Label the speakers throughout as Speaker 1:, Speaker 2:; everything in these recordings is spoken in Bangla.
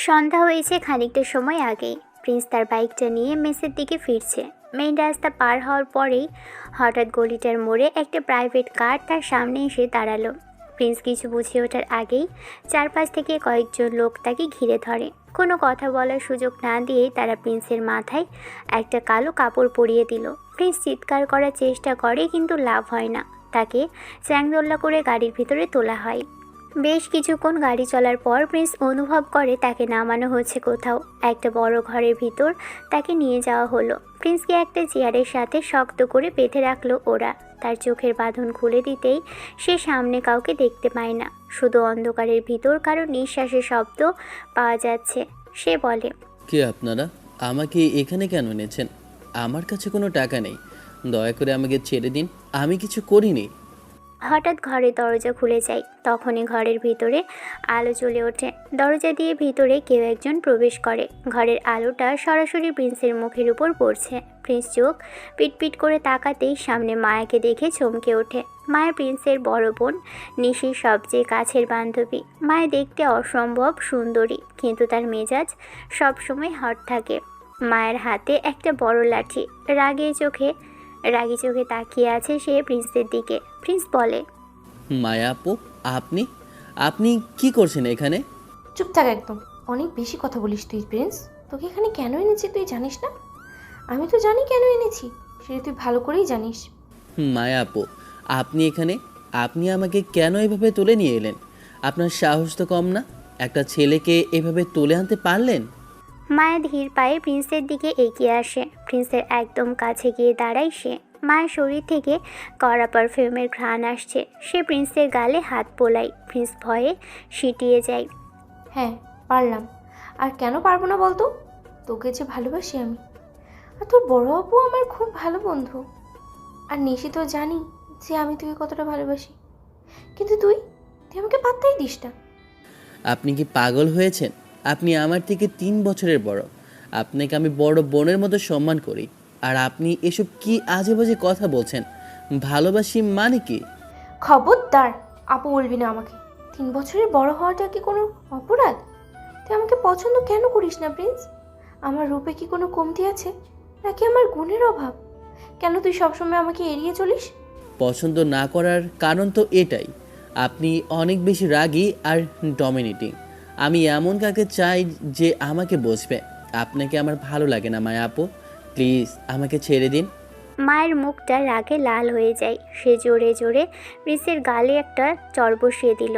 Speaker 1: সন্ধ্যা হয়েছে খানিকটা সময় আগেই। প্রিন্স তার বাইকটা নিয়ে মেসের দিকে ফিরছে। মেইন রাস্তা পার হওয়ার পরেই হঠাৎ গলিটার মোড়ে একটা প্রাইভেট কার তার সামনে এসে দাঁড়ালো। প্রিন্স কিছু বুঝে ওঠার আগেই চারপাশ থেকে কয়েকজন লোক তাকে ঘিরে ধরে। কোনো কথা বলার সুযোগ না দিয়েই তারা প্রিন্সের মাথায় একটা কালো কাপড় পরিয়ে দিল। প্রিন্স চিৎকার করার চেষ্টা করে, কিন্তু লাভ হয় না। তাকে চ্যাংদোল্লা করে গাড়ির ভিতরে তোলা হয়। বেশ কিছুক্ষণ গাড়ি চলার পর প্রিন্স অনুভব করে তাকে নামানো হচ্ছে কোথাও। একটা বড় ঘরের ভিতর তাকে নিয়ে যাওয়া হলো। প্রিন্সকে একটা চেয়ারের সাথে শক্ত করে বেঁধে রাখলো ওরা। তার চোখের বাঁধন খুলে দিতেই সে সামনে কাউকে দেখতে পায় না, শুধু অন্ধকারের ভিতর কারো নিঃশ্বাসের শব্দ পাওয়া যাচ্ছে। সে বলে,
Speaker 2: কে আপনারা? আমাকে এখানে কেন এনেছেন? আমার কাছে কোনো টাকা নেই, দয়া করে আমাকে ছেড়ে দিন, আমি কিছু করিনি।
Speaker 1: হঠাৎ ঘরের দরজা খুলে যায়। তখনই ঘরের ভিতরে আলো জ্বলে ওঠে। দরজা দিয়ে ভিতরে কেউ একজন প্রবেশ করে। ঘরের আলোটা সরাসরি প্রিন্সের মুখের উপর পড়ছে। প্রিন্স চোখ পিটপিট করে তাকাতেই সামনে মায়াকে দেখে চমকে ওঠে। মায়া প্রিন্সের বড় বোন, নিশির সবচেয়ে কাছের বান্ধবী। মায়া দেখতে অসম্ভব সুন্দরী, কিন্তু তার মেজাজ সবসময় হট থাকে। মায়ের হাতে একটা বড় লাঠি। রাগী চোখে তাকিয়ে আছে সে প্রিন্সের দিকে। প্রিন্স বলে,
Speaker 2: মায়া আপু, আপনি আপনি কি করছেন এখানে?
Speaker 3: চুপ থাক একদম। অনেক বেশি কথা বলিস তুই প্রিন্স। তোকে এখানে কেন এনেছি তুই জানিস না? আমি তো জানি কেন এনেছি, সেটা তুই ভালো করেই জানিস।
Speaker 2: মায়া আপু, আপনি এখানে? আপনি আমাকে কেন এভাবে তুলে নিয়ে এলেন? আপনার সাহস তো কম না? একটা ছেলেকে এভাবে তুলে আনতে পারলেন?
Speaker 1: মায়া ধীর পায়ে প্রিন্সের দিকে এগিয়ে আসে। প্রিন্সের একদম কাছে গিয়ে দাঁড়ায় সে। মায়ের শরীর থেকে কড়া পারফিউমের ঘ্রাণ আসছে। সে প্রিন্সের গালে হাত বোলায়। প্রিন্স ভয়ে সিটিয়ে যায়।
Speaker 3: হ্যাঁ, পারলাম। আর কেন পারবো না বলতো? তোকে যে ভালোবাসি আমি, আর তোর বড় আপু আমার খুব ভালো বন্ধু। আর নিশি তো জানি যে আমি তোকে কতটা ভালোবাসি, কিন্তু তুই তুই আমাকে পাত্তাই দিস না।
Speaker 2: আপনি কি পাগল হয়েছেন? আপনি আমার থেকে 3 বছরের বড়। আপনাকে আমি বড় বোনের মতো সম্মান করি, আর আপনি এসব কি আজে বাজে কথা বলছেন? ভালোবাসি মানে কি?
Speaker 3: খবরদার, আপু বলবি না আমাকে। 3 বছরের বড় হওয়াটা কি কোনো অপরাধ? তুই আমাকে পছন্দ কেন করিস না প্রিন্স? আমার রূপে কি কোনো কমতি আছে, নাকি আমার গুণের অভাব? কেন তুই সবসময় আমাকে এড়িয়ে চলিস?
Speaker 2: পছন্দ না করার কারণ তো এটাই, আপনি অনেক বেশি রাগী আর ডমিনেটিং। আমি এমন কাকে চাই যে আমাকে বুঝবে। আপনাকে আমার ভালো লাগে না মায়া আপু, প্লিজ আমাকে ছেড়ে দিন।
Speaker 1: মায়ের মুখটা রাগে লাল হয়ে যায়। সে জোরে জোরে প্রিন্সের গালে একটা চর বসিয়ে দিল।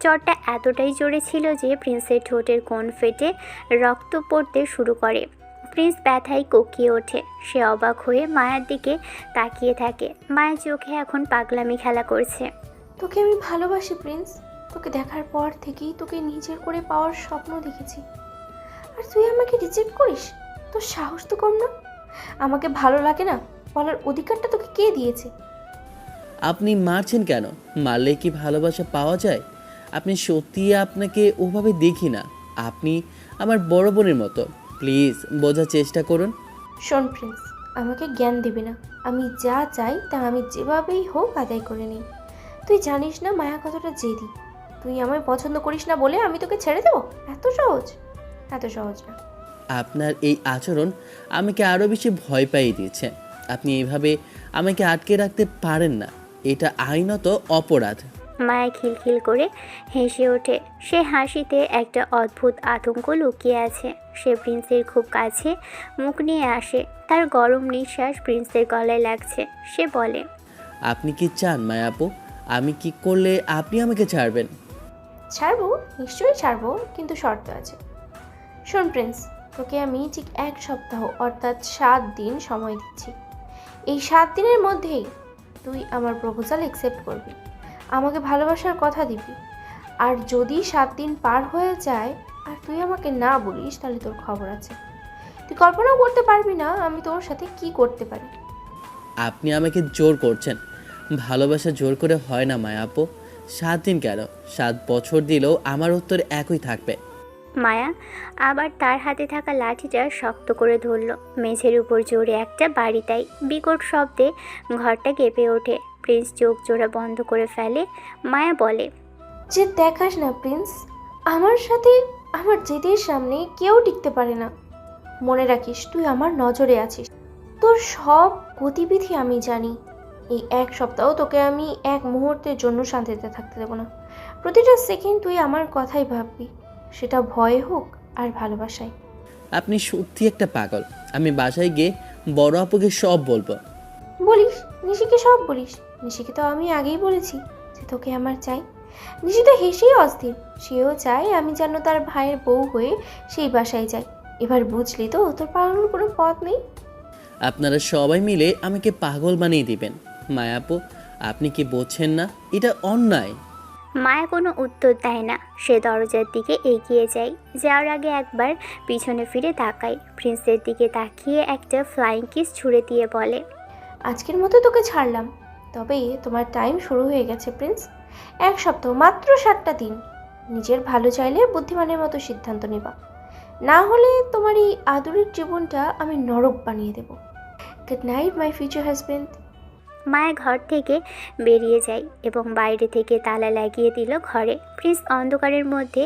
Speaker 1: চরটা এতটাই জোরে ছিল যে প্রিন্সের ঠোঁটের কোণ ফেটে রক্ত পড়তে শুরু করে। প্রিন্স ব্যথায় কোকিয়ে ওঠে। সে অবাক হয়ে মায়ের দিকে তাকিয়ে থাকে। মায়ের চোখে এখন পাগলামি খেলা করছে।
Speaker 3: তোকে আমি ভালোবাসি প্রিন্স। তোকে দেখার পর থেকেই তোকে নিজের করে পাওয়ার স্বপ্ন দেখেছি, আর তুই আমাকে রিজেক্ট করিস? তোর সাহস তো কম না। আমাকে ভালো লাগে না বলার অধিকারটা তোকে কে দিয়েছে?
Speaker 2: আপনি মারছেন কেন? মারলে কি ভালোবাসা পাওয়া যায়? আপনি সত্যিই আপনাকে ওভাবে দেখি না। আপনি আমার বড় বোনের মতো, প্লিজ বোঝার চেষ্টা করুন।
Speaker 3: শোন প্রিন্স, আমাকে জ্ঞান দিবি না। আমি যা চাই তা আমি যেভাবেই হোক আদায় করে নিই। তুই জানিস না মায়া কতটা জেদি। তুই আমায় পছন্দ করিস না বলে আমি তোকে ছেড়ে দেবো? এত সহজ? এত সহজ না।
Speaker 2: আপনার এই আচরণ আমাকে আরও বেশি ভয় পাইয়ে দিয়েছে। আপনি এইভাবে আমাকে আটকে রাখতে পারেন না, এটা আইনত অপরাধ।
Speaker 1: মায়া খিলখিল করে হেসে ওঠে। সে হাসিতে একটা অদ্ভুত আতঙ্ক লুকিয়ে আছে। সে প্রিন্সের খুব কাছে মুখ নিয়ে আসে। তার গরম নিঃশ্বাস প্রিন্সের গলায় লাগছে। সে বলে,
Speaker 2: আপনি কি চান মায়া আপু? আমি কি করলে আপনি আমাকে ছাড়বেন?
Speaker 3: ছাড়বো, নিশ্চয়ই ছাড়বো, কিন্তু শর্ত আছে। শোন প্রিন্স, তোকে আমি ঠিক 1 সপ্তাহ অর্থাৎ 7 দিন সময় দিচ্ছি। এই 7 দিনের মধ্যেই তুই আমার প্রপোজাল অ্যাকসেপ্ট করবি, আমাকে ভালোবাসার কথা দিবি। আর যদি 7 দিন পার হয়ে যায় আর তুই আমাকে না বলিস, তাহলে তোর খবর আছে। তুই কল্পনাও করতে পারবি না আমি তোর সাথে কি করতে পারি।
Speaker 2: আপনি আমাকে জোর করছেন। ভালোবাসা জোর করে হয় না মায়া আপু। 7 দিন কেন, 7 বছর দিলেও আমার উত্তর একই থাকবে।
Speaker 1: মায়া আবার তার হাতে থাকা লাঠিটা শক্ত করে ধরল। মেঝের উপর জোরে একটা বাড়ি দেয়। বিকট শব্দে ঘরটা কেঁপে ওঠে। প্রিন্স চোখ জোড়া বন্ধ করে ফেলে। মায়া বলে,
Speaker 3: যে দেখাস না প্রিন্স, আমার সাথে আমার জেদের সামনে কেউ টিকতে পারে না। মনে রাখিস তুই আমার নজরে আছিস, তোর সব গতিবিধি আমি জানি। এই এক সপ্তাহ তোকে আমি এক মুহূর্তের জন্য শান্তিতে থাকতে দেবো না। প্রতিটা সেকেন্ড তুই আমার কথাই ভাববি, সেটা ভয়ে হোক আর ভালোবাসায়।
Speaker 2: আপনি সত্যি একটা পাগল। আমি বাসায় গিয়ে বড় আপুকে সব বলবো।
Speaker 3: বলিস, নিশিকে সব বলিস। নিশিকে তো আমি আগেই বলেছি যে তোকে আমার চাই। নিশি তো হেসেই অস্থির, সেও চায় আমি যেন তার ভাইয়ের বউ হয়ে সেই বাসায় যাই। এবার বুঝলি তো তোর পালানোর কোনো পথ নেই।
Speaker 2: আপনারা সবাই মিলে আমাকে পাগল বানিয়ে দিবেন। মায়া আপু, আপনি কি বুঝছেন না এটা অন্যায়?
Speaker 1: মায়া কোনো উত্তর দেয় না। সে দরজার দিকে এগিয়ে যায়, যাওয়ার আগে একবার পিছনে ফিরে তাকায়। প্রিন্সের দিকে তাকিয়ে একটা ফ্লাইং কিস ছুঁড়ে দিয়ে বলে,
Speaker 3: আজকের মতো তোকে ছাড়লাম, তবে তোমার টাইম শুরু হয়ে গেছে প্রিন্স। এক সপ্তাহ, মাত্র 7টা দিন। নিজের ভালো চাইলে বুদ্ধিমানের মতো সিদ্ধান্ত নেবা, না হলে তোমার এই আদরের জীবনটা আমি নরক বানিয়ে দেব। Good night my future husband.
Speaker 1: Maya ঘর থেকে বেরিয়ে যায় এবং বাইরে থেকে তালা লাগিয়ে দিল ঘরে। প্রিন্স অন্ধকারের মধ্যে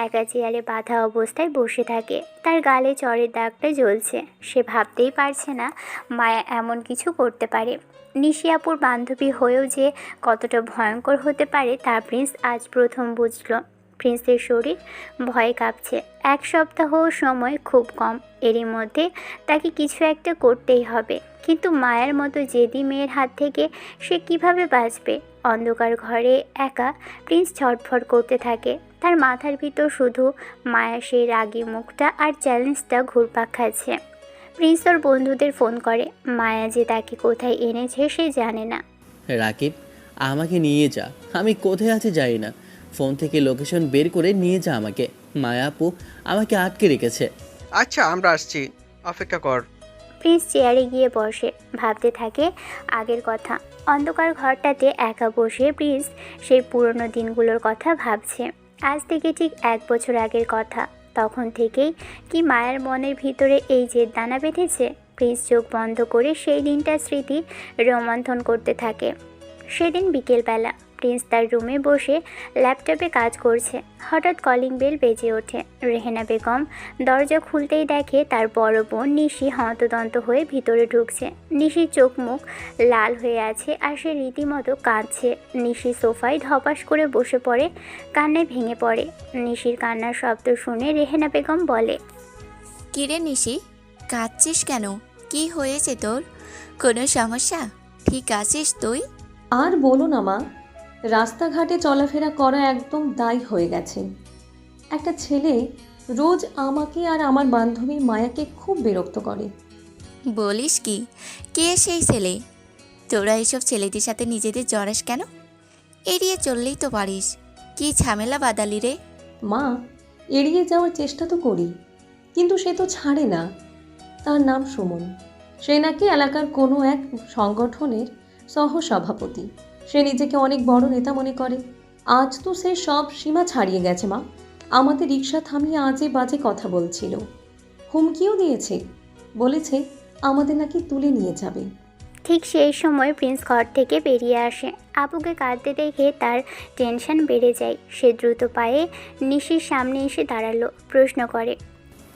Speaker 1: একা চেয়ারে বাঁধা অবস্থায় বসে থাকে। তার গালে চড়ের দাগটা জ্বলছে। সে ভাবতেই পারছে না মায়া এমন কিছু করতে পারে। নিশি আপুর বান্ধবী হয়েও যে কতটা ভয়ঙ্কর হতে পারে তা প্রিন্স আজ প্রথম বুঝল। প্রিন্সের শরীর ভয়ে কাঁপছে। এক সপ্তাহ সময় খুব কম, এরই মধ্যে তাকে কিছু একটা করতেই হবে। কিন্তু মায়ের মতো জেদি মেয়ের হাত থেকে সে কিভাবে বাঁচবে? অন্ধকার ঘরে একা প্রিন্স ছটফট করতে থাকে। তার মাথার ভিতর শুধু মায়া সেই রাগী মুখটা আর চ্যালেঞ্জটা ঘুরপাক খাচ্ছে। প্রিন্স ওর বন্ধুদের ফোন করে। মায়া যে তাকে কোথায় এনেছে সে জানে না।
Speaker 2: রাকিব, আমাকে নিয়ে যা। আমি কোথায় আছি জানি না। ফোন থেকে লোকেশন বের করে নিয়ে যা আমাকে। মায়া আপু আমাকে আটকে রেখেছে।
Speaker 4: আচ্ছা, আমরা আসছি, অপেক্ষা কর।
Speaker 1: প্রিন্স চেয়ারে গিয়ে বসে, ভাবতে থাকে আগের কথা। অন্ধকার ঘরটাতে একা বসে প্রিন্স সেই পুরনো দিনগুলোর কথা ভাবছে। আজ থেকে ঠিক 1 বছর আগের কথা। তখন থেকেই কি মায়ের মনের ভিতরে এই জেদ দানা বেঁধেছে? প্রিন্স চোখ বন্ধ করে সেই দিনটার স্মৃতি রোমন্থন করতে থাকে। সেদিন বিকেলবেলা প্রিন্স তার রুমে বসে ল্যাপটপে কাজ করছে। হঠাৎ কলিং বেল বেজে ওঠে। রেহেনা বেগম দরজা খুলতেই দেখে তার বড় বোন নিশি হন্তদন্ত হয়ে ভিতরে ঢুকছে। নিশির চোখ মুখ লাল হয়ে আছে আর সে রীতিমতো কাঁদছে। নিশি সোফায় ধপাস করে বসে পড়ে, কান্নায় ভেঙে পড়ে। নিশির কান্নার শব্দ শুনে রেহেনা বেগম বলে,
Speaker 5: কিরে নিশি, কাঁদছিস কেন? কি হয়েছে তোর? কোনো সমস্যা? ঠিক আছিস তুই?
Speaker 6: আর বলো না মা, রাস্তাঘাটে চলাফেরা করা একদম দায় হয়ে গেছে। একটা ছেলে রোজ আমাকে আর আমার বান্ধবী মায়াকে খুব বিরক্ত করে।
Speaker 5: বলিস কি? কে সেই ছেলে? তোরা এইসব ছেলেদের সাথে নিজেদের জড়াস কেন? এড়িয়ে চললেই তো পারিস। কি ঝামেলা বাদালি রে?
Speaker 6: মা, এড়িয়ে যাওয়ার চেষ্টা তো করি, কিন্তু সে তো ছাড়ে না। তার নাম সুমন। সে নাকি এলাকার কোনো এক সংগঠনের সহসভাপতি। সে নিজেকে অনেক বড় নেতা মনে করে। আজ তো সে সব সীমা ছাড়িয়ে গেছে মা। আমাদের রিক্সা থামিয়ে আজে বাজে কথা বলছিল, হুমকিও দিয়েছে। বলেছে আমাদের নাকি তুলে নিয়ে যাবে।
Speaker 1: ঠিক সেই সময় প্রিন্স ঘর থেকে বেরিয়ে আসে। আপুকে কাঁদতে দেখে তার টেনশন বেড়ে যায়। সে দ্রুত পায়ে নিশির সামনে এসে দাঁড়ালো। প্রশ্ন করে,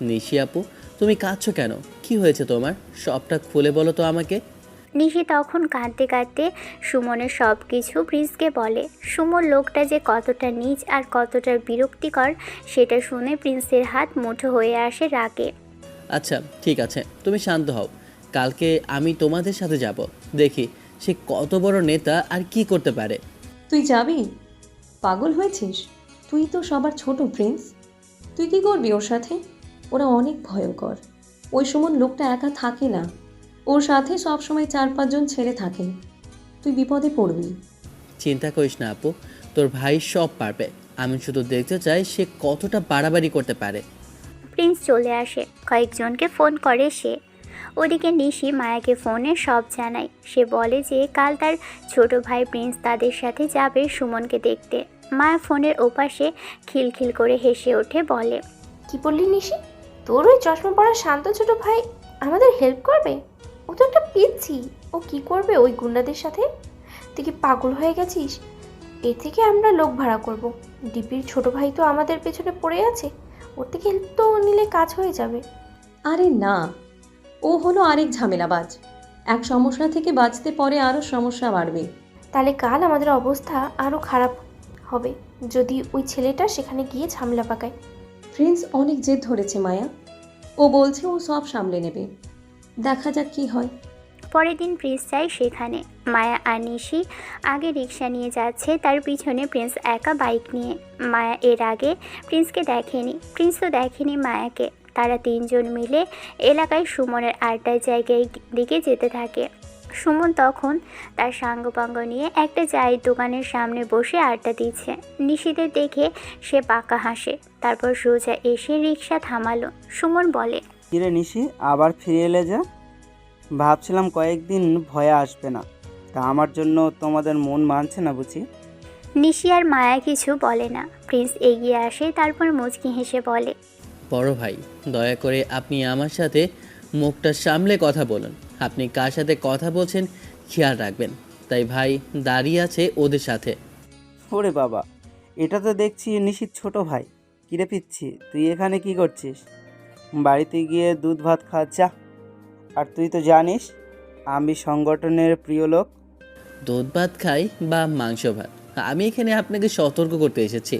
Speaker 2: নিশি আপু, তুমি কাঁদছো কেন? কি হয়েছে তোমার? সবটা খুলে বলো তো আমাকে।
Speaker 1: নিশি তখন কাঁদতে কাঁদতে সুমনের সব কিছু প্রিন্সকে বলে। সুমন লোকটা যে কতটা নীচ আর কতটা বিরক্তিকর সেটা শুনে প্রিন্সের হাত মুঠো হয়ে আসে রাগে।
Speaker 2: আচ্ছা ঠিক আছে, তুমি শান্ত হও। কালকে আমি তোমাদের সাথে যাব, দেখি সে কত বড় নেতা আর কি করতে পারে।
Speaker 6: তুই যাবি? পাগল হয়েছিস? তুই তো সবার ছোট প্রিন্স। তুই কি করবি ওর সাথে? ওরা অনেক ভয়ঙ্কর। ওই সুমন লোকটা একা থাকে না, ওর সাথে সবসময় 4-5 জন ছেলে থাকে। তুই বিপদে পড়বি।
Speaker 2: চিন্তা করিস না আপু, তোর ভাই সব পারবে। আমি শুধু দেখতে চাই সে কতটা বাড়াবাড়ি করতে পারে।
Speaker 1: প্রিন্স চলে আসে। কয়েকজনকে ফোন করে সে। ওদিকে নিশি মায়াকে ফোনে সব জানায়। সে বলে যে কাল তার ছোট ভাই প্রিন্স তাদের সাথে যাবে সুমনকে দেখতে। মায়া ফোনের ওপাশে খিলখিল করে হেসে ওঠে, বলে,
Speaker 3: কি বললি নিশি? তোর ওই চশমা পরা শান্ত ছোট ভাই আমাদের হেল্প করবে? ও তো একটা পিচ্ছি। ও কি করবে ওই গুন্ডাদের সাথে? তুই কি পাগল হয়ে গেছিস? এর থেকে আমরা লোক ভাড়া করব। ডিপির ছোট ভাই তো আমাদের পেছনে পড়ে আছে, ওর থেকে হেল্প তো নিলে কাজ হয়ে যাবে।
Speaker 6: আরে না, ও হলো আরেক ঝামেলাবাজ। এক সমস্যা থেকে বাঁচতে পরে আরও সমস্যা বাড়বে।
Speaker 3: তাহলে কাল আমাদের অবস্থা আরও খারাপ হবে যদি ওই ছেলেটা সেখানে গিয়ে ঝামেলা পাকায়।
Speaker 6: প্রিন্স অনেক জেদ ধরেছে মায়া। ও বলছে ও সব সামলে নেবে। দেখা যাক কি হয়।
Speaker 1: পরের দিন প্রিন্স যায় সেখানে। মায়া আর নিশি আগে রিক্সা নিয়ে যাচ্ছে, তার পিছনে প্রিন্স একা বাইক নিয়ে। মায়া এর আগে প্রিন্সকে দেখেনি, প্রিন্সও দেখেনি মায়াকে। তারা তিনজন মিলে এলাকায় সুমনের আড্ডার জায়গায় দিকে যেতে থাকে। সুমন তখন তার সাঙ্গপাঙ্গ নিয়ে একটা চায়ের দোকানের সামনে বসে আড্ডা দিচ্ছে। নিশিদের দেখে সে বাঁকা হাসে, তারপর সোজা এসে রিক্সা থামালো। সুমন বলে,
Speaker 7: কিরে নিশি, আবার ফিরে এলে যে? ভাবছিলাম কয়েকদিন ভয়ে আসবে না, তা আমার জন্য তোমাদের মন মানছে না বুঝি?
Speaker 1: নিশি আর মায়া কিছু বলে না। প্রিন্স এগিয়ে আসে, তারপর মুচকি হেসে বলে,
Speaker 2: বড় ভাই, দয়া করে আপনি আমার সাথে মুখটা সামলে কথা বলুন। আপনি কার সাথে কথা বলছেন খেয়াল রাখবেন। তাই ভাই দাঁড়িয়ে আছে ওদের সাথে।
Speaker 7: ওরে বাবা, এটা তো দেখছি নিশির ছোট ভাই। কিরে পিচ্ছি, তুই এখানে কি করছিস? বাড়িতে গিয়ে দুধ ভাত খা যা। আর তুই তো জানিস আমি সংগঠনের প্রিয় লোক।
Speaker 2: দুধ ভাত খাই বা মাংস ভাত, আমি এখানে আপনাকে সতর্ক করতে এসেছি।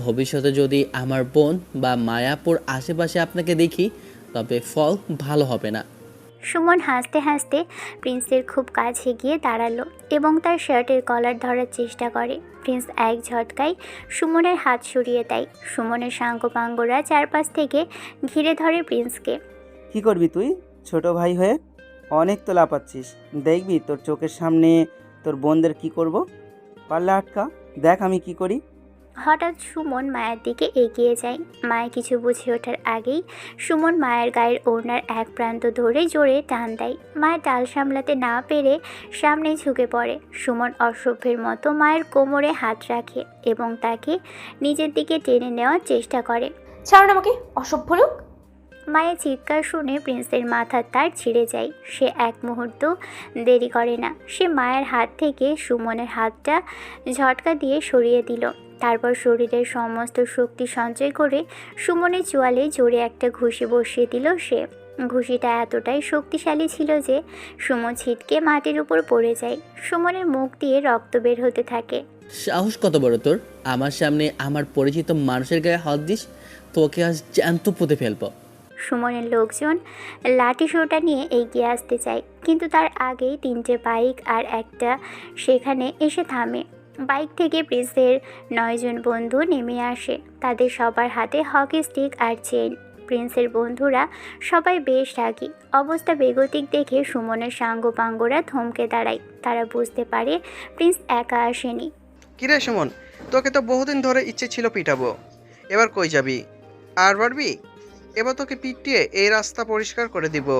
Speaker 2: ভবিষ্যতে যদি আমার বোন বা মায়াপুর আশেপাশে আপনাকে দেখি, তবে ফল ভালো হবে না।
Speaker 1: সুমন হাসতে হাসতে প্রিন্সের খুব কাছে গিয়ে দাঁড়ালো এবং তার শার্টের কলার ধরার চেষ্টা করে। প্রিন্স এক ঝটকায় সুমনের হাত সরিয়ে দেয়। সুমনের সাঙ্গপাঙ্গরা চারপাশ থেকে ঘিরে ধরে প্রিন্সকে।
Speaker 7: কি করবি তুই ছোট ভাই হয়ে? অনেক তো লাপাচ্ছিস, দেখবি তোর চোখের সামনে তোর বোনদের কি করব। পারলে আটকা, দেখ আমি কি করি।
Speaker 1: হঠাৎ সুমন মায়ের দিকে এগিয়ে যায়। মায়া কিছু বুঝে ওঠার আগেই সুমন মায়ের গায়ের ওড়নার এক প্রান্ত ধরে জোরে টান দেয়। মায়ের ডাল সামলাতে না পেরে সামনে ঝুঁকে পড়ে। সুমন অসভ্যের মতো মায়ের কোমরে হাত রাখে এবং তাকে নিজের দিকে টেনে নেওয়ার চেষ্টা করে।
Speaker 3: ছাড়ুন আমাকে, অসভ্য লোক।
Speaker 1: মায়ের চিৎকার শুনে প্রিন্সের মাথার তার ছিঁড়ে যায়। সে এক মুহূর্ত দেরি করে না, সে মায়ের হাত থেকে সুমনের হাতটা ঝটকা দিয়ে সরিয়ে দিল। তারপর শরীরের সমস্ত শক্তি সঞ্চয় করে সুমনের চোয়ালে জোরে একটা ঘুষি বসিয়ে দিল সে। ঘুষিটা এতটাই শক্তিশালী ছিল যে সুমন ছিটকে মাটির উপর পড়ে যায়। সুমনের মুখ দিয়ে রক্ত বের হতে থাকে।
Speaker 2: সাহস কত বড় তোর, আমার সামনে আমার পরিচিত মানুষের গায়ে হাত দিস? তোকে আজ জ্যান্ত পুঁতে ফেলবো।
Speaker 1: সুমনের লোকজন লাঠি সোটা নিয়ে এগিয়ে আসতে চায়, কিন্তু তার আগেই তিনটে বাইক আর একটা সেখানে এসে থামে। বাইক থেকে প্রিন্সের 9 জন বন্ধু নেমে আসে। তাদের সবার হাতে হকি স্টিক আর চেন। প্রিন্সের বন্ধুরা সবাই বেশ রাগী। অবস্থা বেগতিক দেখে সুমনের সাঙ্গপাঙ্গরা থমকে দাঁড়ায়। তারা বুঝতে পারে প্রিন্স একা আসেনি।
Speaker 4: কিরে সুমন, তোকে তো বহুদিন ধরে ইচ্ছে ছিল পিটাবো, এবার কই যাবি? আর পারবি? এবার তোকে পিটিয়ে এই রাস্তা পরিষ্কার করে দিব।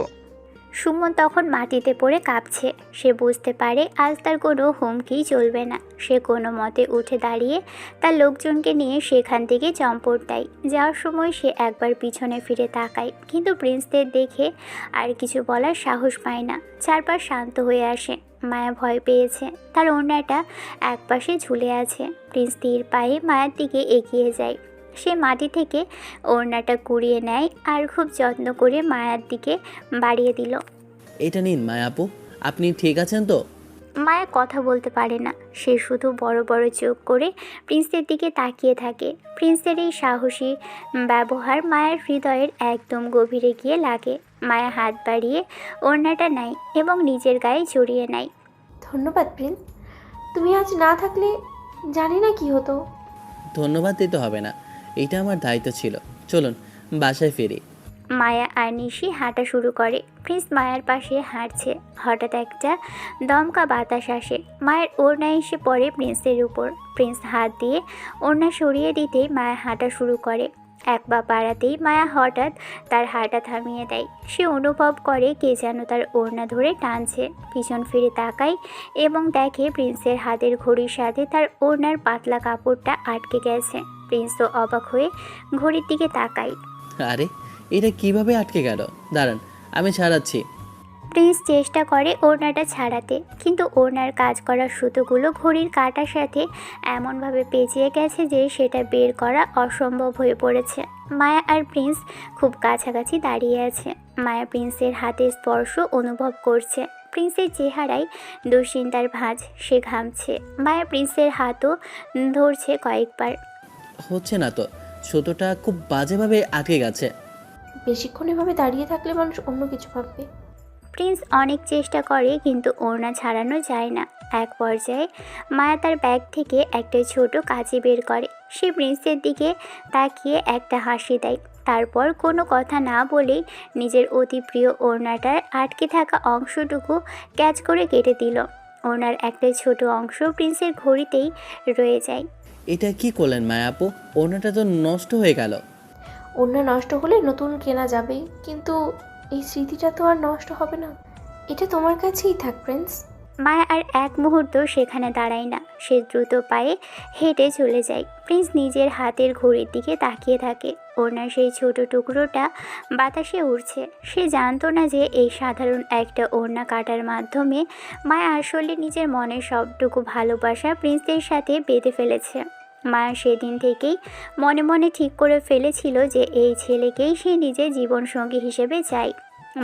Speaker 1: সুমন তখন মাটিতে পড়ে কাঁপছে। সে বুঝতে পারে আজ তার কোনো হুমকি চলবে না। সে কোনো মতে উঠে দাঁড়িয়ে তার লোকজনকে নিয়ে সেখান থেকে চম্পট দেয়। যাওয়ার সময় সে একবার পিছনে ফিরে তাকায়, কিন্তু প্রিন্সদের দেখে আর কিছু বলার সাহস পায় না। চারপাশ শান্ত হয়ে আসে। মায়া ভয় পেয়েছে, তার ওড়নাটা একপাশে ঝুলে আছে। প্রিন্স তীর পায়ে মায়ের দিকে এগিয়ে যায়। সে মাটি থেকে ওড়নাটা কুড়িয়ে নেয় আর খুব যত্ন করে মায়ার দিকে বাড়িয়ে দিল।
Speaker 2: এটা নিন মায়াপু, আপনি ঠিক আছেন তো?
Speaker 1: মায়া কথা বলতে পারে না, সে শুধু বড় বড় চোখ করে প্রিন্সের দিকে তাকিয়ে থাকে। প্রিন্সের এই সাহসী ব্যবহার মায়ের হৃদয়ের একদম গভীরে গিয়ে লাগে। মায়া হাত বাড়িয়ে ওড়নাটা নেয় এবং নিজের গায়ে জড়িয়ে নেয়।
Speaker 3: ধন্যবাদ প্রিন্স, তুমি আজ না থাকলে জানি না কি হতো।
Speaker 2: ধন্যবাদ দিতে হবে না, এটা আমার দায়িত্ব ছিল। চলুন বাসায় ফিরি।
Speaker 1: মায়া আর নিশি হাঁটা শুরু করে। প্রিন্স মায়ার পাশে হাঁটছে। হঠাৎ একটা দমকা বাতাস আসে। মায়ের ওড়না এসে পড়ে প্রিন্সের উপর। প্রিন্স হাত দিয়ে ওড়না সরিয়ে দিতেই মায়া হাঁটা শুরু করে। এক পা বাড়াতেই মায়া হঠাৎ তার হাঁটা থামিয়ে দেয়। সে অনুভব করে কে যেন তার ওড়না ধরে টানছে। পিছন ফিরে তাকায় এবং দেখে প্রিন্সের হাতের ঘড়ির সাথে তার ওড়নার পাতলা কাপড়টা আটকে গেছে। প্রিন্সও অবাক হয়ে ঘড়ির দিকে তাকায়।
Speaker 2: আরে, এটা কিভাবে আটকে গেল? দাঁড়ান, আমি ছাড়াচ্ছি।
Speaker 1: প্রিন্স চেষ্টা করে ওড়নাটা ছাড়াতে, কিন্তু ওড়নার কাজ করা সুতোগুলো ঘড়ির কাঁটার সাথে এমনভাবে পেঁচিয়ে গেছে যে সেটা বের করা অসম্ভব হয়ে পড়েছে। মায়া আর প্রিন্স খুব কাছাকাছি দাঁড়িয়ে আছে। মায়া প্রিন্সের হাতের স্পর্শ অনুভব করছে। প্রিন্সের চেহারায় দুশ্চিন্তার ভাঁজ, সে ঘামছে। মায়া প্রিন্সের হাতও ধরছে কয়েকবার।
Speaker 2: হচ্ছে না তো, সুতোটা খুব বাজেভাবে আটকে গেছে।
Speaker 3: বেশিক্ষণ এভাবে দাঁড়িয়ে থাকলে মানুষ অন্য কিছু ভাববে।
Speaker 1: প্রিন্স অনেক চেষ্টা করে কিন্তু ওড়না ছাড়ানো যায় না। এক পর্যায়ে মায়া তার ব্যাগ থেকে একটা ছোট কাঁচি বের করে। সে প্রিন্সের দিকে তাকিয়ে একটা হাসি দেয়। তারপর কোনো কথা না বলেই নিজের অতি প্রিয় ওড়নাটার আটকে থাকা অংশটুকু ক্যাচ করে কেটে দিল। ওড়নার একটা ছোট অংশ প্রিন্সের ঘড়িতেই রয়ে যায়।
Speaker 2: এটা কি করলেন মায়া আপু? ওড়নাটা তো নষ্ট হয়ে গেল।
Speaker 3: অন্য নষ্ট হলে নতুন কেনা যাবে, কিন্তু এই স্মৃতিটা তো আর নষ্ট হবে না। এটা তোমার কাছেই থাক প্রিন্স।
Speaker 1: মায়া আর এক মুহূর্ত সেখানে দাঁড়ায় না। সে দ্রুত পায়ে হেঁটে চলে যায়। প্রিন্স নিজের হাতের ঘড়ির দিকে তাকিয়ে থাকে। ওড়নার সেই ছোট টুকরোটা বাতাসে উড়ছে। সে জানতো না যে এই সাধারণ একটা ওড়না কাটার মাধ্যমে মায়া আসলে নিজের মনের সবটুকু ভালোবাসা প্রিন্সের সাথে বেঁধে ফেলেছে। মায়া সেদিন থেকেই মনে মনে ঠিক করে ফেলেছিল যে এই ছেলেকেই সে নিজের জীবনসঙ্গী হিসেবে চায়।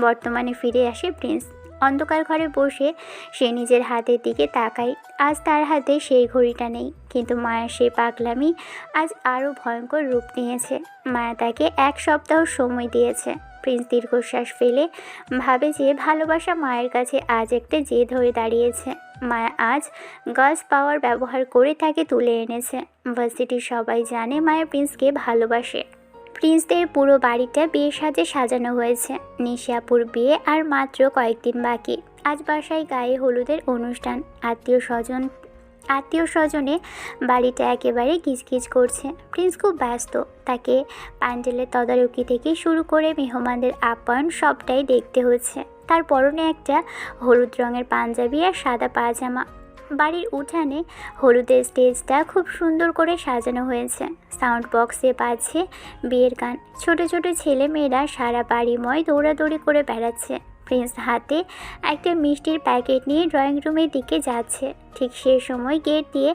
Speaker 1: বর্তমানে ফিরে আসে প্রিন্স। অন্ধকার ঘরে বসে সে নিজের হাতের দিকে তাকায়। আজ তার হাতে সেই ঘড়িটা নেই, কিন্তু মায়ের সেই পাগলামি আজ আরও ভয়ঙ্কর রূপ নিয়েছে। মায়া তাকে 1 সপ্তাহ সময় দিয়েছে। প্রিন্স দীর্ঘশ্বাস ফেলে ভাবে যে ভালোবাসা মায়ের কাছে আজ একটা জেদ হয়ে দাঁড়িয়েছে। মায়া আজ গার্লস পাওয়ার ব্যবহার করে তাকে তুলে এনেছে। ভার্সিটির সবাই জানে মায়া প্রিন্সকে ভালোবাসে। প্রিন্সদের পুরো বাড়িটা বিয়ের সাজে সাজানো হয়েছে। নিশিয়াপুর বিয়ে আর মাত্র কয়েকদিন বাকি। আজ বাসায় গায়ে হলুদের অনুষ্ঠান। আত্মীয় স্বজনে বাড়িটা একেবারে কিচকিচ করছে। প্রিন্স খুব ব্যস্ত। তাকে প্যান্ডেলের তদারকি থেকে শুরু করে মেহমানদের আপ্যায়ন সবটাই দেখতে হচ্ছে। তার পরনে একটা হলুদ রঙের পাঞ্জাবি আর সাদা পায়জামা। বাড়ির উঠানে হলুদের স্টেজটা খুব সুন্দর করে সাজানো হয়েছে। সাউন্ড বক্সে বাজছে বিয়ের গান। ছোট ছোট ছেলে মেয়েরা সারা বাড়িময় দৌড়াদৌড়ি করে বেড়াচ্ছে। প্রিন্স হাতে একটা মিষ্টির প্যাকেট নিয়ে ড্রয়িং রুমের দিকে যাচ্ছে। ঠিক সেই সময় গেট দিয়ে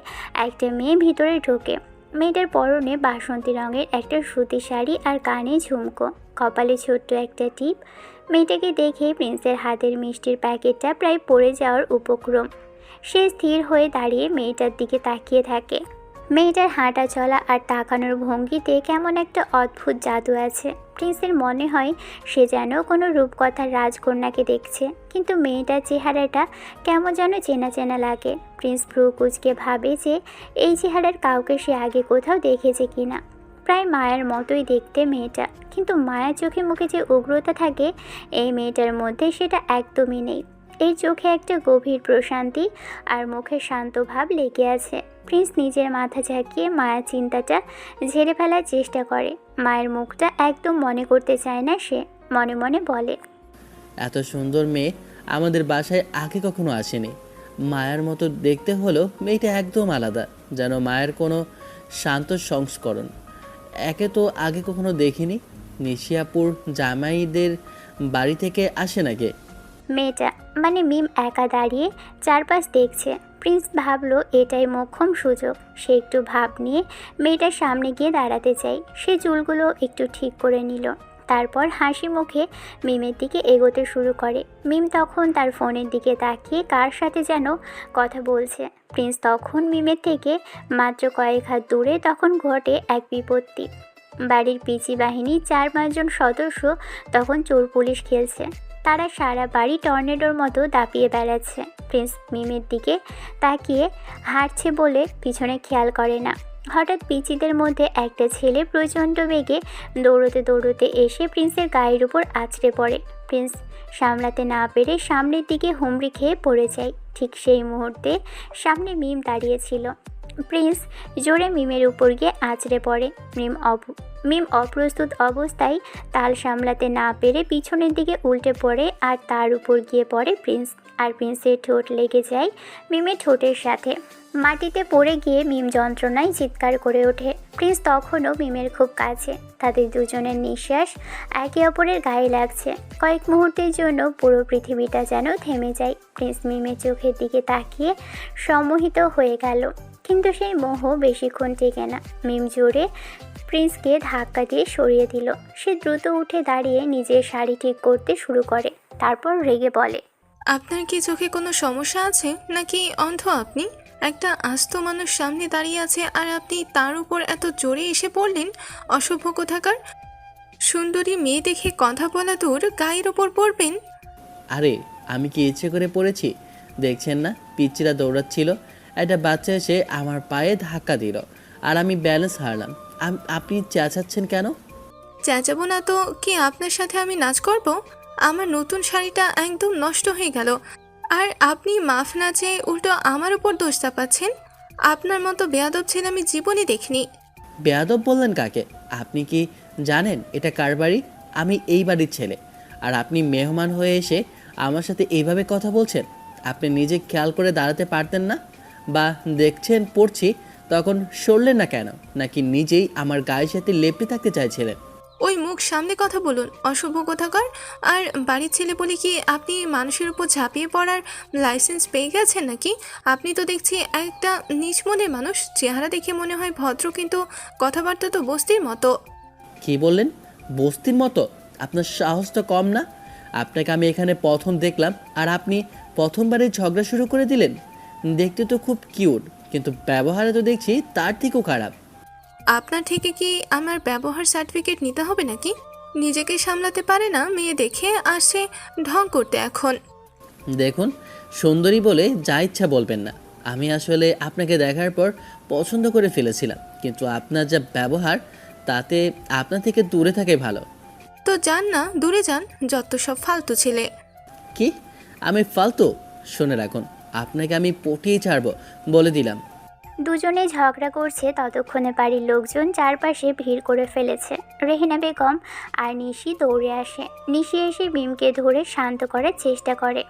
Speaker 1: একটা মেয়ে ভিতরে ঢোকে। মেয়েটার পরনে বাসন্তী রঙের একটা সুতি শাড়ি আর কানে ঝুমকো, কপালে ছোট্ট একটা টিপ। মেয়েটাকে দেখে প্রিন্সের হাতের মিষ্টির প্যাকেটটা প্রায় পড়ে যাওয়ার উপক্রম। সে স্থির হয়ে দাঁড়িয়ে মেয়েটার দিকে তাকিয়ে থাকে। মেয়েটার হাঁটা চলা আর তাকানোর ভঙ্গিতে কেমন একটা অদ্ভুত জাদু আছে। প্রিন্সের মনে হয় সে যেন কোনো রূপকথার রাজকন্যাকে দেখছে, কিন্তু মেয়েটার চেহারাটা কেমন যেন চেনা চেনা লাগে। প্রিন্স ভ্রু কুঁচকে ভাবে যে এই চেহারার কাউকে সে আগে কোথাও দেখেছে কিনা। প্রায় মায়ের মতোই দেখতে মেয়েটা, কিন্তু মায়ের চোখে মুখে যে উগ্রতা থাকে এই মেয়েটার মধ্যে সেটা একদমই নেই। এই চোখে একটা গভীর প্রশান্তি আর মুখে শান্ত ভাব লেগে আছে। প্রিন্স নিজের মাথা ঝাঁকিয়ে মায়ের চিন্তাটা ঝেড়ে ফেলার চেষ্টা করে। মায়ের মুখটা একদম মনে করতে চায় না সে। মনে মনে বলে,
Speaker 2: এত সুন্দর মেয়ে আমাদের বাসায় আগে কখনো আসেনি। মায়ের মতো দেখতে হলো মেয়েটা একদম আলাদা, যেন মায়ের কোনো শান্ত সংস্করণ। একে তো আগে কখনো দেখিনি। নিশিয়াপুর জামাইদের বাড়ি থেকে আসে নাকি?
Speaker 1: মেয়েটা মানে মিম একা দাঁড়িয়ে চারপাশ দেখছে। প্রিন্স ভাবলো এটাই মোক্ষম সুযোগ। সে একটু ভাব নিয়ে মেয়েটার সামনে গিয়ে দাঁড়াতে চাই। সে চুলগুলো একটু ঠিক করে নিল। তারপর হাসি মুখে মিমের দিকে এগোতে শুরু করে। মিম তখন তার ফোনের দিকে তাকিয়ে কার সাথে যেন কথা বলছে। প্রিন্স তখন মিমের থেকে মাত্র কয়েক হাত দূরে। তখন ঘটে এক বিপত্তি। বাড়ির পিচি বাহিনীর 4-5 জন সদস্য তখন চোর পুলিশ খেলছে। তারা সারা বাড়ি টর্নেডোর মতো দাপিয়ে বেড়াচ্ছে। প্রিন্স মিমের দিকে তাকিয়ে হাঁটছে বলে পিছনে খেয়াল করে না। হঠাৎ পিচিদের মধ্যে একটা ছেলে প্রচণ্ড বেগে দৌড়তে দৌড়তে এসে প্রিন্সের গায়ের উপর আছড়ে পড়ে। প্রিন্স সামলাতে না পেরে সামনের দিকে হুমড়ি খেয়ে পড়ে যায়। ঠিক সেই মুহূর্তে সামনে মিম দাঁড়িয়েছিল। প্রিন্স জোরে মিমের উপর গিয়ে আছড়ে পড়ে। মিম অপ্রস্তুত অবস্থায় তাল সামলাতে না পেরে পিছনের দিকে উল্টে পড়ে আর তার উপর গিয়ে পড়ে প্রিন্স। আর প্রিন্সের ঠোঁট লেগে যায় মিমের ঠোঁটের সাথে। মাটিতে পড়ে গিয়ে মিম যন্ত্রণায় চিৎকার করে ওঠে। প্রিন্স তখনও মিমের খুব কাছে। তাদের দুজনের নিঃশ্বাস একে অপরের গায়ে লাগছে। কয়েক মুহূর্তের জন্য পুরো পৃথিবীটা যেন থেমে যায়। প্রিন্স মিমের চোখের দিকে তাকিয়ে সম্মোহিত হয়ে গেল, কিন্তু সেই মোহ বেশিক্ষণ টেকে না। মিম জোরে প্রিন্সকে ধাক্কা দিয়ে সরিয়ে দিল। সে দ্রুত উঠে দাঁড়িয়ে নিজের শাড়ি ঠিক করতে শুরু করে, তারপর রেগে বলে,
Speaker 8: আপনার কি চোখে কোনো সমস্যা আছে নাকি অন্ধ আপনি? একটা আস্ত মানুষ সামনে দাঁড়িয়ে আছে আর আপনি তার উপর এত জোরে এসে পড়লেন। অসভ্য কোথাকার। সুন্দরী মেয়ে দেখে কথা বলা দূর, গায়ের ওপর পড়বেন।
Speaker 2: আরে আমি কি ইচ্ছে করে পড়েছি? দেখছেন না পিচ্চিরা দৌড়াচ্ছিল, একটা বাচ্চা এসে আমার পায়ে ধাক্কা দিল আর আমি ব্যালেন্স হারলাম। আপনি চেঁচাচ্ছেন কেন?
Speaker 8: চেঁচাবো না তো কি আপনার সাথে আমি নাচ করব? আমার নতুন শাড়িটা একদম নষ্ট হয়ে গেল আর আপনি মাফ না চেয়ে উল্টো আমার উপর দোষ চাপাচ্ছেন। আপনার মতো বেয়াদব ছেলে আমি জীবনে দেখিনি।
Speaker 2: বেয়াদব বললেন কাকে? আপনি কি জানেন এটা কার বাড়ি? আমি এই বাড়ির ছেলে, আর আপনি মেহমান হয়ে এসে আমার সাথে এইভাবে কথা বলছেন। আপনি নিজে খেয়াল করে দাঁড়াতে পারতেন না? বা দেখছেন পড়ছি তখন সরলেন না কেন? নাকি নিজেই আমার গায়ের সাথে লেপটে থাকতে চাইছিলেন?
Speaker 8: ওই মুখ সামনে কথা বলুন, অসভ্য কোথাকার। আর বাড়ির ছেলে বলে কি আপনি মানুষের উপর ঝাঁপিয়ে পড়ার লাইসেন্স পেয়ে গেছেন নাকি? আপনি তো দেখছি একটা নিচ মনের মানুষ। চেহারা দেখে মনে হয় ভদ্র, কিন্তু কথাবার্তা তো বস্তির মতো।
Speaker 2: কি বললেন? বস্তির মতো? আপনার সাহস তো কম না? আপনাকে আমি এখানে প্রথম দেখলাম আর আপনি প্রথমবারে ঝগড়া শুরু করে দিলেন। দেখতে তো খুব কিউট, কিন্তু ব্যবহারে তো দেখছি তার থেকেও খারাপ।
Speaker 8: আপনার থেকে কি আমার ব্যবহার সার্টিফিকেট নিতে হবে নাকি? নিজেকে সামলাতে পারে না মেয়ে দেখে আসে ঢং করতে এখন।
Speaker 2: দেখুন, সুন্দরী বলে যা ইচ্ছা বলবেন না। আমি আসলে আপনাকে দেখার পর পছন্দ করে ফেলেছিলাম, কিন্তু আপনার যা ব্যবহার তাতে আপনার থেকে দূরে থাকে ভালো।
Speaker 8: তো যান না, দূরে যান, যত সব ফালতু ছেলে।
Speaker 2: কি? আমি ফালতু? শুনে রাখুন, আপনাকে আমি পটিয়ে ছাড়বো বলে দিলাম।
Speaker 1: দুজনে ঝগড়া করছে ততক্ষণে বাড়ির লোকজন চারপাশে ভিড় করে ফেলেছে। রেহেনা বেগম আর নিশি দৌড়ে আসে। নিশি এসে মিমকে ধরে শান্ত করার চেষ্টা করে।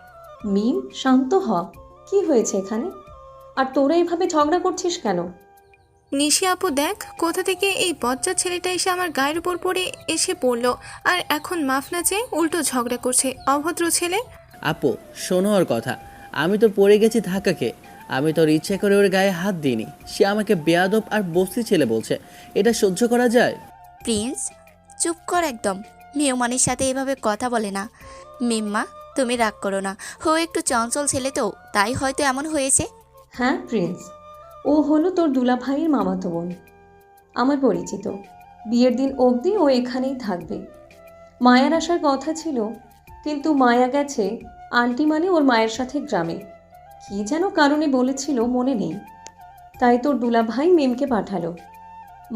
Speaker 6: মিম, শান্ত হ। কি হয়েছে এখানে? আর তোরা এভাবে ঝগড়া করছিস কেন?
Speaker 8: নিশি আপু দেখ, কোথা থেকে এই বজ্জার ছেলেটা এসে আমার গায়ের উপর পড়ে এসে পড়লো আর এখন মাফ না চেয়ে উল্টো ঝগড়া করছে। অভদ্র ছেলে।
Speaker 2: আপু শোনো ওর কথা। আমি তো পড়ে গেছি ধাক্কাকে। আমি তোর ইচ্ছে করে ওর গায়ে হাত দিইনি। সে আমাকে বেয়াদব আর বস্তি ছেলে বলছে। এটা সহ্য করা যায়?
Speaker 5: প্রিন্স চুপ কর একদম। মেহমানের সাথে এভাবে কথা বলে না। মিম্মা তুমি রাগ করো না, ও একটু চঞ্চল ছেলে তো, তাই হয়তো এমন হয়েছে।
Speaker 6: হ্যাঁ প্রিন্স, ও হলো তোর দুলাভাইয়ের মামাতো বোন, আমার পরিচিত। বিয়ের দিন অবধি ও এখানেই থাকবে। মায়ার আসার কথা ছিল, কিন্তু মায়া গেছে আন্টি মানে ওর মায়ের সাথে গ্রামে। কী যেন কারণে বলেছিল মনে নেই, তাই তোর দুলাভাই মিমকে পাঠালো।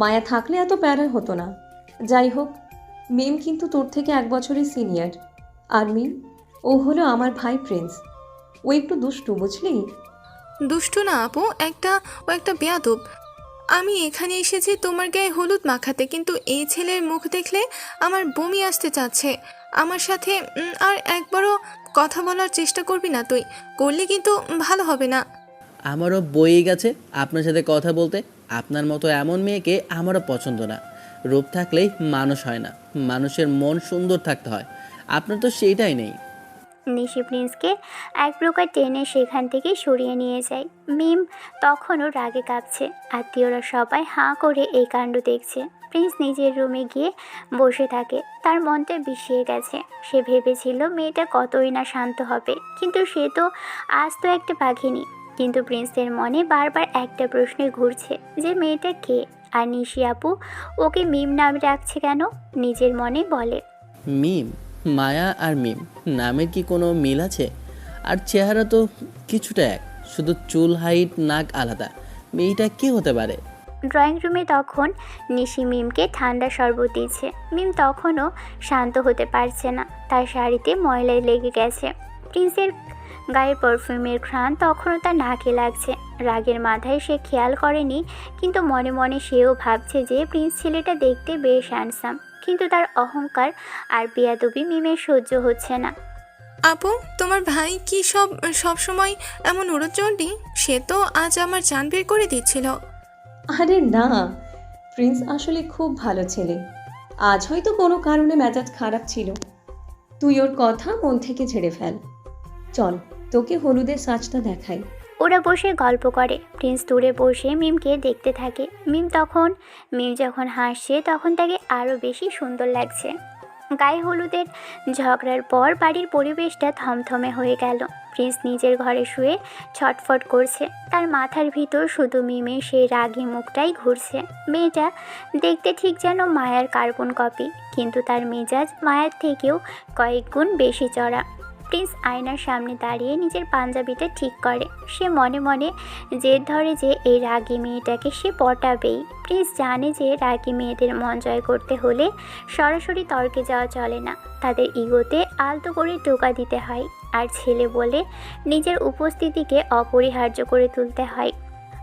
Speaker 6: মায়া থাকলে এত প্যারা হতো না। যাই হোক, মিম কিন্তু তোর থেকে 1 বছরের সিনিয়র। আর মিম, ও হলো আমার ভাই প্রিন্স। ও একটু দুষ্টু, বুঝলি?
Speaker 8: দুষ্টু না আপু, ও একটা বেয়াদব। আমি এখানে এসেছি তোমার গায়ে হলুদ মাখাতে, কিন্তু এই ছেলের মুখ দেখলে আমার বমি আসতে চাচ্ছে। আমার সাথে আর একবারও কথা বলার চেষ্টা করবি না তুই, করলে কিন্তু ভালো হবে না।
Speaker 2: আমারও বয়ে গেছে আপনার সাথে কথা বলতে। আপনার মতো এমন মেয়েকে আমারও পছন্দ না। রূপ থাকলেই মানুষ হয় না, মানুষের মন সুন্দর থাকতে হয়। আপনার তো সেইটাই নেই।
Speaker 1: নিশি প্রিন্সকে এক প্রকার টেনে সেখান থেকে সরিয়ে নিয়ে যায়। মিম তখনও রাগে কাঁপছে। আত্মীয়রা সবাই হাঁ করে এই কাণ্ড দেখছে। প্রিন্স নিজের রুমে গিয়ে বসে থাকে। তার মনটা বিষিয়ে গেছে। সে ভেবেছিল মেয়েটা কতই না শান্ত হবে, কিন্তু সে তো আজ তো একটা বাঘিনী। কিন্তু প্রিন্সের মনে বারবার একটা প্রশ্নই ঘুরছে যে মেয়েটা কে, আর নিশি আপু ওকে মিম নামে ডাকছে কেন। নিজের মনে বলে,
Speaker 2: মিম, মায়া আর মিম নামের কি কোনো মিল আছে? আর চেহারা তো কিছুটা এক, শুধু চুল, হাইট, নাক আলাদা। মেয়েটা কে হতে পারে?
Speaker 1: ড্রয়িং রুমে তখন নিশি মিমকে ঠান্ডা শরবত দিচ্ছে। মিম তখনও শান্ত হতে পারছে না। তার শাড়িতে ময়লা লেগে গেছে। প্রিন্সের গায়ের পারফিউমের ঘ্রাণ তখনও তার নাকে লাগছে। রাগের মাথায় সে খেয়াল করেনি, কিন্তু মনে মনে সেও ভাবছে যে প্রিন্স ছেলেটা দেখতে বেশ হ্যান্ডসাম, কিন্তু তার অহংকার আর বেয়াদবি মিমের সহ্য হচ্ছে না।
Speaker 8: আপু তোমার ভাই কি সব সময় এমন উড়োচণ্ডী? সে তো আজ আমার জান বের করে দিচ্ছিল।
Speaker 6: আরে না, প্রিন্স আসলে খুব ভালো ছেলে। আজ হয়তো কোনো কারণে মেজাজ খারাপ ছিল। তুই ওর কথা মন থেকে ঝেড়ে ফেল। চল তোকে হলুদের সাজটা দেখাই।
Speaker 1: ওরা বসে গল্প করে। প্রিন্স দূরে বসে মিমকে দেখতে থাকে। মিম যখন হাসছে তখন তাকে আরও বেশি সুন্দর লাগছে। গায়ে হলুদের ঝগড়ার পর বাড়ির পরিবেশটা থমথমে হয়ে গেল। প্রিন্স নিজের ঘরে শুয়ে ছটফট করছে। তার মাথার ভিতর শুধু মিমের সেই রাগী মুখটাই ঘুরছে। মেয়েটা দেখতে ঠিক যেন মায়ার কার্বন কপি, কিন্তু তার মেজাজ মায়ার থেকেও কয়েক গুণ বেশি চড়া। প্রিন্স আয়নার সামনে দাঁড়িয়ে নিজের পাঞ্জাবিটা ঠিক করে। সে মনে মনে জেদ ধরে যে এই রাগী মেয়েটাকে সে পটাবেই। প্রিন্স জানে যে রাগী মেয়েদের মন জয় করতে হলে সরাসরি তর্কে যাওয়া চলে না, তাদের ইগোতে আলতো করে টোকা দিতে হয়, আর ছেলে বলে নিজের উপস্থিতিকে অপরিহার্য করে তুলতে হয়।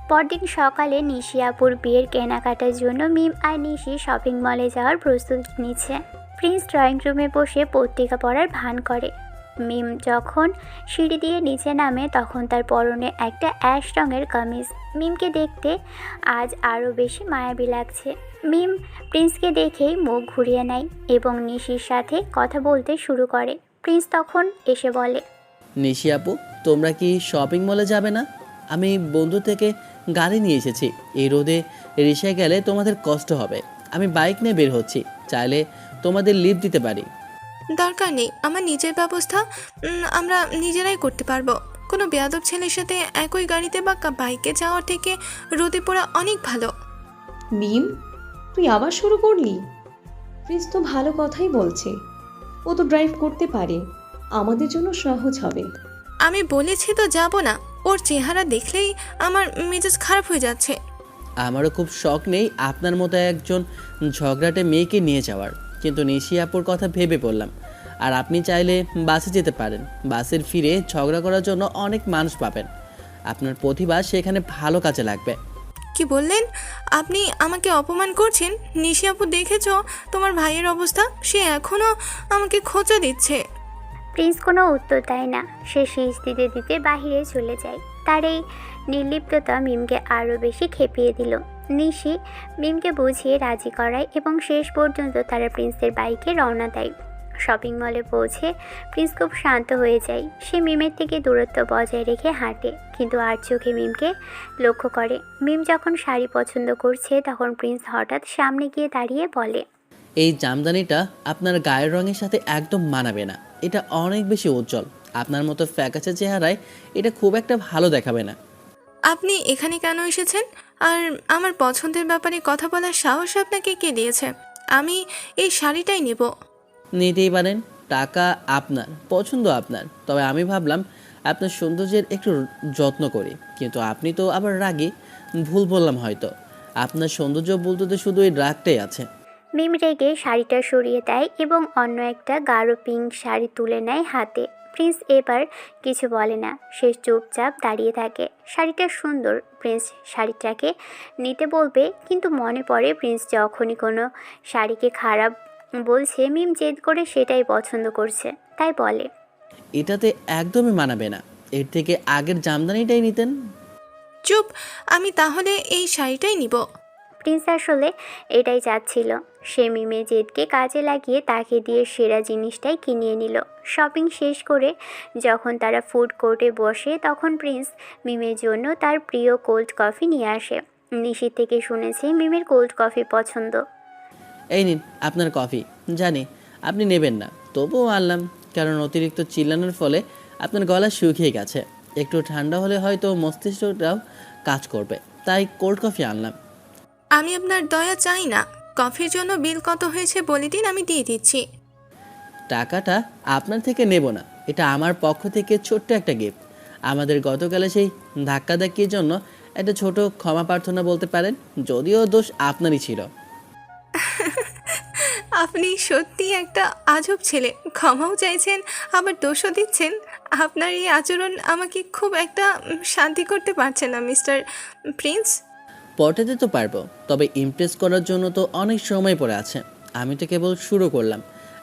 Speaker 1: পরদিন সকালে নিশি আপুর বিয়ের কেনাকাটার জন্য মিম আর নিশি শপিং মলে যাওয়ার প্রস্তুতি নিচ্ছে। প্রিন্স ড্রয়িং রুমে বসে পত্রিকা পড়ার ভান করে। মিম যখন সিঁড়ি দিয়ে নিচে নামে তখন তার পরনে একটা অ্যাশ রঙের কামিজ। মিমকে দেখতে আজ আরও বেশি মায়াবী লাগছে। মিম প্রিন্সকে দেখেই মুখ ঘুরিয়ে নেয় এবং নিশির সাথে কথা বলতে শুরু করে। প্রিন্স তখন এসে বলে,
Speaker 2: নিশি আপু, তোমরা কি শপিং মলে যাবে না? আমি বন্ধু থেকে গাড়ি নিয়ে এসেছি। এই রোদে রিক্সায় গেলে তোমাদের কষ্ট হবে। আমি বাইক নিয়ে বের হচ্ছি, চাইলে তোমাদের লিফট দিতে পারি।
Speaker 8: দরকার নেই, আমার নিজের ব্যবস্থা আমরা নিজেরাই করতে পারবো। কোনো বেয়াদব ছেলের সাথে একই গাড়িতে বা বাইকে যাওয়ার থেকে রোদে পড়া অনেক ভালো।
Speaker 6: মিম, তুই আবার শুরু করলি? প্রিন্স তো ভালো কথাই বলছে, ও তো ড্রাইভ করতে পারে, আমাদের জন্য সহজ হবে।
Speaker 8: আমি বলেছি তো যাব না। ওর চেহারা দেখলেই আমার মেজাজ খারাপ হয়ে যাচ্ছে।
Speaker 2: আমারও খুব শখ নেই আপনার মতো একজন ঝগড়াটে মেয়েকে নিয়ে যাওয়ার, কিন্তু নিশি আপুর কথা ভেবে পড়লাম। আর আপনি চাইলে বাসে যেতে পারেন। বাসের ফিরে ঝগড়া করার জন্য অনেক মানুষ পাবেন। আপনার প্রতিভা সেখানে ভালো কাজে লাগবে।
Speaker 8: কি বললেন? আপনি আমাকে অপমান করছেন? নিশি আপু, দেখেছো তোমার ভাইয়ের অবস্থা? সে এখনও আমাকে খোঁচা দিচ্ছে।
Speaker 1: প্রিন্স কোনো উত্তর দেয় না। সে শীষ দিতে দিতে বাহিরে চলে যায়। তার এই নির্লিপ্ততা মিমকে আরও বেশি খেপিয়ে দিল। নিশি মিমকে বুঝিয়ে রাজি করায় এবং শেষ পর্যন্ত তারা প্রিন্সের বাইকে রওনা দেয়। শপিং মলে পৌঁছে প্রিন্স খুব শান্ত হয়ে যায়। সে মিমের থেকে দূরত্ব বজায় রেখে হাঁটে, কিন্তু আর চোখে মিমকে লক্ষ্য করে। মিম যখন শাড়ি পছন্দ করছে তখন প্রিন্স হঠাৎ সামনে গিয়ে দাঁড়িয়ে বলে,
Speaker 2: এই জামদানিটা আপনার গায়ের রঙের সাথে একদম মানাবে না। এটা অনেক বেশি উজ্জ্বল। আপনার মতো ফ্যাকাশে চেহারায় এটা খুব একটা ভালো দেখাবে না।
Speaker 8: আপনি এখানে কেন এসেছেন? আর আমার পছন্দের ব্যাপারে কথা বলার সাহস আপনাকে কে দিয়েছে? আমি এই শাড়িটাই নেব।
Speaker 2: নিতেই পারেন, টাকা আপনার, পছন্দ আপনার। তবে আমি ভাবলাম আপনার সৌন্দর্যের একটু যত্ন করি, কিন্তু আপনি তো আবার রাগী। ভুল বললাম হয়তো। আপনার সৌন্দর্য বলতে তো শুধু এই রাগটাই আছে।
Speaker 1: মিম রেগে শাড়িটা সরিয়ে দেয় এবং অন্য একটা গাঢ় পিঙ্ক শাড়ি তুলে নেয় হাতে। প্রিন্স এবার কিছু বলে না, সে চুপচাপ দাঁড়িয়ে থাকে। শাড়িটা সুন্দর। প্রিন্স শাড়িটাকে নিতে বলবে, কিন্তু মনে পড়ে প্রিন্স যখনই কোনো শাড়িকে খারাপ বলছে মিম জেদ করে সেটাই পছন্দ করছে, তাই বলে,
Speaker 2: এটাতে একদমই মানাবে না। এর থেকে আগের জামদানিটাই নিতেন।
Speaker 8: চুপ, আমি তাহলে এই শাড়িটাই নিব।
Speaker 1: প্রিন্স আসলে এটাই চাচ্ছিল। সে মিমের জেদকে কাজে লাগিয়ে তাকে দিয়ে সেরা জিনিসটাই কিনিয়ে নিল। শপিং শেষ করে যখন তারা ফুড কোর্টে বসে তখন প্রিন্স মিমের জন্য তার প্রিয় কোল্ড কফি নিয়ে আসে। নিশি থেকে শুনেছে মিমের কোল্ড কফি পছন্দ।
Speaker 2: এই নিন আপনার কফি। জানি আপনি নেবেন না, তবুও আনলাম, কারণ অতিরিক্ত চিল্লানোর ফলে আপনার গলা শুকিয়ে গেছে। একটু ঠান্ডা হলে হয়তো মস্তিষ্কটাও কাজ করবে, তাই কোল্ড কফি আনলাম।
Speaker 8: আমি আপনার দয়া চাই না। কফির জন্য বিল কত হয়েছে বলে দিন, আমি দিয়ে দিচ্ছি।
Speaker 2: টাকাটা আপনার থেকে নেব না, এটা আমার পক্ষ থেকে ছোট্ট একটা গিফট। আমাদের গতকালে সেই ধাক্কাধাক্কির জন্য একটা ছোট ক্ষমা প্রার্থনা বলতে পারেন, যদিও দোষ আপনারই ছিল।
Speaker 8: আপনি সত্যি একটা আজব ছেলে। ক্ষমাও চাইছেন আবার দোষও দিচ্ছেন। আপনার এই আচরণ আমাকে খুব একটা শান্তি করতে পারছে না মিস্টার প্রিন্স।
Speaker 2: পটাতে তো পারবো, তবে ইমপ্রেস করার জন্য তো অনেক সময় পড়ে আছে। আমি তো কেবল শুরু করলাম।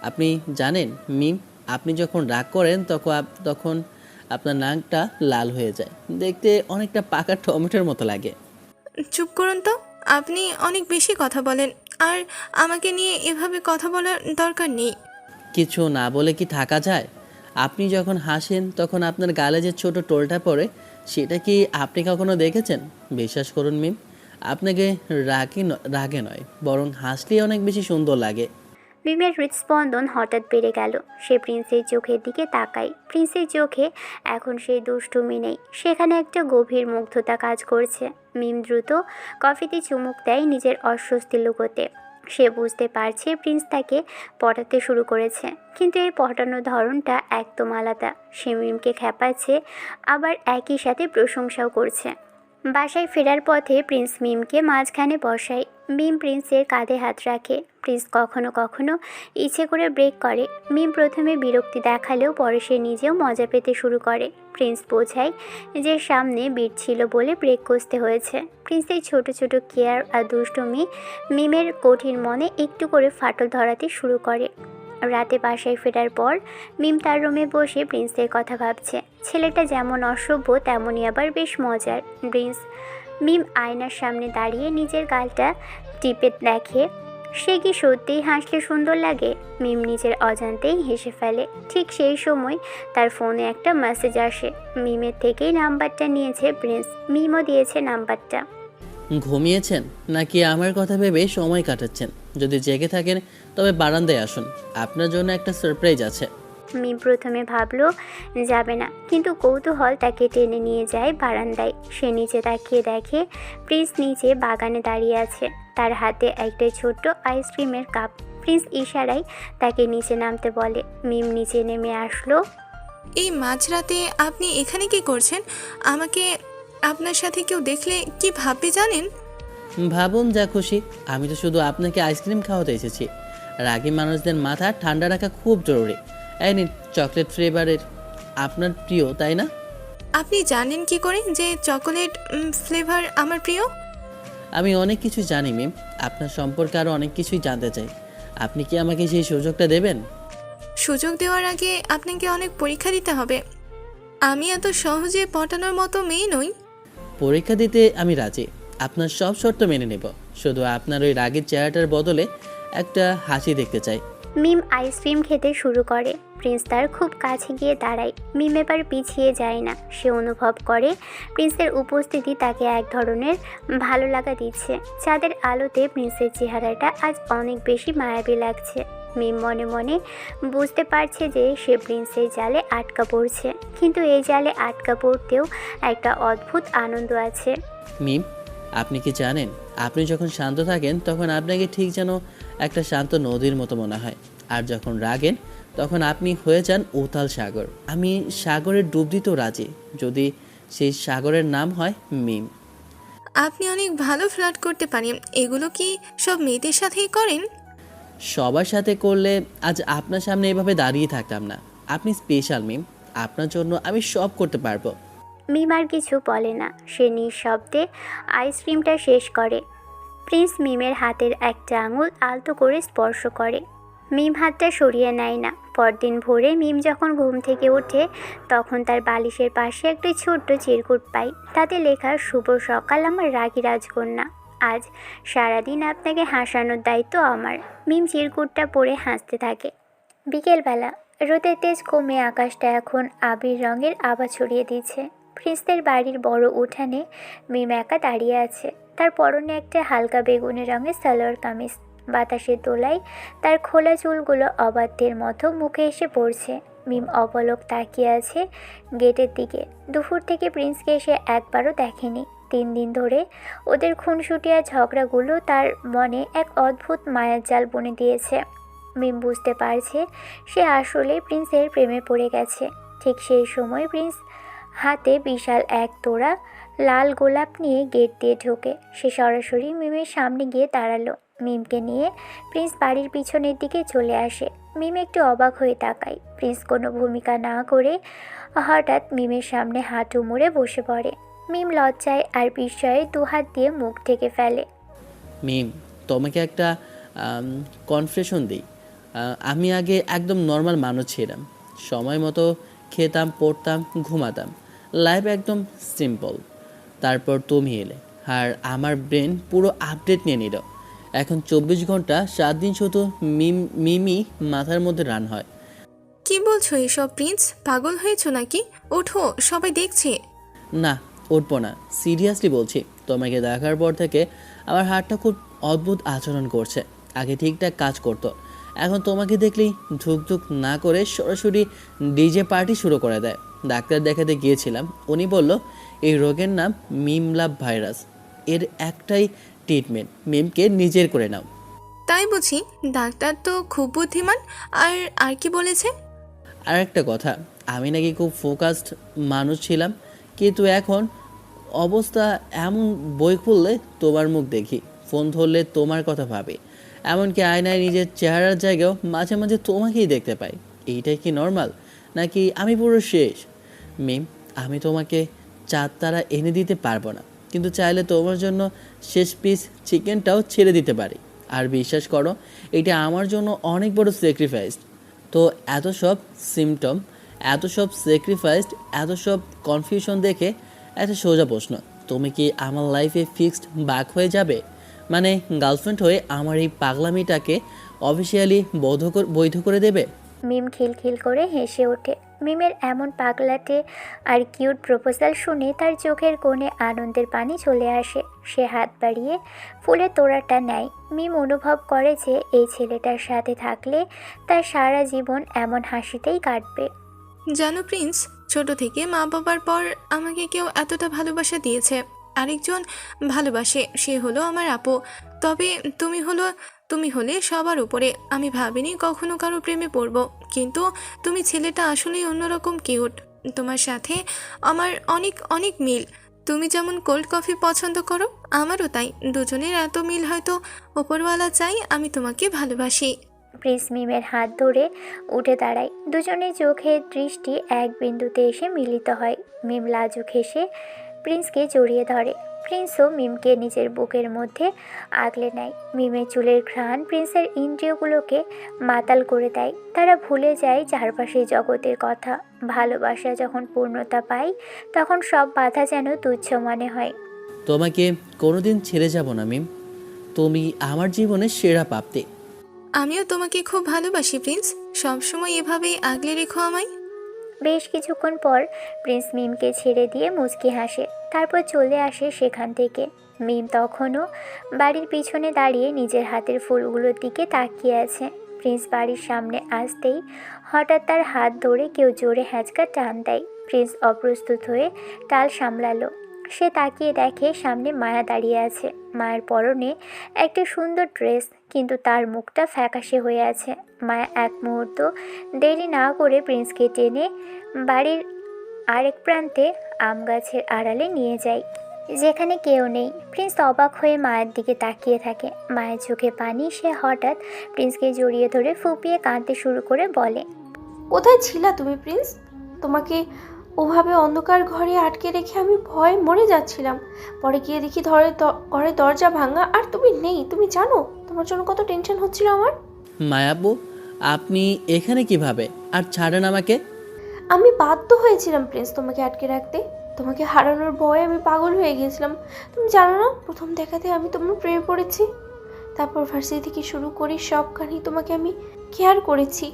Speaker 2: আপনি জানেন মিম, আপনি যখন রাগ করেন তখন আপনার নাকটা লাল হয়ে যায়, দেখতে অনেকটা পাকা টমেটোর মতো লাগে।
Speaker 8: চুপ করুন তো, আপনি অনেক বেশি কথা বলেন। আর আমাকে নিয়ে এভাবে কথা বলার দরকার নেই।
Speaker 2: কিছু না বলে কি থাকা যায়? আপনি যখন হাসেন তখন আপনার গালে যে ছোট টোলটা পড়ে সেটা কি আপনি কখনো দেখেছেন? বিশ্বাস করুন মিম, আপনাকে রাগে নয় বরং হাসলেই অনেক বেশি সুন্দর লাগে।
Speaker 1: মিমের হৃদস্পন্দন হঠাৎ বেড়ে গেল। সে প্রিন্সের চোখের দিকে তাকায়। প্রিন্সের চোখে এখন সেই দুষ্টুমি নেই, সেখানে একটা গভীর মুগ্ধতা কাজ করছে। মিম দ্রুত কফিতে চুমুক দেয় নিজের অস্বস্তি লুকোতে। সে বুঝতে পারছে প্রিন্স তাকে পটাতে শুরু করেছে, কিন্তু এই পটানোর ধরনটা একদম আলাদা। সে মিমকে খেপাচ্ছে, আবার একই সাথে প্রশংসাও করছে। বাসায় ফেরার পথে প্রিন্স মিমকে মাঝখানে বসায়। মিম প্রিন্সের কাঁধে হাত রাখে। প্রিন্স কখনো কখনো ইচ্ছে করে ব্রেক করে। মিম প্রথমে বিরক্তি দেখালেও পরে সে নিজেও মজা পেতে শুরু করে। প্রিন্স বোঝায় যে সামনে বিট ছিল বলে ব্রেক কষতে হয়েছে। প্রিন্সের ছোট ছোট কেয়ার আর দুষ্টুমি মিমের কঠিন মনে একটু করে ফাটল ধরাতে শুরু করে। রাতে বাসায় ফেরার পর মিম তার রুমে বসে প্রিন্সের কথা ভাবছে। ছেলেটা যেমন অসভ্য তেমনই আবার বেশ মজার। মিম আয়নার সামনে দাঁড়িয়ে নিজের গালটা টিপে দেখে সে কি সত্যিই হাসলে সুন্দর লাগে। মিম নিজের অজান্তেই হেসে ফেলে। ঠিক সেই সময় তার ফোনে একটা মেসেজ আসে। মিমের থেকেই নাম্বারটা নিয়েছে প্রিন্স। মিমও দিয়েছে নাম্বারটা।
Speaker 2: ঘুমিয়েছেন নাকি আমার কথা ভেবে সময় কাটাচ্ছেন? যদি জেগে থাকেন তবে বারান্দায় আসুন, আপনার জন্য একটা সারপ্রাইজ আছে।
Speaker 1: মিম প্রথমে ভাবলো যাবে না, কিন্তু কৌতূহল তাকে টেনে নিয়ে যায় বারান্দায়। সে নিচে তাকিয়ে দেখে প্রিন্স নিচে বাগানে দাঁড়িয়ে আছে, তার হাতে একটা ছোট্ট আইসক্রিমের কাপ। প্রিন্স ইশারায় তাকে নিচে নামতে বলে। মিম নিচে নেমে আসলো।
Speaker 8: এই মাঝরাতে আপনি এখানে কি করছেন? আমাকে আপনার সাথে কেউ দেখলে কি ভাববে জানেন?
Speaker 2: ভাবুন যা খুশি, আমি তো শুধু আপনাকে আইসক্রিম খাওয়াতে এসেছি। রাগী মানুষদের মাথা ঠান্ডা রাখা খুব জরুরি। এই নিন চকলেট ফ্লেভারের, আপনার প্রিয় তাই না?
Speaker 8: আপনি জানেন কি করে যে চকোলেট ফ্লেভার আমার প্রিয়?
Speaker 2: আমি অনেক কিছু জানি মিম, আপনার সম্পর্কে আরও অনেক কিছুই জানতে চাই। আপনি কি আমাকে সেই সুযোগটা দেবেন?
Speaker 8: সুযোগ দেওয়ার আগে আপনাকে অনেক পরীক্ষা দিতে হবে। আমি এত সহজে পটানোর মতো মেয়ে নই।
Speaker 2: পরীক্ষা দিতে আমি রাজি, আপনার সব শর্ত মেনে নেব। শুধু আপনার ওই রাগের চেহারাটার বদলে একটা হাসি দেখতে চাই।
Speaker 1: মিম আইসক্রিম খেতে শুরু করে। প্রিন্স তার খুব কাছে গিয়ে দাঁড়ায়। মিম এবার পিছিয়ে যায় না। সে অনুভব করে প্রিন্সের উপস্থিতি তাকে এক ধরনের ভালো লাগা দিচ্ছে। চাঁদের আলোতে প্রিন্সের চেহারাটা আজ অনেক বেশি মায়াবী লাগছে। মিম মনে মনে বুঝতে পারছে যে সে প্রিন্সের জালে আটকা পড়ছে, কিন্তু এই জালে আটকা পড়তেও একটা অদ্ভুত আনন্দ আছে।
Speaker 2: মিম, আপনি কি জানেন, আপনি যখন শান্ত থাকেন তখন আপনাকে ঠিক যেন একটা শান্ত নদীর মতো মনে হয়, আর যখন রাগেন তখন আপনি হয়ে যান উথাল সাগর। আমি সাগরে ডুব দিতেও রাজি, যদি সেই সাগরের নাম হয় মিম।
Speaker 8: আপনি অনেক ভালো ফ্লার্ট করতে পারেন। এগুলো কি সব মেয়েদের সাথেই করেন?
Speaker 2: সবার সাথে করলে আজ আপনার সামনে এভাবে দাঁড়িয়ে থাকতাম না। আপনি স্পেশাল মিম, আপনার জন্য আমি সব করতে পারবো।
Speaker 1: মিম আর কিছু বলে না, সে নিঃশব্দে আইসক্রিমটা শেষ করে। প্রিন্স মিমের হাতের একটা আঙুল আলতো করে স্পর্শ করে। মিম হাতটা সরিয়ে নেয় না। পরদিন ভোরে মিম যখন ঘুম থেকে ওঠে তখন তার বালিশের পাশে একটা ছোট্ট চিরকুট পায়। তাতে লেখা, শুভ সকাল আমার রাগী রাজকন্যা, আজ সারাদিন আপনাকে হাসানোর দায়িত্ব আমার। মিম চিরকুটটা পড়ে হাসতে থাকে। বিকেলবেলা রোদের তেজ কমে আকাশটা এখন আবির রঙের আভা ছড়িয়ে দিচ্ছে। প্রিন্সদের বাড়ির বড় উঠানে মিম একা দাঁড়িয়ে আছে। তার পরনে একটা হালকা বেগুনি রঙের সালোয়ার কামিজ। বাতাসের দোলায় তার খোলা চুলগুলো অবাধ্যের মতো মুখে এসে পড়ছে। মিম অপলক তাকিয়ে আছে গেটের দিকে। দুপুর থেকে প্রিন্সকে এসে একবারও দেখেনি। 3 দিন ধরে ওদের খুনসুটিয়া ঝগড়াগুলো তার মনে এক অদ্ভুত মায়ার জাল বুনে দিয়েছে। মিম বুঝতে পারছে সে আসলে প্রিন্সের প্রেমে পড়ে গেছে। ঠিক সেই সময় প্রিন্স হাতে বিশাল এক তোড়া লাল গোলাপ নিয়ে গেট দিয়ে ঢোকে। সে সরাসরি মিমের সামনে গিয়ে দাঁড়ালো। মিমকে নিয়ে প্রিন্স বাড়ির পিছনের দিকে চলে আসে। মিম একটু অবাক হয়ে তাকায়। প্রিন্স কোনো ভূমিকা না করে হঠাৎ মিমের সামনে হাঁটু মুড়ে বসে পড়ে। মিম লজ্জায় আর বিস্ময়ে দুহাত দিয়ে মুখ ঢেকে ফেলে।
Speaker 2: মিম, তোমাকে একটা কনফেশন দিই। আমি আগে একদম নর্মাল মানুষ ছিলাম, সময় মতো খেতাম, পড়তাম, ঘুমাতাম, লাইফ একদম সিম্পল। তারপর তুমি এলে আর আমার ব্রেন পুরো আপডেট নিয়ে নিল। এখন 24 ঘন্টা 7 দিন শুধু মিমি মাথার মধ্যে রান হয়।
Speaker 8: কি বলছো এসব প্রিন্স? পাগল হয়েছো নাকি? ওঠো, সবাই দেখছে।
Speaker 2: না, উঠবো না, সিরিয়াসলি বলছি। তোমাকে দেখার পর থেকে আমার হাতটা খুব অদ্ভুত আচরণ করছে। আগে ঠিকঠাক কাজ করতো, এখন তোমাকে দেখলেই ধুকধুক না করে সরাসরি ডিজে পার্টি শুরু করে দেয়। ডাক্তার দেখাতে গিয়েছিলাম, উনি বলল এই রোগের নাম মিমলাভ ভাইরাস। এর একটাই ট্রিটমেন্ট, মিমকে নিজের করে নাও।
Speaker 8: তাই বুঝি? ডাক্তার তো খুব বুদ্ধিমান। আর আর কি বলেছে?
Speaker 2: আর একটা কথা, আমি নাকি খুব ফোকাসড মানুষ ছিলাম, কিন্তু এখন অবস্থা এমন, বই খুললে তোমার মুখ দেখি, ফোন ধরলে তোমার কথা ভাবি, এমনকি আয়নায় নিজের চেহারার জায়গাও মাঝে মাঝে তোমাকেই দেখতে পাই। এইটাই কি নর্মাল, নাকি আমি পুরো শেষ? মিম, আমি তোমাকে 4 তারা এনে দিতে পারবো না, কিন্তু চাইলে তোমার জন্য শেষ পিস চিকেনটাও ছেড়ে দিতে পারি। আর বিশ্বাস করো, এটা আমার জন্য অনেক বড় স্যাক্রিফাইস। তো এত সব সিমটম, এত সব স্যাক্রিফাইসড, এত সব কনফিউশন দেখে একটা সোজা প্রশ্ন, তুমি কি আমার লাইফে ফিক্সড বাক হয়ে যাবে? মানে গার্লফ্রেন্ড হয়ে আমার এই পাগলামিটাকে অফিসিয়ালি বৈধ করে দেবে?
Speaker 1: মিম খিলখিল করে হেসে ওঠে। মিমের এমন পাগলাটে আর কিউট প্রপোজাল শুনে তার চোখের কোণে আনন্দের পানি চলে আসে। সে হাত বাড়িয়ে ফুলের তোড়াটা নেয়। মিম অনুভব করে যে এই ছেলেটার সাথে থাকলে তার সারা জীবন এমন হাসিতেই কাটবে।
Speaker 8: জানো প্রিন্স, ছোট থেকে মা বাবার পর আমাকে কেউ এতটা ভালোবাসা দিয়েছে। আরেকজন ভালোবাসে, সে হলো আমার আপু। তবে তুমি হলে সবার উপরে। আমি ভাবিনি কখনো কারো প্রেমে পড়ব, কিন্তু তুমি ছেলেটা আসলেই অন্যরকম কিউট। তোমার সাথে আমার অনেক অনেক মিল। তুমি যেমন কোল্ড কফি পছন্দ করো, আমারও তাই। দুজনের এত মিল, হয়তো ওপরওয়ালা চাই আমি তোমাকে ভালোবাসি।
Speaker 1: প্রিন্স মিমের হাত ধরে উঠে দাঁড়ায়। দুজনের চোখের দৃষ্টি এক বিন্দুতে এসে মিলিত হয়। মিম লাজুক হেসে প্রিন্সকে জড়িয়ে ধরে। প্রিন্সও মিমকে নিজের বুকের মধ্যে আগলে নেয়। মিমের চুলের ঘ্রাণ প্রিন্সের ইন্দ্রিয়গুলোকে মাতাল করে দেয়। তারা ভুলে যায় চারপাশের জগতের কথা। ভালোবাসা যখন পূর্ণতা পায়, তখন সব বাধা যেন তুচ্ছ মনে হয়।
Speaker 2: তোমাকে কোনোদিন ছেড়ে যাব না মিম, তুমি আমার জীবনের সেরা প্রাপ্তি।
Speaker 8: আমিও তোমাকে খুব ভালোবাসি প্রিন্স, সবসময় এভাবেই আগলে রেখো আমায়।
Speaker 1: বেশ কিছুক্ষণ পর প্রিন্স মিমকে ছেড়ে দিয়ে মুচকি হাসে, তারপর চলে আসে সেখান থেকে। মিম তখনও বাড়ির পিছনে দাঁড়িয়ে নিজের হাতের ফুলগুলোর দিকে তাকিয়ে আছে। প্রিন্স বাড়ির সামনে আসতেই হঠাৎ তার হাত ধরে কেউ জোরে হ্যাঁচকা টান দেয়। প্রিন্স অপ্রস্তুত হয়ে টাল সামলালো। সে তাকিয়ে দেখে সামনে মায়া দাঁড়িয়ে আছে। মায়ের পরনে একটা সুন্দর ড্রেস, কিন্তু তার মুখটা ফ্যাকাশে হয়ে আছে। মায়া এক মুহূর্ত দেরি না করে প্রিন্সকে টেনে বাড়ির আরেক প্রান্তে আম গাছের আড়ালে নিয়ে যায়, যেখানে কেউ নেই। প্রিন্স অবাক হয়ে মায়ের দিকে তাকিয়ে থাকে। মায়ের চোখে পানি। সে হঠাৎ প্রিন্সকে জড়িয়ে ধরে ফুপিয়ে কাঁদতে শুরু করে বলে,
Speaker 3: কোথায় ছিলা তুমি প্রিন্স? তোমাকে ওভাবে অন্ধকার ঘরে আটকে রেখে আমি ভয়ে মরে যাচ্ছিলাম। পরে গিয়ে দেখি ঘরে দরজা ভাঙা, আর তুমি নেই। তুমি জানো তোমার জন্য কত টেনশন হচ্ছিল আমার।
Speaker 2: মায়াবু, আপনি এখানে কিভাবে? আর ছাড়েন আমাকে।
Speaker 3: আমি বাধ্য হয়েছিলাম প্রিন্স তোমাকে আটকে রাখতে। তোমাকে হারানোর ভয়ে আমি পাগল হয়ে গিয়েছিলাম। তুমি জানো না, প্রথম দেখাতে আমি তোমার প্রেমে পড়েছি। তারপর ভার্সিটি থেকে শুরু করি সবখানি তোমাকে আমি কেয়ার করেছি।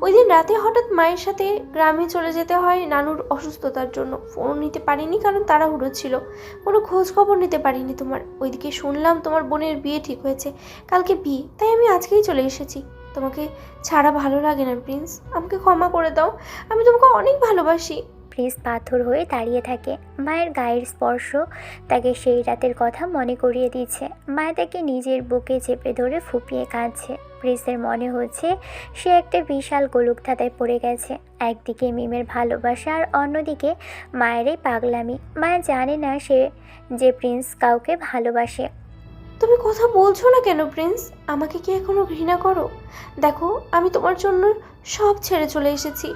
Speaker 3: ওই দিন রাতে হঠাৎ মায়ের সাথে গ্রামে চলে যেতে হয় নানুর অসুস্থতার জন্য। ফোন নিতে পারিনি কারণ তাড়াহুড়ো ছিল। কোনো খোঁজ খবর নিতে পারিনি তোমার। ওইদিকে শুনলাম তোমার বোনের বিয়ে ঠিক হয়েছে, কালকে বিয়ে, তাই আমি আজকেই চলে এসেছি। তোমাকে ছাড়া ভালো লাগে না প্রিন্স, আমাকে ক্ষমা করে দাও। আমি তোমাকে অনেক ভালোবাসি।
Speaker 1: প্রিন্স পাথর হয়ে দাঁড়িয়ে থাকে। মায়ের গায়ের স্পর্শ তাকে সেই রাতের কথা মনে করিয়ে দিচ্ছে। মায়া তাকে নিজের বুকে চেপে ধরে ফুপিয়ে কাঁদছে। প্রিন্সের মনে হচ্ছে সে একটা বিশাল গোলকধাঁধায় পড়ে গেছে। একদিকে মিমের ভালোবাসা আর অন্যদিকে মায়ের এই পাগলামি। মায়া জানে না সে যে প্রিন্স কাউকে ভালোবাসে।
Speaker 3: তুমি কথা বলছো না কেন প্রিন্স? আমাকে কি এখনো ঘৃণা করো? দেখো, আমি তোমার জন্য সব ছেড়ে চলে এসেছি।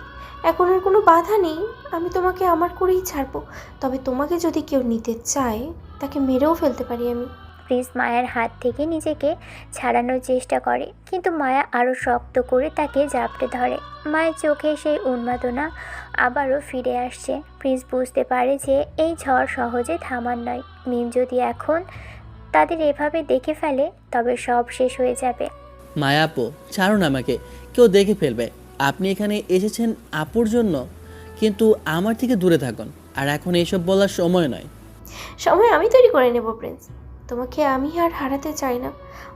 Speaker 3: এখন আর কোনো বাধা নেই। আমি তোমাকে আমার করেই ছাড়বো। তবে তোমাকে যদি কেউ নিতে চায়, তাকে মেরেও ফেলতে পারি আমি।
Speaker 1: প্রিন্স মায়ের হাত থেকে নিজেকে ছাড়ানোর চেষ্টা করে, কিন্তু মায়া আরও শক্ত করে তাকে জাপটে ধরে। মায়ের চোখে সেই উন্মাদনা আবারও ফিরে আসছে। প্রিন্স বুঝতে পারে যে এই ঝড় সহজে থামার নয়। মিম যদি এখন তাদের এভাবে দেখে ফেলে, তবে সব শেষ হয়ে যাবে।
Speaker 2: মায়াপু, ছাড়ুন আমাকে, কেউ দেখে ফেলবে। আপনি এখানে এসেছেন আপুর জন্য, কিন্তু আমার থেকে দূরে থাকুন। আর এখন এসব বলার সময় নয়।
Speaker 3: সময় আমি তৈরি করে নেব প্রিন্স। তোমাকে আমি আর হারাতে চাই না।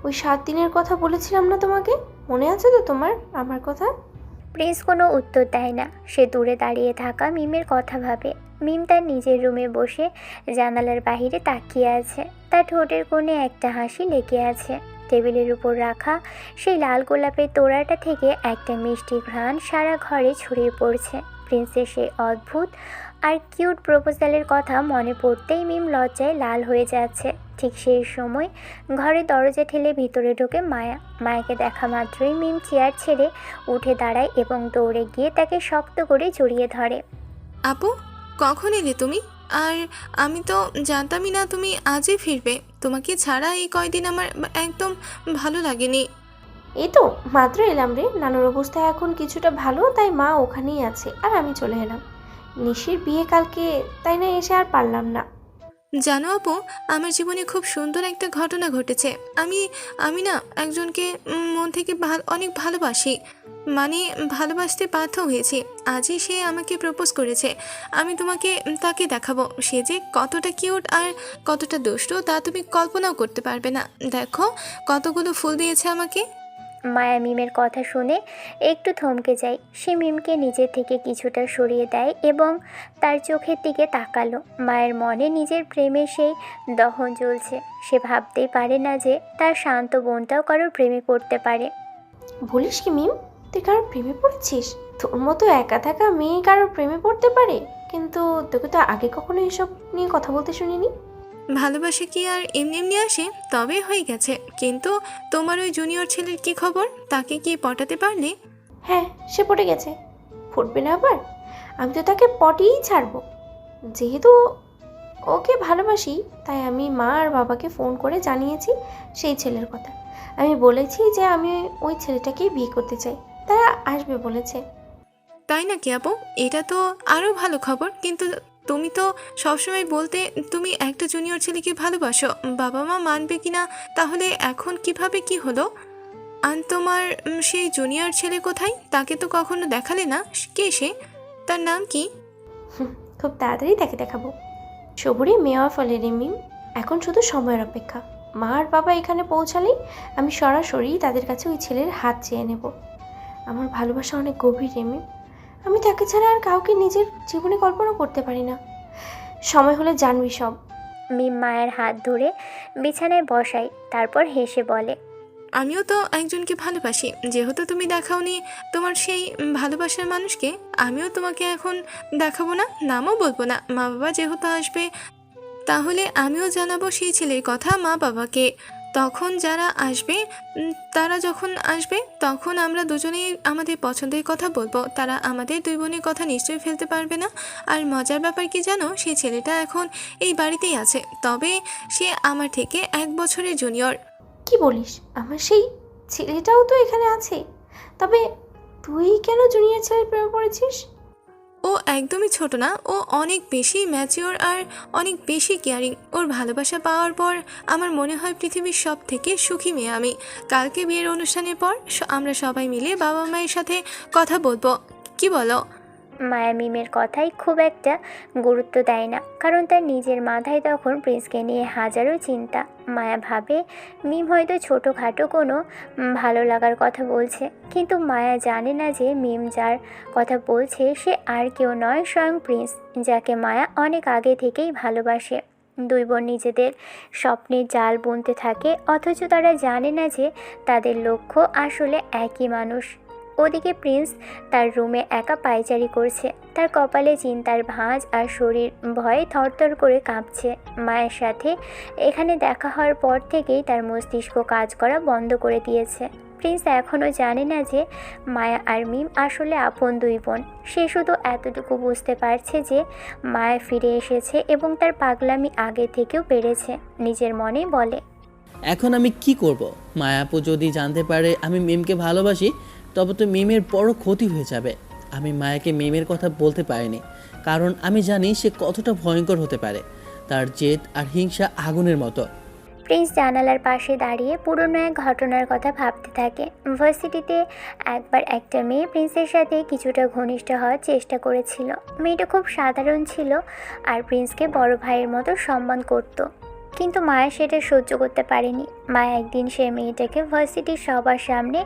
Speaker 3: ওই 7 দিনের কথা বলেছিলাম না তোমাকে, মনে আছে তো তোমার আমার কথা?
Speaker 1: প্রিন্স কোনো উত্তর দেয় না। সে দূরে দাঁড়িয়ে থাকা মিমের কথা ভাবে। মিম তার নিজের রুমে বসে জানালার বাইরে তাকিয়ে আছে। তার ঠোঁটের কোণে একটা হাসি লেগে আছে। টেবিলের উপর রাখা সেই লাল গোলাপের তোড়াটা থেকে একটা মিষ্টি ঘ্রাণ সারা ঘরে ছড়িয়ে পড়ছে। প্রিন্সের সেই অদ্ভুত আর কিউট প্রপোজালের কথা মনে পড়তেই মিম লজ্জায় লাল হয়ে যাচ্ছে। ঠিক সেই সময় ঘরে দরজা ঠেলে ভিতরে ঢোকে মায়া। মায়াকে দেখা মাত্রই মিম চেয়ার ছেড়ে উঠে দাঁড়ায় এবং দৌড়ে গিয়ে তাকে শক্ত করে জড়িয়ে ধরে।
Speaker 8: আপু, কখন এলে তুমি? আর আমি তো জানতামই না তুমি আজই ফিরবে। তোমাকে ছাড়া এই কয়দিন আমার একদম ভালো লাগেনি।
Speaker 3: এই তো মাত্র এলাম রে। নানুর অবস্থা এখন কিছুটা ভালো, তাই মা ওখানেই আছে আর আমি চলে এলাম। নিশির বিয়ে কালকে, তাই না এসে আর পারলাম না।
Speaker 8: জানো আপু, আমার জীবনে খুব সুন্দর একটা ঘটনা ঘটেছে। আমি না একজনকে মন থেকে অনেক ভালোবাসি, মানে ভালোবাসতে বাধ্য হয়েছি। আজই সে আমাকে প্রপোজ করেছে। আমি তোমাকে তাকে দেখাবো। সে যে কতটা কিউট আর কতটা দুষ্টু তা তুমি কল্পনাও করতে পারবে না। দেখো কতগুলো ফুল দিয়েছে আমাকে।
Speaker 1: মায়া মিমের কথা শুনে একটু থমকে যায়। সে মিমকে নিজের থেকে কিছুটা সরিয়ে দেয় এবং তার চোখের দিকে তাকালো। মায়ের মনে নিজের প্রেমে সেই দহন জ্বলছে। সে ভাবতেই পারে না যে তার শান্ত বোনটাও কারোর প্রেমে পড়তে পারে।
Speaker 3: বলিস কি মিম, তুই কারোর প্রেমে পড়েছিস? তোর মতো একা থাকা মেয়ে কারোর প্রেমে পড়তে পারে? কিন্তু তোকে তো আগে কখনো এসব নিয়ে কথা বলতে শুনিনি।
Speaker 8: ভালোবাসা কি আর এমনি এমনি আসে? তবে হয়ে গেছে। কিন্তু তোমার ওই জুনিয়র ছেলের কি খবর? তাকে কি পটাতে পারলে?
Speaker 3: হ্যাঁ, সে পড়ে গেছে। ফুটবে না আবার? আমি তো তাকে পটিয়েই ছাড়বো। যেহেতু ওকে ভালোবাসি, তাই আমি মা আর বাবাকে ফোন করে জানিয়েছি সেই ছেলের কথা। আমি বলেছি যে আমি ওই ছেলেটাকেই বিয়ে করতে চাই। তারা আসবে বলেছে।
Speaker 8: তাই নাকি আপু? এটা তো আরও ভালো খবর। কিন্তু তুমি তো সবসময় বলতে তুমি একটা জুনিয়র ছেলেকে ভালোবাসো। বাবা মা মানবে কি না? তাহলে এখন কিভাবে কি হলো? আর তোমার সেই জুনিয়র ছেলে কোথায়? তাকে তো কখনো দেখালে না। কে সে? তার নাম কি?
Speaker 3: খুব তাড়াতাড়ি তাকে দেখাবো। সবুরে মেওয়া ফলে রে মিম। এখন শুধু সময়ের অপেক্ষা। মা আর বাবা এখানে পৌঁছালেই আমি সরাসরি তাদের কাছে ওই ছেলের হাত চেয়ে নেব। আমার ভালোবাসা অনেক গভীর রে মিম। আমি তাকে ছাড়া আর কাউকে নিজের জীবনে কল্পনা করতে পারি না। সময় হলে জানবি সব।
Speaker 1: মিম মায়ের হাত ধরে বিছানায় বসায়, তারপর হেসে বলে,
Speaker 8: আমিও তো একজনকে ভালোবাসি। যেহেতু তুমি দেখাওনি তোমার সেই ভালোবাসার মানুষকে, আমিও তোমাকে এখন দেখাবো না, নামও বলবো না। মা বাবা যেহেতু আসবে, তাহলে আমিও জানাবো সেই ছেলের কথা মা বাবাকে। তখন যারা আসবে, তারা যখন আসবে তখন আমরা দুজনেই আমাদের পছন্দের কথা বলবো। তারা আমাদের দুই বোনের কথা নিশ্চয়ই ফেলতে পারবে না। আর মজার ব্যাপার কি জানো, সেই ছেলেটা এখন এই বাড়িতেই আছে। তবে সে আমার থেকে 1 বছরের জুনিয়র।
Speaker 3: কি বলিস? আমার সেই ছেলেটাও তো এখানে আছে। তবে তুই কেন জুনিয়র ছেলের প্রেমে পড়েছিস?
Speaker 8: ও একদমই ছোট না, ও অনেক বেশি ম্যাচিওর আর অনেক বেশি কেয়ারিং। ওর ভালোবাসা পাওয়ার পর আমার মনে হয় পৃথিবীর সব থেকে সুখী মেয়ে আমি। কালকে বিয়ের অনুষ্ঠানের পর আমরা সবাই মিলে বাবা মায়ের সাথে কথা বলবো। কি বলো?
Speaker 1: মায়া মিমের কথাই খুব একটা গুরুত্ব দেয় না, কারণ তার নিজের মাথায় তখন প্রিন্সকে নিয়ে হাজারো চিন্তা। মায়া ভাবে মিম হয়তো ছোটোখাটো কোনো ভালো লাগার কথা বলছে, কিন্তু মায়া জানে না যে মিম যার কথা বলছে সে আর কেউ নয়, স্বয়ং প্রিন্স, যাকে মায়া অনেক আগে থেকেই ভালোবাসে। দুই বোন নিজেদের স্বপ্নের জাল বুনতে থাকে, অথচ তারা জানে না যে তাদের লক্ষ্য আসলে একই মানুষ। ওদিকে প্রিন্স তার রুমে একা পায়চারি করছে। তার কপালে চিন্তার ভাঁজ আর শরীর ভয়ে থরথর করে কাঁপছে। মায়ের সাথে এখানে দেখা হওয়ার পর থেকেই তার মস্তিষ্ক কাজ করা বন্ধ করে দিয়েছে। প্রিন্স এখনও জানে না যে মায়া আর মিম আসলে আপন দুই বোন। সে শুধু এতটুকু বুঝতে পারছে যে মায়া ফিরে এসেছে এবং তার পাগলামি আগে থেকেও বেড়েছে। নিজের মনে বলে,
Speaker 2: এখন আমি কি করব? মায়াপু যদি জানতে পারে আমি মিমকে ভালোবাসি, তবে তো মিমের বড় ক্ষতি হয়ে যাবে। আমি মায়াকে মিমের কথা বলতে পারিনি, কারণ আমি জানি সে কতটা ভয়ঙ্কর হতে পারে। তার জেদ আর হিংসা আগুনের মতো।
Speaker 1: প্রিন্স জানালার পাশে দাঁড়িয়ে পুরনো এক ঘটনার কথা ভাবতে থাকে। ভার্সিটিতে একবার একটা মেয়ে প্রিন্সের সাথে কিছুটা ঘনিষ্ঠ হওয়ার চেষ্টা করেছিল। মেয়েটা খুব সাধারণ ছিল আর প্রিন্সকে বড় ভাইয়ের মতো সম্মান করত, কিন্তু মায়া সেটা সহ্য করতে পারেনি। মায়া একদিন সে মেয়েটাকে ভার্সিটির সবার সামনে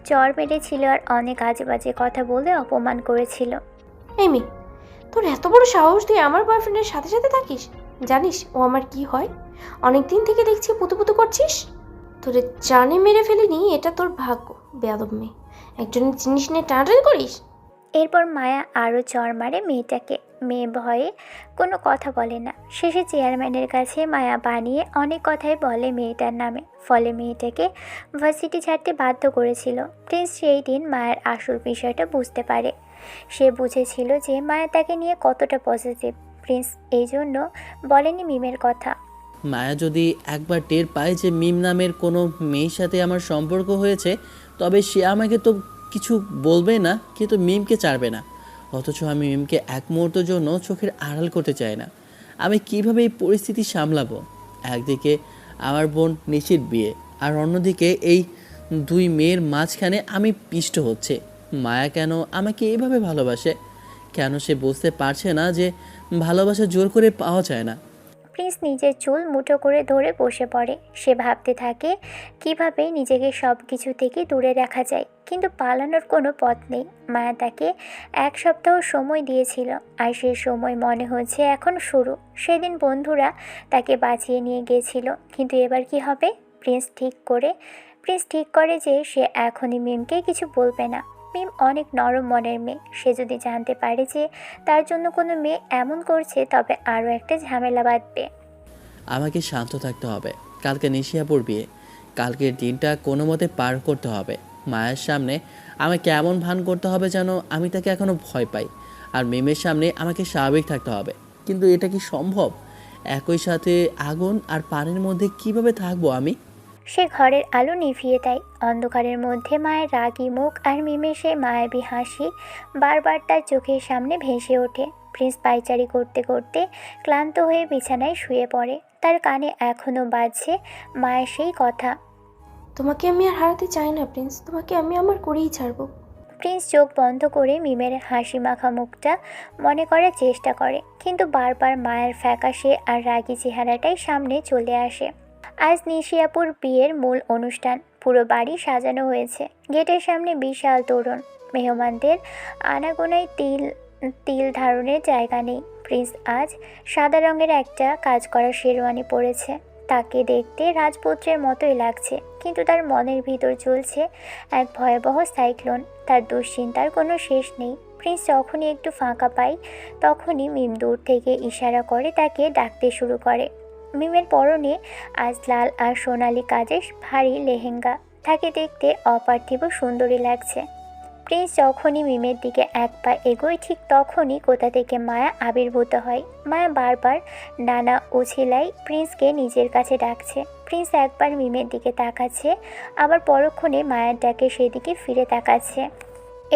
Speaker 1: চড় মেরেছিল আর অনেক আজে বাজে কথা বলে অপমান করেছিল।
Speaker 3: এই মেয়ে, তোর এত বড় সাহস, তুই আমার বয়ফ্রেন্ডের সাথে সাথে থাকিস? জানিস ও আমার কি হয়? অনেক দিন থেকে দেখছি পুতু করছিস। তোরে জানে মেরে ফেলিনি, এটা তোর ভাগ্য। বেয়াদব মেয়ে, একজনের জিনিস নিয়ে টানাটানি করিস।
Speaker 1: এরপর মায়া আরও চড় মারে মেয়েটাকে। মেয়ে ভয়ে কোনো কথা বলে না। শেষে চেয়ারম্যানের কাছে মায়া বানিয়ে অনেক কথাই বলে মেয়েটার নামে, ফলে মেয়েটাকে ভার্সিটি ছাড়তে বাধ্য করেছিল। প্রিন্স সেই দিন মায়ের আসল বিষয়টা বুঝতে পারে। সে বুঝেছিল যে মায়া তাকে নিয়ে কতটা পজিটিভ। প্রিন্স এই জন্য বলেনি মিমের কথা।
Speaker 2: মায়া যদি একবার টের পায় যে মিম নামের কোনো মেয়ের সাথে আমার সম্পর্ক হয়েছে, তবে সে আমাকে তো কিছু বলবে না, কিন্তু মিমকে ছাড়বে না। অথচ আমি মিমকে এক মুহূর্তের জন্য চোখের আড়াল করতে চাই না। আমি কিভাবে এই পরিস্থিতি সামলাবো? একদিকে আমার বোন নিশির বিয়ে, আর অন্যদিকে এই দুই মেয়ের মাঝখানে আমি পিষ্ট হচ্ছে। মায়া কেন আমাকে এইভাবে ভালোবাসে? কেন সে বুঝতে পারছে না যে ভালোবাসা জোর করে পাওয়া যায় না?
Speaker 1: প্রিন্স নিজের চুল মুঠো করে ধরে বসে পড়ে। সে ভাবতে থাকে কিভাবে নিজেকে সব কিছু থেকে দূরে রাখা যায়, কিন্তু পালানোর কোনো পথ নেই। মায়া তাকে 1 সপ্তাহ সময় দিয়েছিল, আর সেই সময় মনে হচ্ছে এখন শুরু। সেদিন বন্ধুরা তাকে বাঁচিয়ে নিয়ে গিয়েছিল, কিন্তু এবার কি হবে? প্রিন্স ঠিক করে যে সে এখনই মিমকে কিছু বলবে না। মিম অনেক নরম মনের মেয়ে। সে যদি জানতে পারে যে তার জন্য কোনো মেয়ে এমন করছে, তবে আরও একটা ঝামেলা বাঁধবে।
Speaker 2: আমাকে শান্ত থাকতে হবে। কালকে নিশিয়াপুর বিয়ে, কালকের দিনটা কোনো মতে পার করতে হবে। মায়ের সামনে আমাকে এমন ভান করতে হবে যেন আমি তাকে এখনও ভয় পাই, আর মিমের সামনে আমাকে স্বাভাবিক থাকতে হবে। কিন্তু এটা কি সম্ভব? একই সাথে আগুন আর পানির মধ্যে কিভাবে থাকবো আমি?
Speaker 1: সে ঘরের আলো নিভিয়ে দেয়। অন্ধকারের মধ্যে মায়ের রাগী মুখ আর মিমের সেই মায়াবী হাসি বারবার তার চোখের সামনে ভেসে ওঠে। প্রিন্স পায়চারি করতে করতে ক্লান্ত হয়ে বিছানায় শুয়ে পড়ে। তার কানে এখনও বাজছে মায়ের সেই কথা।
Speaker 3: তোমাকে আমি আর হারাতে চাই না প্রিন্স, তোমাকে আমি আমার করেই ছাড়বো।
Speaker 1: প্রিন্স চোখ বন্ধ করে মিমের হাসি মাখা মুখটা মনে করার চেষ্টা করে, কিন্তু বারবার মায়ের ফ্যাকাশে আর রাগী চেহারাটাই সামনে চলে আসে। আজ নিশিয়াপুর বিয়ের মূল অনুষ্ঠান। পুরো বাড়ি সাজানো হয়েছে। গেটের সামনে বিশাল তোরণ। মেহমানদের আনাগোনায় তিল ধারণের জায়গা নেই। প্রিন্স আজ সাদা রঙের একটা কাজ করা শেরওয়ানি পরেছে। তাকে দেখতে রাজপুত্রের মতোই লাগছে, কিন্তু তার মনের ভিতর চলছে এক ভয়াবহ সাইক্লোন। তার দুশ্চিন্তার কোনো শেষ নেই। প্রিন্স যখনই একটু ফাঁকা পায়, তখনই মিম দূর থেকে ইশারা করে তাকে ডাকতে শুরু করে। মিমের পরনে আজ লাল আর সোনালি কাজের ভারী লেহেঙ্গা। তাকে দেখতে অপার্থিব সুন্দরী লাগছে। প্রিন্স যখনই মিমের দিকে এক পা এগোয়, ঠিক তখনই কোথা থেকে মায়া আবির্ভূত হয়। মায়া বারবার নানা উছিলায় প্রিন্সকে নিজের কাছে ডাকছে। প্রিন্স একবার মিমের দিকে তাকাচ্ছে, আবার পরক্ষণে মায়ের ডাকে সেদিকে ফিরে তাকাচ্ছে।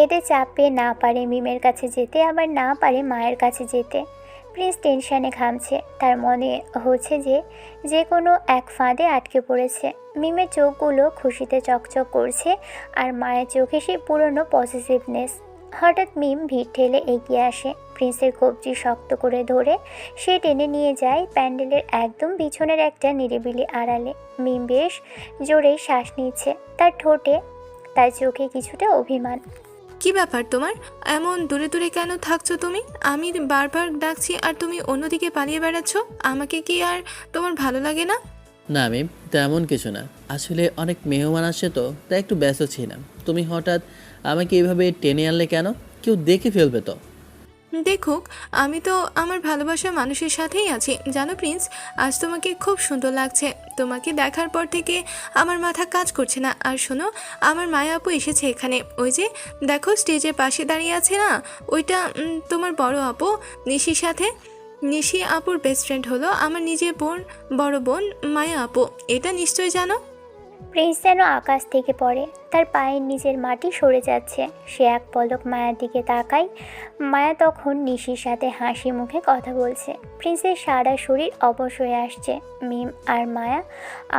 Speaker 1: এতে চাপে না পারে মিমের কাছে যেতে, আবার না পারে মায়ের কাছে যেতে। প্রিন্স টেনশানে ঘামছে। তার মনে হচ্ছে যে কোনো এক ফাঁদে আটকে পড়েছে। মিমের চোখগুলো খুশিতে চকচক করছে, আর মায়ের চোখে সেই পুরনো পজিটিভনেস। হঠাৎ মিম ভিড় ঠেলে এগিয়ে আসে। প্রিন্সের কবজি শক্ত করে ধরে সে টেনে নিয়ে যায় প্যান্ডেলের একদম পিছনের একটা নিরিবিলি আড়ালে। মিম বেশ জোরেই শ্বাস নিচ্ছে। তার ঠোঁটে, তার চোখে কিছুটা অভিমান।
Speaker 8: কি ব্যাপার তোমার? এমন দূরে দূরে কেন থাকছো তুমি? আমি বারবার ডাকছি আর তুমি অন্যদিকে পালিয়ে বেড়াচ্ছ। আমাকে কি আর তোমার ভালো লাগে না?
Speaker 2: না মিম, তেমন কিছু না। আসলে অনেক মেহমান আসছে তো, তাই একটু ব্যস্ত ছিলাম। তুমি হঠাৎ আমাকে এইভাবে টেনে আনলে কেন? কেউ দেখে ফেলবে তো।
Speaker 8: দেখুক, আমি তো আমার ভালোবাসার মানুষের সাথেই আছি। জানো প্রিন্স, আজ তোমাকে খুব সুন্দর লাগছে। তোমাকে দেখার পর থেকে আমার মাথা কাজ করছে না। আর শোনো, আমার মায়া আপু এসেছে এখানে। ওই যে দেখো স্টেজের পাশে দাঁড়িয়ে আছে না, ওইটা তোমার বড় আপু নিশির সাথে। নিশি আপুর বেস্ট ফ্রেন্ড হলো আমার নিজের বড় বোন মায়া আপু। এটা নিশ্চয়ই জানো।
Speaker 1: প্রিন্স যেন আকাশ থেকে পড়ে, তার পায়ের নিচের মাটি সরে যাচ্ছে। সে এক পলক মায়ার দিকে তাকায়। মায়া তখন নিশির সাথে হাসি মুখে কথা বলছে। প্রিন্সের সারা শরীর অবশ হয়ে আসছে। মিম আর মায়া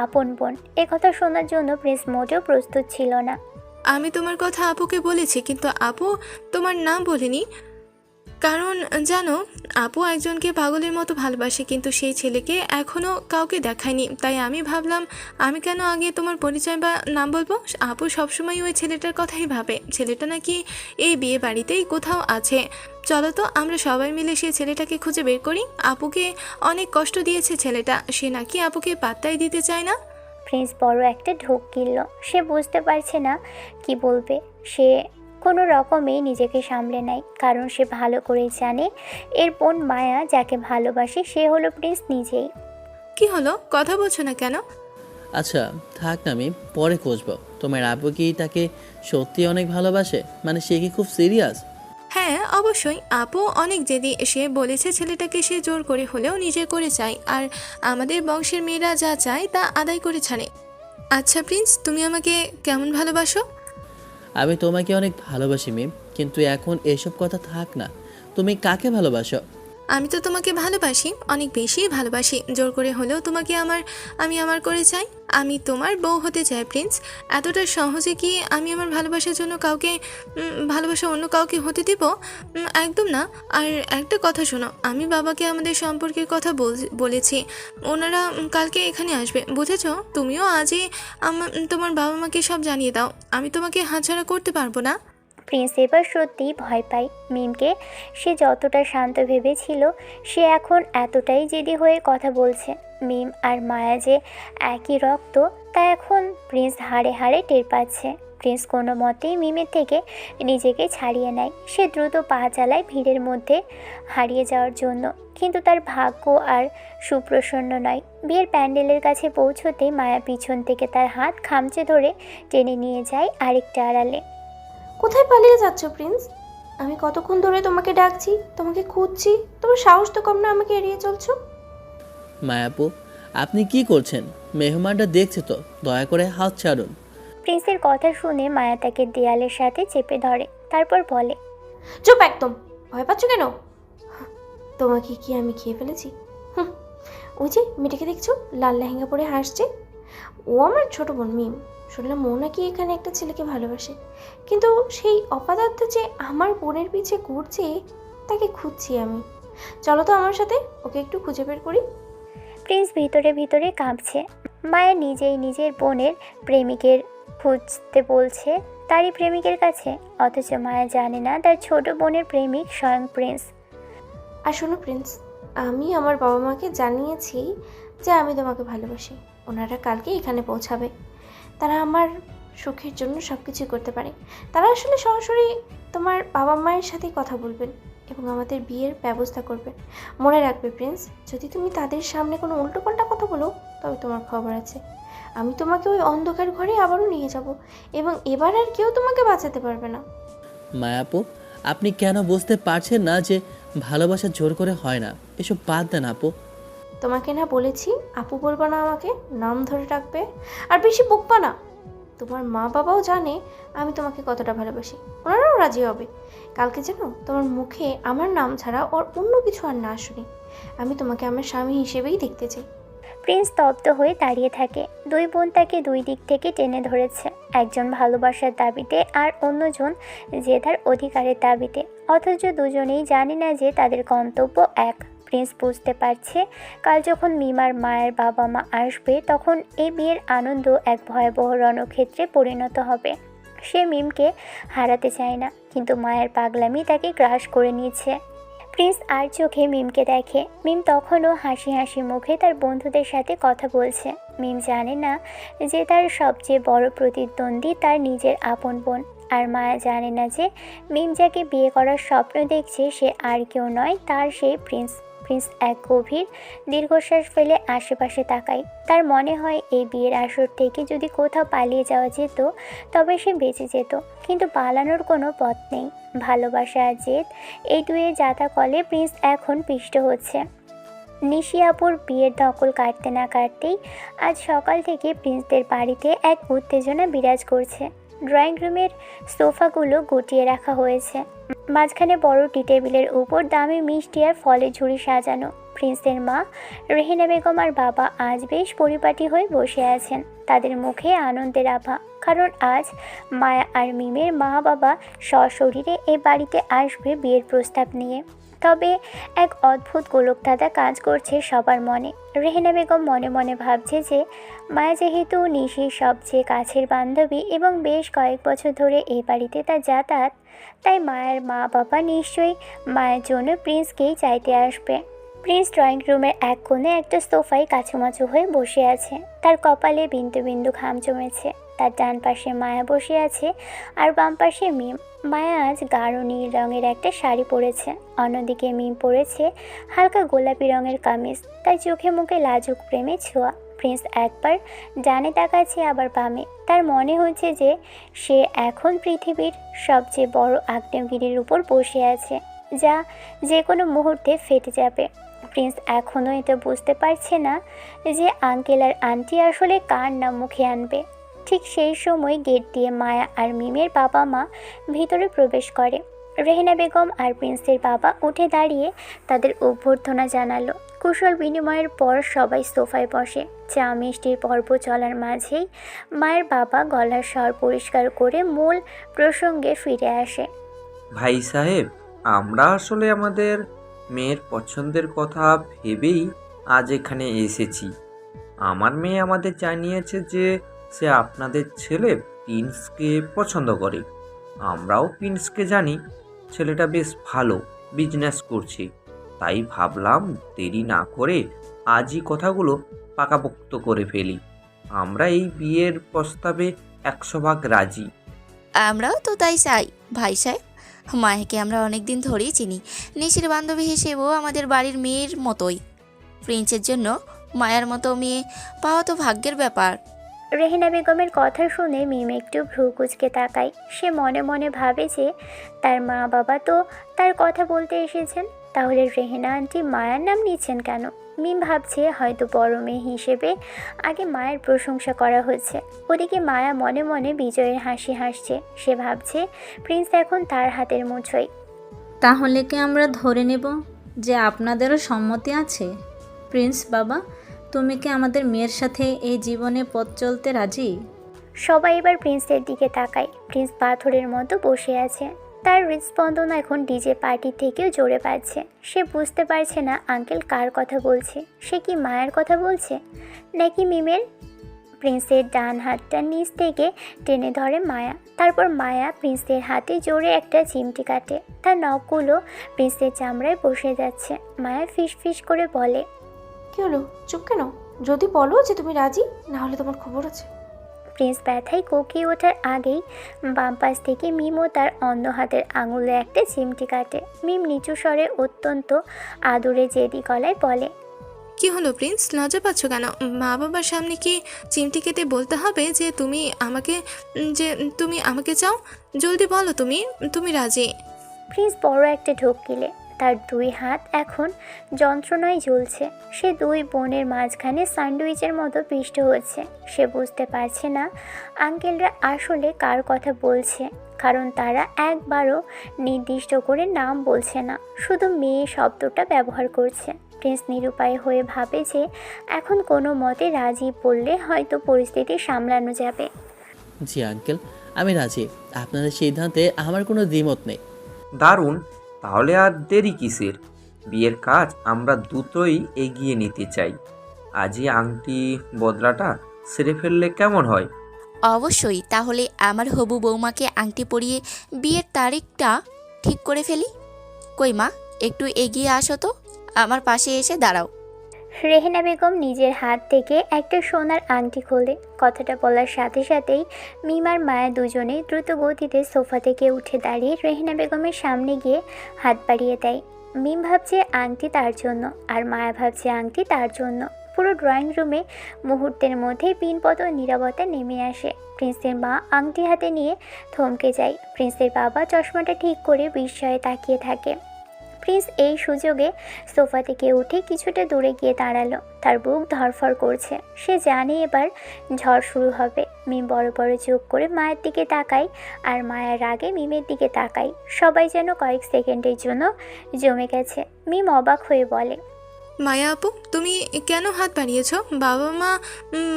Speaker 1: আপন বোন, একথা শোনার জন্য প্রিন্স মোটেও প্রস্তুত ছিল না।
Speaker 8: আমি তোমার কথা আপুকে বলেছি, কিন্তু আপু তোমার নাম বলেনি। কারণ জানো, আপু একজনকে পাগলের মতো ভালোবাসে, কিন্তু সেই ছেলেকে এখনও কাউকে দেখায়নি। তাই আমি ভাবলাম আমি কেন আগে তোমার পরিচয় বা নাম বলবো। আপু সবসময় ওই ছেলেটার কথাই ভাবে। ছেলেটা নাকি এই বিয়ে বাড়িতেই কোথাও আছে। চলো তো আমরা সবাই মিলে সেই ছেলেটাকে খুঁজে বের করি। আপুকে অনেক কষ্ট দিয়েছে ছেলেটা, সে নাকি আপুকে পাত্তাই দিতে চায় না।
Speaker 1: প্রিন্স বড় একটা ঢোক গিলল। সে বুঝতে পারছে না কি বলবে। সে কোনো রকমেই নিজেকে সামলে নেয়, কারণ সে ভালো করেই জানে এর বোন মায়া যাকে ভালোবাসে সে হলো প্রিন্স নিজেই।
Speaker 8: কি হলো, কথা বলছো না কেন?
Speaker 2: আচ্ছা থাক না, আমি পরে খুঁজবো। তোমার আপু কি তাকে সত্যি অনেক ভালোবাসে? মানে সে কি খুব সিরিয়াস?
Speaker 8: হ্যাঁ অবশ্যই, আপু অনেক জেদি। সে বলেছে ছেলেটাকে সে জোর করে হলেও নিজে করে চায়, আর আমাদের বংশের মেয়েরা যা চায় তা আদায় করে ছাড়ে। আচ্ছা প্রিন্স, তুমি আমাকে কেমন ভালোবাসো?
Speaker 2: আমি তোমাকে অনেক ভালোবাসি মিম, কিন্তু এখন এসব কথা থাক না। তুমি কাকে ভালোবাসো?
Speaker 8: আমি তো তোমাকে ভালোবাসি, অনেক বেশি ভালোবাসি। জোর করে হলেও তোমাকে আমি আমার করে চাই। আমি তোমার বউ হতে চাই প্রিন্স। এতটা সহজে কি আমি আমার ভালোবাসার জন্য কাউকে ভালোবাসা অন্য কাউকে হতে দিব? একদম না। আর একটা কথা শোনো, আমি বাবাকে আমাদের সম্পর্কের কথা বলেছি। ওনারা কালকে এখানে আসবে, বুঝেছো? তুমিও আজই তোমার বাবা মাকে সব জানিয়ে দাও। আমি তোমাকে হাতছাড়া করতে পারবো না।
Speaker 1: প্রিন্স এবার সত্যিই ভয় পায় মিমকে। সে যতটা শান্ত ভেবেছিল সে এখন এতটাই জেদি হয়ে কথা বলছে। মিম আর মায়া যে একই রক্ত তা এখন প্রিন্স হাড়ে হাড়ে টের পাচ্ছে। প্রিন্স কোনো মতেই মিমের থেকে নিজেকে ছাড়িয়ে নেয়। সে দ্রুত পা চালায় ভিড়ের মধ্যে হারিয়ে যাওয়ার জন্য, কিন্তু তার ভাগ্য আর সুপ্রসন্ন নয়। বিয়ের প্যান্ডেলের কাছে পৌঁছতেই মায়া পিছন থেকে তার হাত খামচে ধরে টেনে নিয়ে যায় আরেকটা আড়ালে।
Speaker 3: কোথায় পালিয়ে যাচ্ছ প্রিন্স? আমি কতক্ষণ ধরে তোমাকে ডাকছি, তোমাকে খুঁজছি। তোমার সাহস তো কম না আমাকে এড়িয়ে চলছো?
Speaker 2: মায়াপু, আপনি কি করছেন? মেহমানটা দেখছে তো, দয়া করে হাত ছাড়ুন।
Speaker 1: প্রিন্সের কথা শুনে মায়া তাকে দেয়ালের সাথে চেপে ধরে, তারপর বলে,
Speaker 3: চুপ একদম। ভয় পাচ্ছ কেন? তোমাকে কি আমি খেয়ে ফেলেছি? ওই যে মেয়েটাকে দেখছো, লাল লেহেঙ্গা পরে হাসছে, ও আমার ছোট বোন মিম। শুনলাম ও নাকি এখানে একটা ছেলেকে ভালোবাসে, কিন্তু সেই অপদার্থ যে আমার বোনের পিছে ঘুরছে তাকে খুঁজছি আমি। চলো তো আমার সাথে, ওকে একটু খুঁজে বের করি।
Speaker 1: প্রিন্স ভিতরে ভিতরে কাঁপছে। মায়া নিজেই নিজের বোনের প্রেমিকের খুঁজতে বলছে তারই প্রেমিকের কাছে, অথচ মায়া জানে না তার ছোট বোনের প্রেমিক স্বয়ং প্রিন্স।
Speaker 3: আর শোনো প্রিন্স, আমি আমার বাবা মাকে জানিয়েছি যে আমি তোমাকে ভালোবাসি। ওনারা কালকে এখানে পৌঁছাবে। তারা আমার সুখের জন্য সব কিছু করতে পারে। তারা আসলে সরাসরি তোমার বাবা মায়ের সাথেই কথা বলবেন এবং আমাদের বিয়ের ব্যবস্থা করবেন। মনে রাখবে প্রিন্স, যদি তুমি তাদের সামনে কোনো উল্টোপাল্টা কথা বলো তবে তোমার খবর আছে। আমি তোমাকে ওই অন্ধকার ঘরে আবারও নিয়ে যাব এবং এবার আর কেউ তোমাকে বাঁচাতে পারবে না।
Speaker 2: মায়াপু, আপনি কেন বুঝতে পারছেন না যে ভালোবাসা জোর করে হয় না? এসব বাদ দেন আপু।
Speaker 3: তোমাকে না বলেছি আপু বলবা না, আমাকে নাম ধরে রাখবে, আর বেশি বকবা না। তোমার মা বাবাও জানে আমি তোমাকে কতটা ভালোবাসি, ওনারাও রাজি হবে। কালকে যেন তোমার মুখে আমার নাম ছাড়া ওর অন্য কিছু আর না শুনি। আমি তোমাকে আমার স্বামী হিসেবেই দেখতে চাই।
Speaker 1: প্রিন্স স্তব্ধ হয়ে দাঁড়িয়ে থাকে। দুই বোন তাকে দুই দিক থেকে টেনে ধরেছে, একজন ভালোবাসার দাবিতে আর অন্যজন জেদার অধিকারের দাবিতে, অথচ দুজনেই জানে না যে তাদের গন্তব্য এক। প্রিন্স বুঝতে পারছে কাল যখন মিমার মায়ের বাবা মা আসবে তখন এই বিয়ের আনন্দ এক ভয়াবহ রণক্ষেত্রে পরিণত হবে। সে মিমকে হারাতে চায় না, কিন্তু মায়ের পাগলামি তাকে গ্রাস করে নিয়েছে। প্রিন্স আর চোখে মিমকে দেখে। মিম তখনও হাসি হাসি মুখে তার বন্ধুদের সাথে কথা বলছে। মিম জানে না যে তার সবচেয়ে বড় প্রতিদ্বন্দ্বী তার নিজের আপন বোন। আর মায়া জানে না যে মিম যাকে বিয়ে করার স্বপ্ন দেখছে সে আর কেউ নয়, তার সেই প্রিন্স। প্রিন্স এক গভীর দীর্ঘশ্বাস ফেলে আশেপাশে তাকায়। তার মনে হয় এই বিয়ের আসর থেকে যদি কোথাও পালিয়ে যাওয়া যেত তবে সে বেঁচে যেত, কিন্তু পালানোর কোনো পথ নেই। ভালোবাসা আর জেদ, এই দুয়ে জাতা কলে প্রিন্স এখন পিষ্ট হচ্ছে। নিশি আপুর বিয়ের দখল কাটতে না কাটতেই আজ সকাল থেকে প্রিন্সদের বাড়িতে এক উত্তেজনা বিরাজ করছে। ড্রয়িং রুমের সোফাগুলো গুটিয়ে রাখা হয়েছে, মাঝখানে বড় টি টেবিলের উপর দামি মিষ্টি আর ফলের ঝুড়ি সাজানো। প্রিন্সের মা রেহেনা বেগম আর বাবা আজ বেশ পরিপাটি হয়ে বসে আছেন, তাদের মুখে আনন্দের আভা, কারণ আজ মায়া আর মিমের মা বাবা সশরীরে এ বাড়িতে আসবে বিয়ের প্রস্তাব নিয়ে। তবে এক অদ্ভুত গোলকধাঁধা কাজ করছে সবার মনে। রেহেনা বেগম মনে মনে ভাবছে যে মায়া যেহেতু নিশির সবচেয়ে কাছের বান্ধবী এবং বেশ কয়েক বছর ধরে এই বাড়িতে তার যাতায়াত, তাই মায়ের মা বাবা নিশ্চয়ই মায়ের জন্য প্রিন্সকেই চাইতে আসবে। প্রিন্স ড্রয়িং রুমের এক কোণে একটা সোফায় কাছুমাচু হয়ে বসে আছে, তার কপালে বিন্দু বিন্দু ঘাম জমেছে। তার ডান পাশে মায়া বসে আছে আর বাম পাশে মিম। মায়া আজ গাঢ় নীল রঙের একটা শাড়ি পরেছে, অন্যদিকে মিম পরেছে হালকা গোলাপি রঙের কামিজ, তাই চোখে মুখে লাজুক প্রেমে ছোঁয়া। প্রিন্স একবার ডানে তাকাচ্ছে আবার বামে, তার মনে হচ্ছে যে সে এখন পৃথিবীর সবচেয়ে বড় আগ্নেয়গিরির উপর বসে আছে, যা যে কোনো মুহূর্তে ফেটে যাবে। প্রিন্স এখনও এটা বুঝতে পারছে না যে আঙ্কেল আর আন্টি আসলে কার নাম মুখে আনবে। ঠিক সেই সময় গেট দিয়ে মায়া আর মিমের বাবা মা ভিতরে প্রবেশ করে। রেহেনা বেগম আর প্রিন্সের বাবা উঠে দাঁড়িয়ে তাদের অভ্যর্থনা জানালো। কুশল বিনিময়ের পর সবাই সোফায় বসে। চা মিষ্টির পর্ব চলার মাঝেই মায়ের বাবা গলার স্বর পরিষ্কার করে মূল প্রসঙ্গে ফিরে আসে।
Speaker 9: ভাই সাহেব, আমরা আসলে আমাদের মেয়ের পছন্দের কথা ভেবেই আজ এখানে এসেছি। আমার মেয়ে আমাদের জানিয়েছে যে সে আপনাদের ছেলে প্রিন্সকে পছন্দ করে। আমরাও প্রিন্সকে জানি, ছেলেটা বেশ ভালো বিজনেস করছে, তাই ভাবলাম দেরি না করে আজই কথাগুলো পাকাপোক্ত করে ফেলি। আমরা এই বিয়ের প্রস্তাবে 100% রাজি।
Speaker 5: আমরাও তো তাই চাই ভাই সাহেব। মায়াকে আমরা অনেক দিন ধরেই চিনি, নিশির বান্ধবী হিসেবেও আমাদের বাড়ির মেয়ের মতোই। প্রিন্সের জন্য মায়ার মতো মেয়ে পাওয়া তো ভাগ্যের ব্যাপার।
Speaker 1: রেহেনা বেগমের কথা শুনে মিম একটু ভ্রু কুঁচকে তাকায়। সে মনে মনে ভাবে যে তার মা বাবা তো তার কথা বলতে এসেছেন, তাহলে রেহেনা আন্টি মায়ার নাম নিচ্ছেন কেন? মিম ভাবছে হয়তো বড় মেয়ে হিসেবে আগে মায়ের প্রশংসা করা হচ্ছে। ওদিকে মায়া মনে মনে বিজয়ের হাসি হাসছে। সে ভাবছে প্রিন্স এখন তার হাতের মুঠোয়।
Speaker 10: তাহলে কি আমরা ধরে নেব যে আপনাদেরও সম্মতি আছে? প্রিন্স বাবা, তুমি কি আমাদের মেয়ের সাথে এই জীবনে পথ চলতে রাজি?
Speaker 1: সবাই এবার প্রিন্সের দিকে তাকায়। প্রিন্স পাথরের মতো বসে আছে, তার হৃদস্পন্দন এখন ডিজে পার্টি থেকেও জোরে পাচ্ছে। সে বুঝতে পারছে না আঙ্কেল কার কথা বলছে, সে কি মায়ের কথা বলছে নাকি মিমের। প্রিন্সের ডান হাতটা নিচ থেকে টেনে ধরে মায়া, তারপর মায়া প্রিন্সের হাতে জোরে একটা চিমটি কাটে। তার নখগুলো প্রিন্সের চামড়ায় বসে যাচ্ছে। মায়া ফিস ফিস করে বলে,
Speaker 3: কি হলো, চুপ কেন? যদি বলো যে তুমি রাজি, না হলে তোমার খবর আছে।
Speaker 1: প্রিন্স ব্যথায় কোকিয়ে ওঠার আগেই বাম পাশ থেকে মিমও তার অন্য হাতের আঙুলে একটা চিমটি কাটে। মিম নিচু স্বরে অত্যন্ত আদুরে জেদি গলায় বলে,
Speaker 8: কি হলো প্রিন্স, লজ্জা পাচ্ছ কেন? মা বাবার সামনে কি চিমটি কেটে বলতে হবে যে তুমি আমাকে চাও? জলদি বলো তুমি রাজি।
Speaker 1: প্রিন্স বড় একটা ঢোক গিলে, তার দুই হাত এখন যন্ত্রণায় জ্বলছে। সে দুই বোনের মাঝখানে স্যান্ডউইচের মতো পিষ্ট হচ্ছে। সে বুঝতে পারছে না আঙ্কেলরা আসলে কার কথা বলছে, কারণ তারা একবারও নির্দিষ্ট করে নাম বলছে না, শুধু মেয়ে শব্দটা ব্যবহার করছে। প্রিন্স নিরুপায় হয়ে ভাবে যে এখন কোনো মতে রাজি বললে হয়তো পরিস্থিতি সামলানো যাবে।
Speaker 2: জি আঙ্কেল, আমি রাজি। আপনাদের সিদ্ধান্তে আমার কোনো দ্বিমত নেই।
Speaker 9: দারুণ, তাহলে আর দেরি কিসের? বিয়ের কাজ আমরা দ্রুতই এগিয়ে নিতে চাই। আজই আংটি বদলাটা সেরে ফেললে কেমন হয়?
Speaker 5: অবশ্যই, তাহলে আমার হবু বৌমাকে আংটি পরিয়ে বিয়ের তারিখটা ঠিক করে ফেলি। কই মা, একটু এগিয়ে আসো তো, আমার পাশে এসে দাঁড়াও।
Speaker 1: রেহেনা বেগম নিজের হাত থেকে একটা সোনার আংটি খোলে। কথাটা বলার সাথে সাথেই মিমার মায়া দুজনেই দ্রুত গতিতে সোফা থেকে উঠে দাঁড়িয়ে রেহেনা বেগমের সামনে গিয়ে হাত বাড়িয়ে দেয়। মিম ভাবছে আংটি তার জন্য, আর মায়া ভাবছে আংটি তার জন্য। পুরো ড্রয়িং রুমে মুহূর্তের মধ্যেই পিনপত নীরবতা নেমে আসে। প্রিন্সের মা আংটি হাতে নিয়ে থমকে যায়। প্রিন্সের বাবা চশমাটা ঠিক করে বিস্ময়ে তাকিয়ে থাকে। প্রিন্স এই সুযোগে সোফা থেকে উঠে কিছুটা দূরে গিয়ে দাঁড়ালো। তার বুক ধড়ফড় করছে। সে জানে এবার ঝড় শুরু হবে। মিম বড় বড় চোখ করে মায়ের দিকে তাকায়, আর মায়ের রাগে মিমের দিকে তাকায়। সবাই যেন কয়েক সেকেন্ডের জন্য জমে গেছে। মিম অবাক হয়ে বলে,
Speaker 8: মায়া আপু, তুমি কেন হাত বাড়িয়েছো?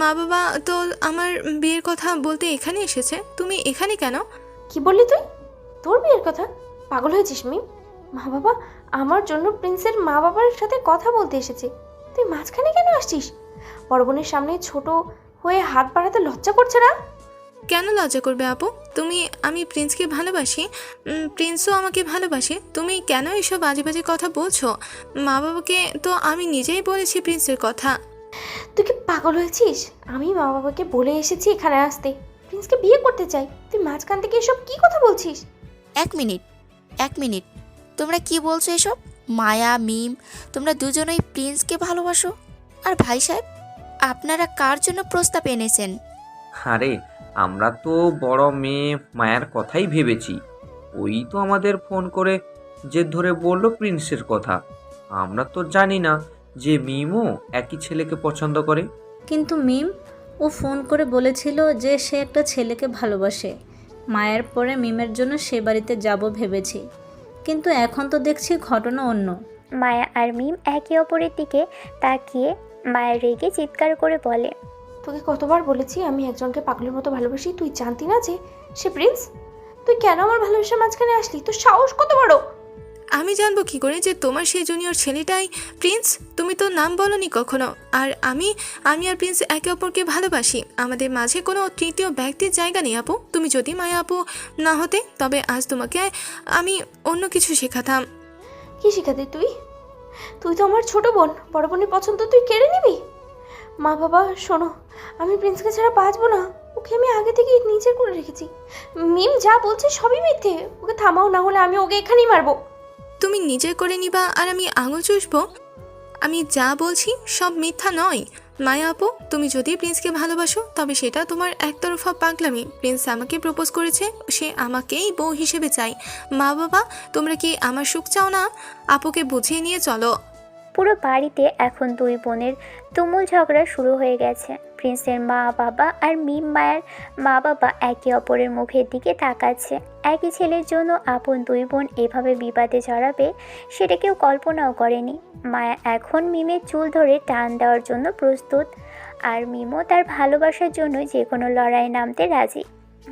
Speaker 8: মা বাবা তো আমার বিয়ের কথা বলতে এখানে এসেছে, তুমি এখানে কেন?
Speaker 3: কি বললি তুই? তোর বিয়ের কথা? পাগল হয়েছিস মিম? মা বাবা আমার জন্য প্রিন্সের মা বাবার সাথে কথা বলতে এসেছে, তুই মাঝখানে কেন আসছিস? বড় বোনের সামনে ছোট হয়ে হাত বাড়াতে লজ্জা করছে না?
Speaker 8: কেন লজ্জা করবে আপু? আমি প্রিন্সকে ভালোবাসি, প্রিন্সও আমাকে ভালোবাসে। তুমি কেন এসব বাজে বাজে কথা বলছো? মা বাবাকে তো আমি নিজেই বলেছি প্রিন্সের কথা।
Speaker 3: তুই কি পাগল হয়েছিস? আমি মা বাবাকে বলে এসেছি এখানে আসতে, প্রিন্সকে বিয়ে করতে চাই। তুই মাঝখান থেকে এসব কি কথা বলছিস?
Speaker 5: এক মিনিট, তোমরা কি বলছো এসব? মায়া, মিম, তোমরা দুজনেই প্রিন্সকে ভালোবাসো? আর ভাই সাহেব, আপনারা কার জন্য প্রস্তাব এনেছেন?
Speaker 9: আরে আমরা তো বড় মেয়ে মায়ার কথাই ভেবেছি। ওই তো আমাদের ফোন করে জেদ ধরে বলল প্রিন্সের কথা। আমরা তো জানি না যে মিমও একই ছেলেকে পছন্দ করে।
Speaker 10: কিন্তু মিম, ও ফোন করে বলেছিল যে সে একটা ছেলেকে ভালোবাসে। মায়ের পরে মিমের জন্য সে বাড়িতে যাব ভেবেছি, কিন্তু এখন তো দেখছি ঘটনা অন্য।
Speaker 1: মায়া আর মিম একে অপরের দিকে তাকিয়ে মায়ের রেগে চিৎকার করে বলে,
Speaker 3: তোকে কতবার বলেছি আমি একজনকে পাগলের মতো ভালোবাসি, তুই জানতি না যে সে প্রিন্স? তুই কেন আমার ভালোবাসার মাঝখানে আসলি? তোর সাহস কত বড়!
Speaker 8: আমি জানবো কি করে যে তোমার সেই জুনিয়র ছেলেটাই প্রিন্স? তুমি তো নাম বলনি কখনো। আর আমি আর প্রিন্স একে অপরকে ভালোবাসি। আমাদের মাঝে কোনো তৃতীয় ব্যক্তির জায়গা নেই আপু। তুমি যদি মায়া আপু না হতে, তবে আজ তোমাকে আমি অন্য কিছু শেখাতাম।
Speaker 3: কি শেখাতে তুই? তুই তো আমার ছোট বোন, বড় বোনের পছন্দ তুই কেড়ে নিবি? মা বাবা শোনো, আমি প্রিন্সকে ছাড়া বাঁচবো না। ওকে আমি আগে থেকেই নিজের করে রেখেছি। মিম যা বলছে সবই মিথ্যে, ওকে থামাও, না হলে আমি ওকে এখানেই মারবো।
Speaker 8: তুমি নিজে করে নিবা আর আমি আঙুল চুষবো? আমি যা বলছি সব মিথ্যা নয়। মায়া আপু, তুমি যদি প্রিন্সকে ভালোবাসো তবে সেটা তোমার একতরফা পাগলামি। প্রিন্স আমাকে প্রপোজ করেছে, সে আমাকেই বউ হিসেবে চাই। মা বাবা, তোমরা কি আমার সুখ চাও না? আপুকে বুঝিয়ে নিয়ে চলো।
Speaker 1: পুরো বাড়িতে এখন দুই বোনের তুমুল ঝগড়া শুরু হয়ে গেছে। প্রিন্সের মা বাবা আর মিম মায়ের মা বাবা একে অপরের মুখের দিকে তাকাচ্ছে। একই ছেলের জন্য আপন দুই বোন এভাবে বিবাদে জড়াবে সেটা কেউ কল্পনাও করেনি। মায়া এখন মিমের চুল ধরে টান দেওয়ার জন্য প্রস্তুত, আর মিমও তার ভালোবাসার জন্য যে কোনো লড়াইয়ে নামতে রাজি।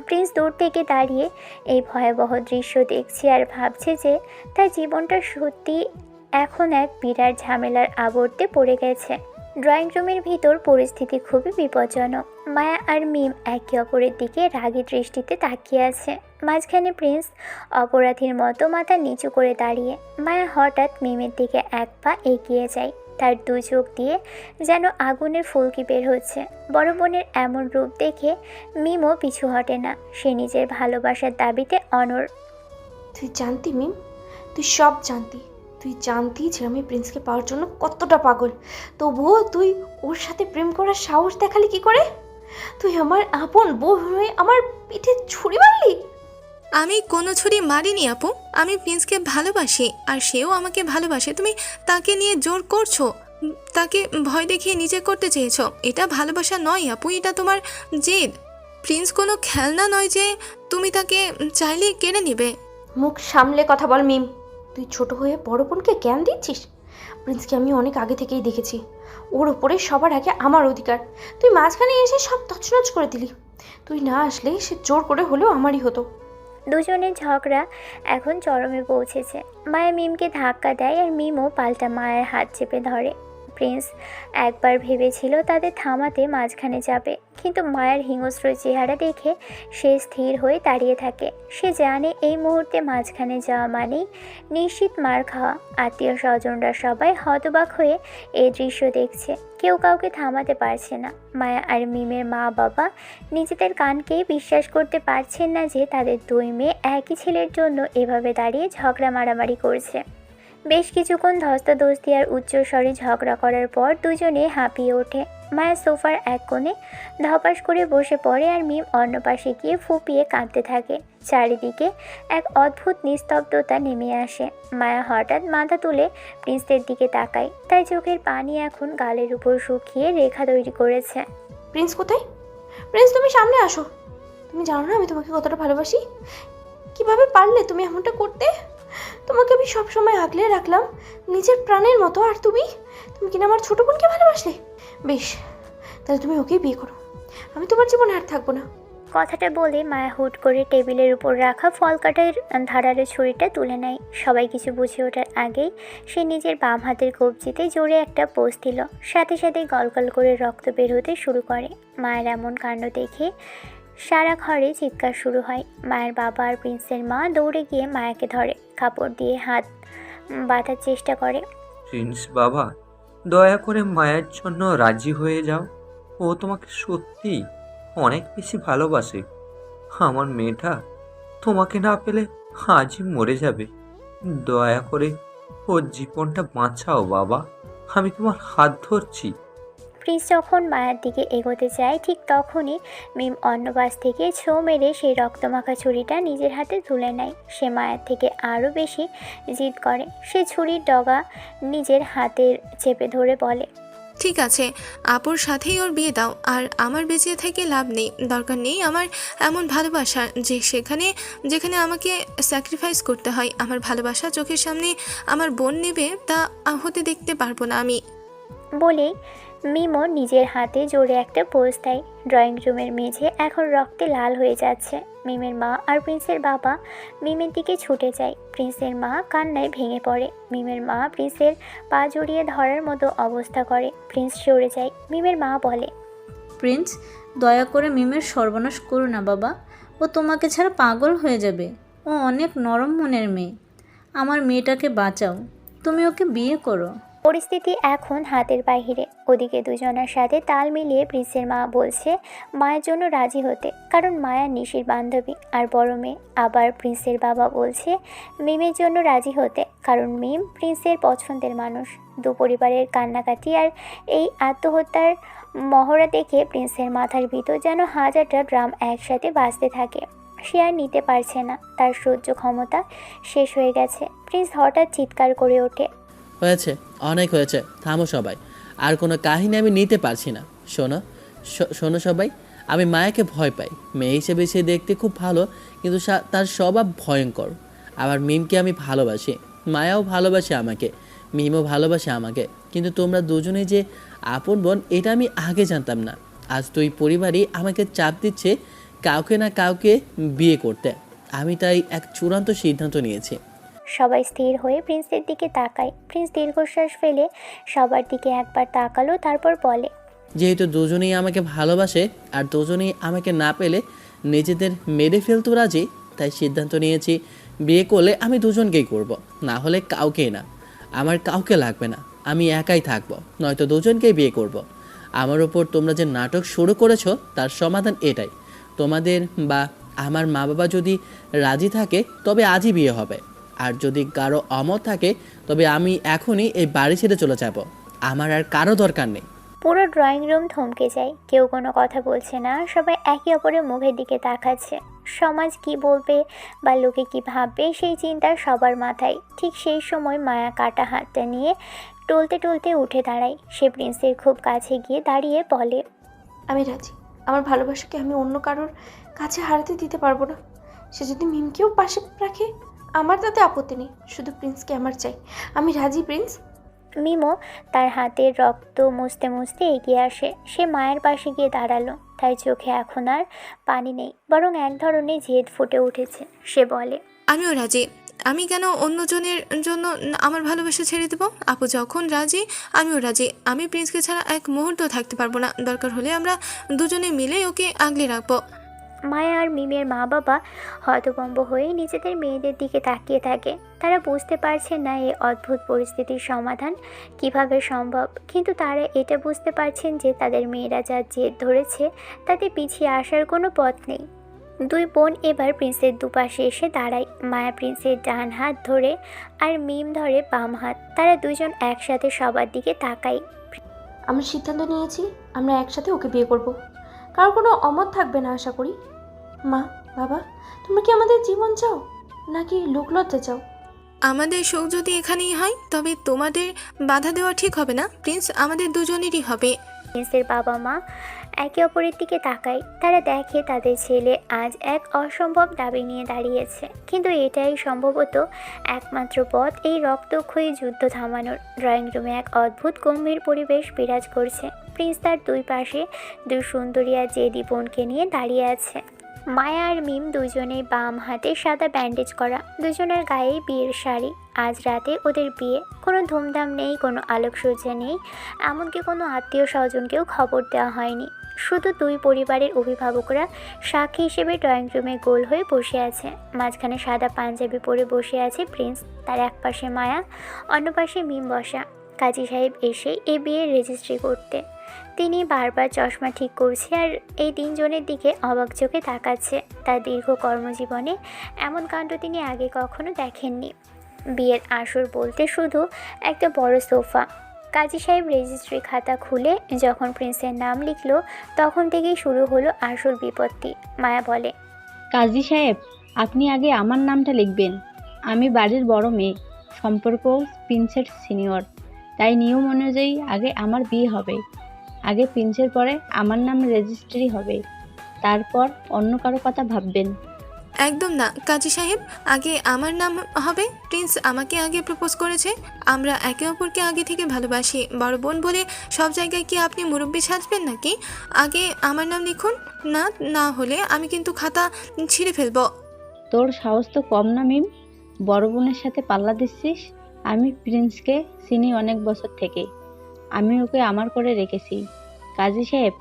Speaker 1: প্রিন্স দূর থেকে দাঁড়িয়ে এই ভয়াবহ দৃশ্য দেখছে আর ভাবছে যে তার জীবনটা সত্যি এখন এক বিরাট ঝামেলার আবর্তে পড়ে গেছে। ড্রয়িং রুমের ভিতর পরিস্থিতি খুবই বিপজ্জনক। মায়া আর মিম একে অপরের দিকে রাগী দৃষ্টিতে তাকিয়ে আছে। মাঝখানে প্রিন্স অপরাধীর মতো মাথা নিচু করে দাঁড়িয়ে। মায়া হঠাৎ মিমের দিকে এক পা এগিয়ে যায়। তার দু চোখ দিয়ে যেন আগুনের ফুলকি বের হচ্ছে। বড় বোনের এমন রূপ দেখে মিমও পিছু হটে না। সে নিজের ভালোবাসার দাবিতে অনড়।
Speaker 3: তুই জানতি মিম, তুই সব জানতি। তুই জানতি যে আমি প্রিন্সকে পাওয়ার জন্য কতটা পাগল, তবুও তুই ওর সাথে প্রেম করার সাহস দেখালি কি করে? তুই আমার আপন বউ হয়ে আমার পিঠে ছুরি মারলি।
Speaker 8: আমি কোনো ছুরি মারিনি আপু। আমি প্রিন্সকে ভালোবাসি আর সেও আমাকে ভালোবাসে। তুমি তাকে নিয়ে জোর করছো, তাকে ভয় দেখিয়ে নিজে করতে চেয়েছো। এটা ভালোবাসা নয় আপু, এটা তোমার জেদ। প্রিন্স কোনো খেলনা নয় যে তুমি তাকে চাইলেই কেড়ে নেবে।
Speaker 3: মুখ সামলে কথা বল মিম। তুই ছোট হয়ে বড় বোনকে জ্ঞান দিচ্ছিস? প্রিন্সকে আমি অনেক আগে থেকেই দেখেছি, ওর ওপরে সবার আগে আমার অধিকার। তুই মাঝখানে এসে সব তছনছ করে দিলি। তুই না আসলে সে জোর করে হলেও আমারই হতো।
Speaker 1: দুজনের ঝগড়া এখন চরমে পৌঁছেছে। মায়া মিমকে ধাক্কা দেয় আর মিমও পাল্টা মায়ের হাত চেপে ধরে। প্রিন্স একবার ভেবেছিল তাদের থামাতে মাঝখানে যাবে, কিন্তু মায়ের হিংস্র চেহারা দেখে সে স্থির হয়ে দাঁড়িয়ে থাকে। সে জানে এই মুহূর্তে মাঝখানে যাওয়া মানেই নিশ্চিত মার খাওয়া। আত্মীয় স্বজনরা সবাই হতবাক হয়ে এই দৃশ্য দেখছে, কেউ কাউকে থামাতে পারছে না। মায়া আর মিমের মা বাবা নিজেদের কানকেই বিশ্বাস করতে পারছেন না যে তাদের দুই মেয়ে একই ছেলের জন্য এভাবে দাঁড়িয়ে ঝগড়া মারামারি করছে। বেশ কিছুক্ষণ ধস্তাধস্তি আর উচ্চস্বরে ঝগড়া করার পর দুজনে হাঁপিয়ে ওঠে। মায়া সোফার এক কোণে ধপাস করে বসে পড়ে আর মিম অন্য পাশে গিয়ে ফুপিয়ে কাঁদতে থাকে। চারিদিকে এক অদ্ভুত নিস্তব্ধতা নেমে আসে। মায়া হঠাৎ মাথা তুলে প্রিন্সের দিকে তাকায়, তাই চোখের পানি এখন গালের উপর শুকিয়ে রেখা তৈরি করেছে।
Speaker 3: প্রিন্স কোথায়? প্রিন্স, তুমি সামনে আসো। তুমি জানো না আমি তোমাকে কতটা ভালোবাসি? কিভাবে পারলে তুমি এমনটা করতে? তোমাকে আমি সবসময় আগলে রাখলাম নিজের প্রাণের মতো, আর তুমি কিনা আমার ছোট বোনকে ভালোবাসলে। বেশ, তাহলে তুমি ওকেই বিয়ে করো, আমি তোমার জীবনে আর থাকবো না।
Speaker 1: কথাটা বলে মায়া হুট করে টেবিলের উপর রাখা ফল কাটার ধারালো ছুরিটা তুলে নেয়। সবাই কিছু বুঝে ওঠার আগেই সে নিজের বাম হাতের কবজিতে জোরে একটা পোজ দিল। সাথে সাথে গলগল করে রক্ত বের হতে শুরু করে। মায়ের এমন কাণ্ড দেখে সারা ঘরে চিৎকার শুরু হয়। মায়ের বাবা আর প্রিন্সের মা দৌড়ে গিয়ে মায়াকে ধরে, কাপড় দিয়ে হাত বাঁধার চেষ্টা করে।
Speaker 9: প্রিন্স বাবা, দয়া করে মায়ের জন্য রাজি হয়ে যাও। ও তোমাকে সত্যি অনেক বেশি ভালোবাসে। আমার মেয়েটা তোমাকে না পেলে আজই মরে যাবে। দয়া করে ওর জীবনটা বাঁচাও বাবা, আমি তোমার হাত ধরছি।
Speaker 1: প্রিন্স যখন মায়ের দিকে এগোতে যায় ঠিক তখনই মিম অন্য পাশ থেকে ছো মেরে সেই রক্তমাখা ছুরিটা নিজের হাতে তুলে নেয়। সে মায়ের থেকে আরও বেশি জিদ করে। সে ছুরির ডগা নিজের হাতের চেপে ধরে বলে,
Speaker 8: ঠিক আছে, আপুর সাথেই ওর বিয়ে দাও। আর আমার বেঁচে থেকে লাভ নেই, দরকার নেই আমার এমন ভালোবাসা যেখানে আমাকে স্যাক্রিফাইস করতে হয়। আমার ভালোবাসা চোখের সামনে আমার বোন নেবে তা হতে দেখতে পারবো না আমি।
Speaker 1: বলেই মিমও নিজের হাতে জোরে একটা পোজ দেয়। ড্রয়িং রুমের মেঝে এখন রক্তে লাল হয়ে যাচ্ছে। মিমের মা আর প্রিন্সের বাবা মিমের দিকে ছুটে যায়। প্রিন্সের মা কান্নায় ভেঙে পড়ে। মিমের মা প্রিন্সের পা জড়িয়ে ধরার মতো অবস্থা করে। প্রিন্স সরে যায়। মিমের মা বলে,
Speaker 10: প্রিন্স, দয়া করে মিমের সর্বনাশ করো না বাবা, ও তোমাকে ছাড়া পাগল হয়ে যাবে। ও অনেক নরম মনের মেয়ে। আমার মেয়েটাকে বাঁচাও, তুমি ওকে বিয়ে করো।
Speaker 1: পরিস্থিতি এখন হাতের বাহিরে। ওদিকে দুজনের সাথে তাল মিলিয়ে প্রিন্সের মা বলছে মায়ের জন্য রাজি হতে, কারণ মায়া নিশির বান্ধবী আর বড় মেয়ে। আবার প্রিন্সের বাবা বলছে মিমের জন্য রাজি হতে, কারণ মিম প্রিন্সের পছন্দের মানুষ। দু পরিবারের কান্নাকাটি আর এই আত্মহত্যার মহড়া দেখে প্রিন্সের মাথার ভিতর যেন হাজারটা ড্রাম একসাথে বাজতে থাকে। সে আর নিতে পারছে না, তার সহ্য ক্ষমতা শেষ হয়ে গেছে। প্রিন্স হঠাৎ চিৎকার করে ওঠে,
Speaker 2: হয়েছে, অনেক হয়েছে, থামো সবাই। আর কোনো কাহিনী আমি নিতে পারছি না। শোনো সবাই, আমি মায়াকে ভয় পাই। মেয়ে হিসেবে সে দেখতে খুব ভালো, কিন্তু তার স্বভাব ভয়ঙ্কর। আবার মিমকে আমি ভালোবাসি, মায়াও ভালোবাসে আমাকে, মিমও ভালোবাসে আমাকে। কিন্তু তোমরা দুজনে যে আপন বোন এটা আমি আগে জানতাম না। আজ দুই পরিবারই আমাকে চাপ দিচ্ছে কাউকে না কাউকে বিয়ে করতে। আমি তাই এক চূড়ান্ত সিদ্ধান্ত নিয়েছি।
Speaker 1: সবাই স্থির হয়ে প্রিন্সের দিকে তাকায়। প্রিন্স দীর্ঘশ্বাস ফেলে সবার দিকে একবার তাকালো, তারপর বলে,
Speaker 2: যেহেতু দুজনেই আমাকে ভালোবাসে আর দুজনেই আমাকে না পেলে নিজেদের মেরে ফেলতে রাজি, তাই সিদ্ধান্ত নিয়েছি বিয়ে করলে আমি দুজনকেই করব, না হলে কাউকেই না। আমার কাউকে লাগবে না, আমি একাই থাকবো, নয়তো দুজনকেই বিয়ে করব। আমার ওপর তোমরা যে নাটক শুরু করেছো তার সমাধান এটাই। তোমাদের বা আমার মা বাবা যদি রাজি থাকে তবে আজই বিয়ে হবে, আর যদি কারো অমত থাকে তবে আমি এখনই এই বাড়ি ছেড়ে চলে যাব। আমার আর কারো দরকার নেই।
Speaker 1: পুরো ড্রয়িং রুম থমকে যায়। কেউ কোনো কথা বলছে না। সবাই একে অপরের মুখের দিকে তাকাচ্ছে। সমাজ কি বলবে বা লোকে কি ভাববে সেই চিন্তা সবার মাথায়। ঠিক সেই সময় মায়া কাটা হাতটা নিয়ে টলতে টলতে উঠে দাঁড়ায়। সে প্রিন্সের খুব কাছে গিয়ে দাঁড়িয়ে বলে,
Speaker 3: আমি রাজি। আমার ভালোবাসাকে আমি অন্য কারোর কাছে হারাতে দিতে পারবো না। সে যদি মিমকেও পাশে রাখে আমার তাতে আপত্তি নেই, শুধু প্রিন্সকে আমার চাই। আমি রাজি প্রিন্স।
Speaker 1: মিমো তার হাতের রক্ত মুছতে মুছতে এগিয়ে আসে। সে মায়ের পাশে গিয়ে দাঁড়ালো। তাই চোখে এখন আর পানি নেই, বরং এক ধরনের জেদ ফুটে উঠেছে। সে বলে,
Speaker 8: আমিও রাজি। আমি কেন অন্যজনের জন্য আমার ভালোবাসা ছেড়ে দেবো? আপু যখন রাজি আমিও রাজি। আমি প্রিন্সকে ছাড়া এক মুহূর্ত থাকতে পারবো না। দরকার হলে আমরা দুজনে মিলে ওকে আগলে রাখবো।
Speaker 1: মায়া আর মিমের মা বাবা হতভম্ব হয়ে নিজেদের মেয়েদের দিকে তাকিয়ে থাকে। তারা বুঝতে পারছে না এই অদ্ভুত পরিস্থিতির সমাধান কিভাবে সম্ভব, কিন্তু তারা এটা বুঝতে পারছেন যে তাদের মেয়েরা যা জেদ ধরেছে তাতে পিছিয়ে আসার কোনো পথ নেই। দুই বোন এবার প্রিন্সের দুপাশে এসে দাঁড়ায়। মায়া প্রিন্সের ডান হাত ধরে আর মিম ধরে বাম হাত। তারা দুজন একসাথে সবার দিকে তাকায়।
Speaker 3: আমরা সিদ্ধান্ত নিয়েছি আমরা একসাথে ওকে বিয়ে করব। কারো কোনো অমত থাকবে না আশা করি। মা, বাবা, তোমরা কি আমাদের জীবন চাও নাকি লোকলজ্জা চাও?
Speaker 8: আমাদের শোক যদি এখানেই হয় তবে তোমাদের বাধা দেওয়া ঠিক হবে না প্রিন্স, আমাদের দুজনেরই হবে।
Speaker 1: প্রিন্সের বাবা মা একে অপরের দিকে তাকায়। তারা দেখে তাদের ছেলে আজ এক অসম্ভব দাবি নিয়ে দাঁড়িয়েছে, কিন্তু এটাই সম্ভবত একমাত্র পথ এই রক্তক্ষয়ী যুদ্ধ থামানোর। ড্রয়িং রুমে এক অদ্ভুত গম্ভীর পরিবেশ বিরাজ করছে। প্রিন্স তার দুই পাশে দুই সুন্দরী আর জেদি বোনকে নিয়ে দাঁড়িয়ে আছে। মায়া আর মিম দুজনেই বাম হাতে সাদা ব্যান্ডেজ করা, দুজনের গায়ে বিয়ের শাড়ি। আজ রাতে ওদের বিয়ে, কোনো ধুমধাম নেই, কোনো আলোকসজ্জা নেই, এমনকি কোনো আত্মীয় স্বজনকেও খবর দেওয়া হয়নি। শুধু দুই পরিবারের অভিভাবকরা সাক্ষী হিসেবে ড্রয়িং রুমে গোল হয়ে বসে আছে। মাঝখানে সাদা পাঞ্জাবি পরে বসে আছে প্রিন্স, তার এক পাশে মায়া, অন্য পাশে মিম বসা। কাজী সাহেব এসে এ বিয়ের রেজিস্ট্রি করতে। তিনি বারবার চশমা ঠিক করছে আর এই তিনজনের দিকে অবাক চোখে তাকাচ্ছে। তার দীর্ঘ কর্মজীবনে এমন কাণ্ড তিনি আগে কখনো দেখেননি। বিয়ের আসর বলতে শুধু একটা বড় সোফা। কাজী সাহেব রেজিস্ট্রি খাতা খুলে যখন প্রিন্সের নাম লিখল তখন থেকেই শুরু হলো আসল বিপত্তি। মায়া বলে,
Speaker 11: কাজী সাহেব, আপনি আগে আমার নামটা লিখবেন। আমি বাড়ির বড় মেয়ে, সম্পর্ক প্রিন্সের সিনিয়র, তাই নিয়ম অনুযায়ী আগে আমার বিয়ে হবে। আগে প্রিন্সের পরে আমার নাম রেজিস্ট্রি হবে, তারপর অন্য কারো কথা ভাববেন।
Speaker 8: একদম না কাজী সাহেব, আগে আমার নাম হবে। প্রিন্স আমাকে আগে প্রপোজ করেছে, আমরা একে অপরকে আগে থেকে ভালোবাসি। বড় বোন বলে সব জায়গায় কি আপনি মুরব্বি সাজবেন নাকি? আগে আমার নাম লিখুন, না না হলে আমি কিন্তু খাতা ছিঁড়ে ফেলবো।
Speaker 11: তোর সাহস তো কম না মিম, বড় বোনের সাথে পাল্লা দিচ্ছিস। আমি প্রিন্সকে চিনি অনেক বছর থেকে, আমি ওকে আমার করে রেখেছি। কাজী সাহেব,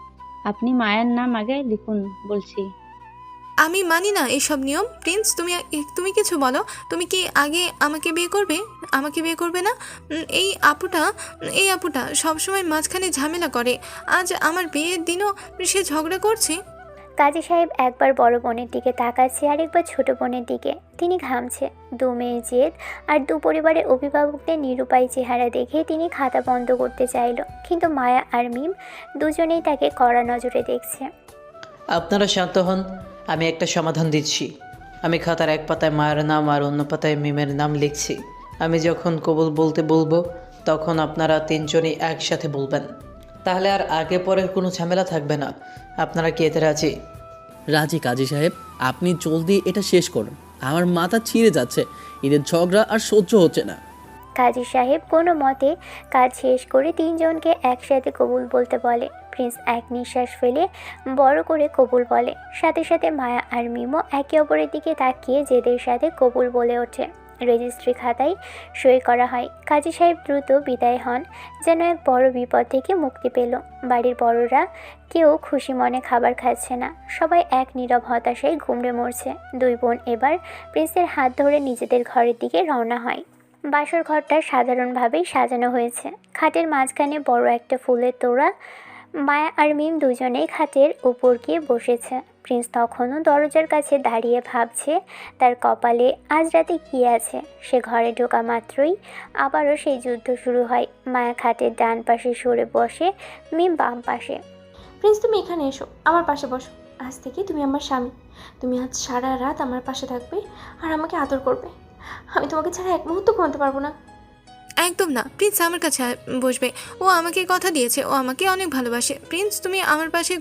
Speaker 11: আপনি মায়ের নাম আগে লিখুন বলছি।
Speaker 8: আমি মানি না এসব নিয়ম। প্রিন্স তুমি কিছু বলো, তুমি কি আগে আমাকে বিয়ে করবে? আমাকে বিয়ে করবে না? এই আপুটা সবসময় মাঝখানে ঝামেলা করে। আজ আমার বিয়ের দিনও সে ঝগড়া করছে।
Speaker 1: কাজী সাহেব একবার বড় বোনের দিকে তাকাচ্ছে আর একবার ছোট বোনের দিকে। তিনি ঘামছে। দু মেয়ের জেদ আর দু পরিবারের অভিভাবকদের নিরুপায় চেহারা দেখে তিনি খাতা বন্ধ করতে চাইল, কিন্তু মায়া আর মিম দুজনেই তাকে কড়া নজরে দেখছে।
Speaker 12: আপনারা শান্ত হন, আমি একটা সমাধান দিচ্ছি। আমি খাতার এক পাতায় মায়ের নাম আর অন্য পাতায় মিমের নাম লিখছি। আমি যখন কবুল বলতে বলবো তখন আপনারা তিনজনই একসাথে বলবেন, তাহলে আর আগে পরের কোনো ঝামেলা থাকবে না। আপনারা কি এতে রাজি?
Speaker 2: রাজি কাজী সাহেব, আপনি জলদি এটা শেষ করুন। আমার মাথা ছিঁড়ে যাচ্ছে, এদের ঝগড়া আর সহ্য হচ্ছে না।
Speaker 1: কাজী সাহেব কোনো মতে কাজ শেষ করে তিনজনকে একসাথে কবুল বলতে বলে। প্রিন্স এক নিঃশ্বাস ফেলে বড় করে কবুল বলে। সাথে সাথে মায়া আর মিমো একে অপরের দিকে তাকিয়ে জেদের সাথে কবুল বলে ওঠে। রেজিস্ট্রি খাতায় সই করা হয়। কাজী সাহেব দ্রুত বিদায় হন, যেন এক বড় বিপদ থেকে মুক্তি পেল। বাড়ির বড়রা কেউ খুশি মনে খাবার খাচ্ছে না, সবাই এক নীরব হতাশায় গুমড়ে মরছে। দুই বোন এবার প্রিন্সের হাত ধরে নিজেদের ঘরের দিকে রওনা হয়। বাসর ঘরটা সাধারণভাবেই সাজানো হয়েছে। খাটের মাঝখানে বড় একটা ফুলের তোড়া। মায়া আর মিম দুজনেই খাটের উপর গিয়ে বসেছে। প্রিন্স তখনও দরজার কাছে দাঁড়িয়ে ভাবছে তার কপালে আজ রাতে কী আছে। সে ঘরে ঢোকা মাত্রই আবারও সেই যুদ্ধ শুরু হয়। মায়া খাটের ডান পাশে সরে বসে, মিম বাম পাশে।
Speaker 3: প্রিন্স, তুমি এখানে এসো, আমার পাশে বসো। আজ থেকে তুমি আমার স্বামী। তুমি আজ সারা রাত আমার পাশে থাকবে আর আমাকে আদর করবে। আমি তোমাকে ছাড়া এক মুহূর্ত ঘুমাতে পারবো না।
Speaker 8: একদম না, প্রিন্স আমার কাছে বসবে। ও আমাকে কথা দিয়েছে, ও আমাকে অনেক ভালোবাসে। প্রিন্স, তুমি আমার পাশে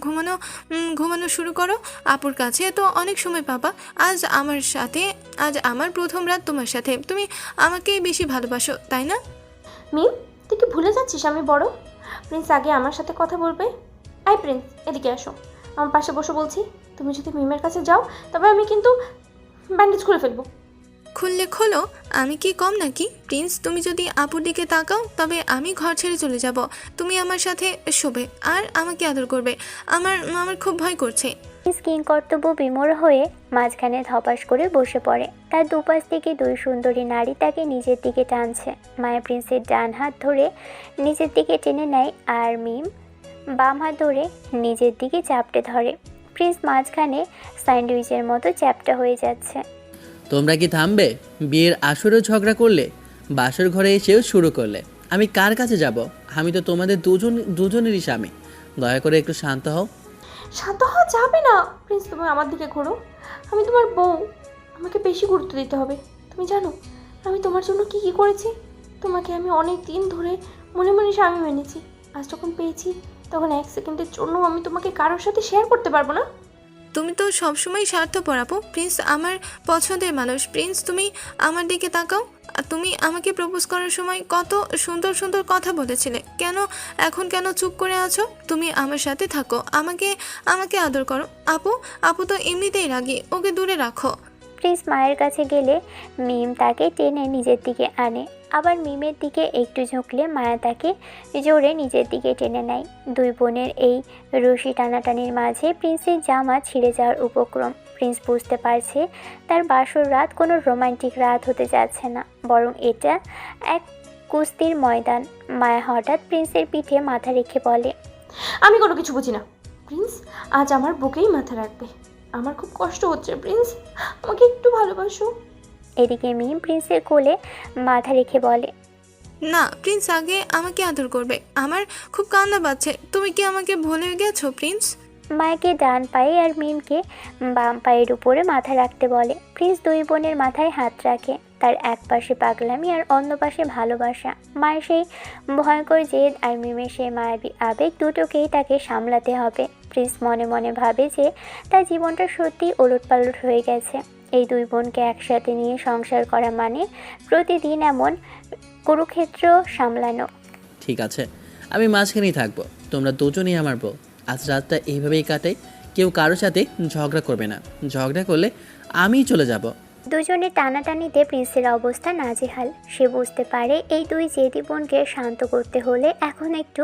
Speaker 8: ঘুমানো শুরু করো। আপুর কাছে তো অনেক সময় পাবা। আজ আমার প্রথম রাত তোমার সাথে। তুমি আমাকে বেশি ভালোবাসো, তাই না?
Speaker 3: মিম, তুই কি ভুলে যাচ্ছিস আমি বড়? প্রিন্স আগে আমার সাথে কথা বলবে। আই প্রিন্স, এদিকে আসো, আমার পাশে বসো বলছি। তুমি যদি মিমের কাছে যাও তবে আমি কিন্তু ব্যান্ডেজ খুলে ফেলবো।
Speaker 8: খুললে খোলো, আমি কি কম নাকি? প্রিন্স, তুমি যদি আপুর দিকে তাকাও তবে আমি ঘর ছেড়ে চলে যাব। তুমি আমার সাথে শোবে আর আমাকে আদর করবে। আমার খুব ভয় করছে।
Speaker 1: স্কিন কর্তব্য বিমূঢ় হয়ে মাঝখানে ধপাস করে বসে পড়ে। তার দুপাশ থেকে দুই সুন্দরী নারী তাকে নিজের দিকে টানছে। মায়া প্রিন্সের ডান হাত ধরে নিজের দিকে টেনে নেয় আর মিম বাম হাত ধরে নিজের দিকে চাপটে ধরে। প্রিন্স মাঝখানে স্যান্ডউইচের মতো চ্যাপটা হয়ে যাচ্ছে।
Speaker 2: তোমরা কি থামবে? বিয়ের আসরেও ঝগড়া করলে, বাসর ঘরে এসেও শুরু করলে। আমি কার কাছে যাব? আমি তো তোমাদের দুজনেরই স্বামী। দয়া করে একটু শান্ত হও।
Speaker 3: শান্ত হওয়া যাবে না প্রিন্স, তুমি আমার দিকে ঘোরো। আমি তোমার বউ, আমাকে বেশি গুরুত্ব দিতে হবে। তুমি জানো আমি তোমার জন্য কি কি করেছি? তোমাকে আমি অনেক দিন ধরে মনে মনে স্বামী মেনেছি। আজ যখন পেয়েছি তখন এক সেকেন্ডের জন্য আমি তোমাকে কারোর সাথে শেয়ার করতে পারবো না।
Speaker 8: তুমি তো সবসময় স্বার্থপর আপু। প্রিন্স আমার পছন্দের মানুষ। প্রিন্স তুমি আমার দিকে তাকাও। আর তুমি আমাকে প্রপোজ করার সময় কত সুন্দর সুন্দর কথা বলেছিলে, এখন কেন চুপ করে আছো? তুমি আমার সাথে থাকো, আমাকে আমাকে আদর করো। আপু আপু তো এমনিতেই রাগী, ওকে দূরে রাখো।
Speaker 1: প্রিন্স মায়ের কাছে গেলে মিম তাকে টেনে নিজের দিকে আনে, আবার মিমের দিকে একটু ঝুঁকলে মায়া তাকে জোরে নিজের দিকে টেনে নেয়। দুই বোনের এই রশি টানাটানির মাঝে প্রিন্সের জামা ছিঁড়ে যাওয়ার উপক্রম। প্রিন্স বুঝতে পারছে তার বাসর রাত কোনো রোমান্টিক রাত হতে যাচ্ছে না, বরং এটা এক কুস্তির ময়দান। মায়া হঠাৎ প্রিন্সের পিঠে মাথা রেখে বলে,
Speaker 3: আমি কোনো কিছু বুঝি না। প্রিন্স আজ আমার বুকেই মাথা রাখবে। আমার খুব কষ্ট হচ্ছে প্রিন্স, আমাকে একটু ভালোবাসো।
Speaker 1: এদিকে মিম প্রিন্সের কোলে মাথা রেখে বলে,
Speaker 8: না, প্রিন্স আগে আমাকে আদর করবে। আমার খুব কান্না পাচ্ছে। তুমি কি আমাকে ভুলে গেছো প্রিন্স?
Speaker 1: মায়াকে ডান পায়ে আর মিমকে বাম পায়ের উপরে মাথা রাখতে বলে। প্রিন্স দুই বোনের মাথায় হাত রাখে, তার এক পাশে পাগলামি আর অন্য পাশে ভালোবাসা। মায়ের সেই ভয়ঙ্কর জেদ আর মিমের সেই মায়াবী আবেগ দুটোকেই তাকে সামলাতে হবে। প্রিন্স মনে মনে ভাবে যে তার জীবনটা সত্যিই ওলটপালট হয়ে গেছে। এই দুই বোনকে একসাথে নিয়ে সংসার করা মানে প্রতিদিন এমন কুরুক্ষেত্র সামলানো।
Speaker 2: ঠিক আছে, আমি মাঝখানেই থাকবো, তোমরা দুজনেই আমার বউ। আজ রাতটা এইভাবেই কাটাই, কেউ কারোর সাথে ঝগড়া করবে না, ঝগড়া করলে আমিই চলে যাব।
Speaker 1: দুজনের টানাটানিতে প্রিন্সের অবস্থা নাজেহাল। সে বুঝতে পারে এই দুই জেদি বোনকে শান্ত করতে হলে এখন একটু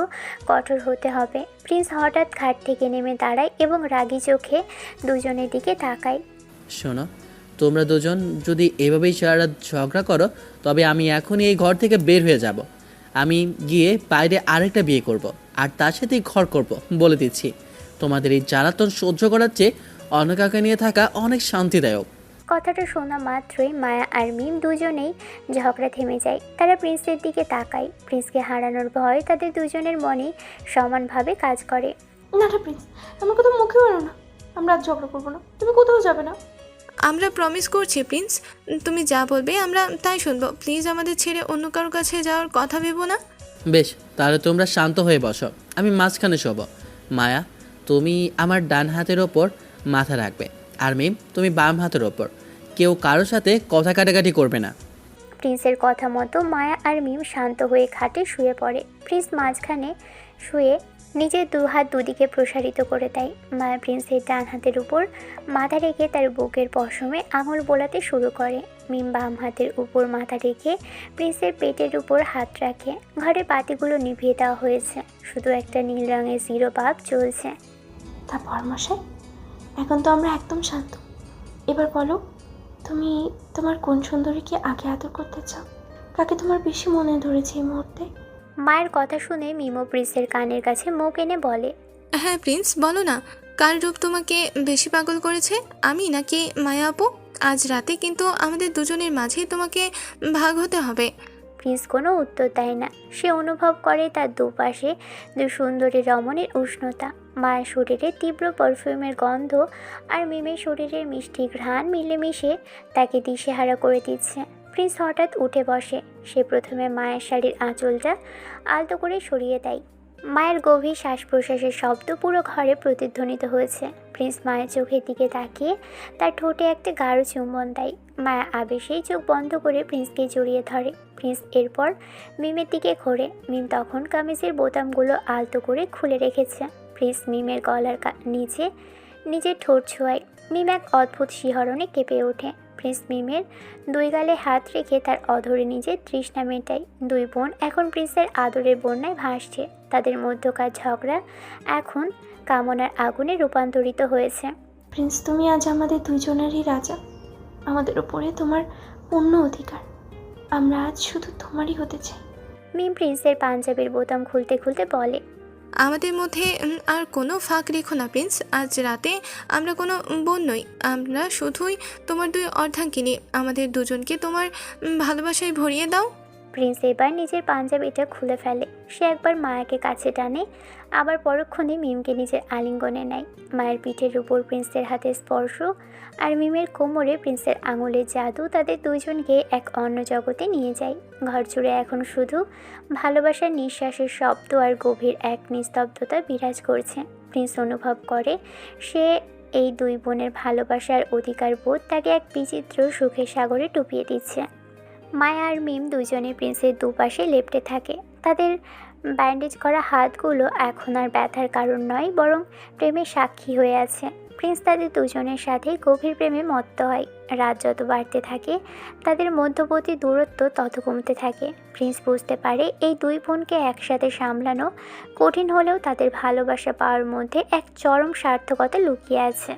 Speaker 1: কঠোর হতে হবে। প্রিন্স হঠাৎ খাট থেকে নেমে দাঁড়ায় এবং রাগী চোখে দুজনের দিকে তাকায়।
Speaker 2: শোনো, তোমরা দুজন যদি এভাবেই সারা রাত ঝগড়া করো তবে আমি এখনই এই ঘর থেকে বের হয়ে যাব। আমি গিয়ে বাইরে আরেকটা বিয়ে করব, আর তার সাথেই ঘর করব। বলে দিচ্ছি, তোমাদের এই জ্বালাতন সহ্য করার চেয়ে অন্য কাউকে নিয়ে থাকা অনেক শান্তিদায়ক।
Speaker 1: কথাটা শোনা মাত্রই মায়া আর মিম দুজনেই ঝগড়া থেমে যায়। তারা প্রিন্সের দিকে তাকায়। প্রিন্সকে হারানোর ভয় তাদের দুজনের মনেই সমানভাবে কাজ করে।
Speaker 3: না না প্রিন্স, আমার কথা মুখে বলো না। আমরা আজ ঝগড়া করবো না, তুমি কোথাও যাবে না।
Speaker 8: আমরা প্রমিস করছি প্রিন্স, তুমি যা বলবে আমরা তাই শুনবো। প্লিজ আমাদের ছেড়ে অন্য কারোর কাছে যাওয়ার কথা ভেবো না।
Speaker 2: বেশ, তাহলে তোমরা শান্ত হয়ে বসো, আমি মাঝখানে শোব। মায়া, তুমি আমার ডান হাতের ওপর মাথা রাখবে, আর মিম তুমি বাম হাতের ওপর। কেউ কারোর সাথে কথা কাটাকাটি করবে না।
Speaker 1: প্রিন্সের কথা মতো মায়া আর মিম শান্ত হয়ে খাটে শুয়ে পড়ে। প্রিন্স মাঝখানে শুয়ে নিজের দু হাত দুদিকে প্রসারিত করে দেয়। মায়া প্রিন্সের ডান হাতের উপর মাথা রেখে তার বুকের পশমে আঙুল বোলাতে শুরু করে। মিম বাম হাতের উপর মাথা রেখে প্রিন্সের পেটের উপর হাত রাখে। ঘরে বাতিগুলো নিভিয়ে দেওয়া হয়েছে, শুধু একটা নীল রঙের জিরো বাল্ব জ্বলছে।
Speaker 3: তারপর মশাই, এখন তো আমরা একদম শান্ত। এবার বলো, তুমি তোমার কোন সুন্দরীকে আগে আদর করতে চাও? কাকে তোমার বেশি মনে ধরেছে এই মুহূর্তে?
Speaker 1: মায়ের কথা শুনে মিমো প্রিন্সের কানের কাছে মুখ এনে বলে,
Speaker 8: হ্যাঁ প্রিন্স, বলো না, কার রূপ তোমাকে বেশি পাগল করেছে, আমি নাকি মায়া আপু? আজ রাতে কিন্তু আমাদের দুজনের মাঝেই তোমাকে ভাগ হতে হবে।
Speaker 1: প্রিন্স কোনো উত্তর দেয় না। সে অনুভব করে তার দুপাশে দুই সুন্দরী রমণীর উষ্ণতা, মায়ের শরীরে তীব্র পারফিউমের গন্ধ আর মিমের শরীরের মিষ্টি ঘ্রাণ মিলেমিশে তাকে দিশেহারা করে দিচ্ছে। প্রিন্স হঠাৎ উঠে বসে। সে প্রথমে মায়ের শাড়ির আঁচলটা আলতো করে সরিয়ে দেয়। মায়ের গভীর শ্বাস প্রশ্বাসের শব্দ পুরো ঘরে প্রতিধ্বনিত হয়েছে। প্রিন্স মায়ের চোখের দিকে তাকিয়ে তার ঠোঁটে একটা গাঢ় চুম্বন দেয়। মায়া আবেশেই চোখ বন্ধ করে প্রিন্সকে জড়িয়ে ধরে। প্রিন্স এরপর মিমের দিকে ঘোরে। মিম তখন কামিজের বোতামগুলো আলতো করে খুলে রেখেছে। প্রিন্স মিমের গলার নিচে নিজের ঠোঁট ছোঁয়ায়। মিম এক অদ্ভুত শিহরণে কেঁপে ওঠে। প্রিন্স মিমের দুই গালে হাত রেখে তার অধরে নিজের তৃষ্ণা মেটায়। দুই বোন এখন প্রিন্সের আদরের বন্যায় ভাসছে। তাদের মধ্যকার ঝগড়া এখন কামনার আগুনে রূপান্তরিত হয়েছে।
Speaker 3: প্রিন্স, তুমি আজ আমাদের দুজনেরই রাজা। আমাদের উপরে তোমার পূর্ণ অধিকার। আমরা আজ শুধু তোমারই হতে চাই।
Speaker 1: মিম প্রিন্সের পাঞ্জাবির বোতাম খুলতে খুলতে বলে,
Speaker 8: আমাদের মধ্যে আর কোনো ফাঁক রেখো না প্রিন্স। আজ রাতে আমরা কোনো বোন নই, আমরা শুধুই তোমার দুই অর্ধাঙ্গিনী। আমাদের দুজনকে তোমার ভালোবাসায় ভরিয়ে দাও।
Speaker 1: প্রিন্স এবার নিজের পাঞ্জাবিটা খুলে ফেলে। সে একবার মায়াকে কাছে টানে, আবার পরক্ষণে মিমকে নিজের আলিঙ্গনে নেয়। মায়ের পিঠের উপর প্রিন্সের হাতের স্পর্শ আর মিমের কোমরে প্রিন্সের আঙুলের জাদু তাদের দুজনকে এক অন্য জগতে নিয়ে যায়। ঘর জুড়ে এখন শুধু ভালোবাসার নিঃশ্বাসের শব্দ আর গভীর এক নিস্তব্ধতা বিরাজ করছে। প্রিন্স অনুভব করে সে এই দুই বোনের ভালোবাসার অধিকার বোধ তাকে এক বিচিত্র সুখের সাগরে ডুবিয়ে দিচ্ছে। মায়া আর মিম দুজনে প্রিন্সের দুপাশে লেপ্টে থাকে। তাদের ব্যান্ডেজ করা হাতগুলো এখন আর ব্যথার কারণ নয়, বরং প্রেমের সাক্ষী হয়ে আছে। প্রিন্স তাদের দুজনের সাথে গভীর প্রেমে মত্ত হয়। রাত যত বাড়তে থাকে তাদের মধ্যবর্তী দূরত্ব তত কমতে থাকে। প্রিন্স বুঝতে পারে এই দুই বোনকে একসাথে সামলানো কঠিন হলেও তাদের ভালোবাসা পাওয়ার মধ্যে এক চরম সার্থকতা লুকিয়ে আছে।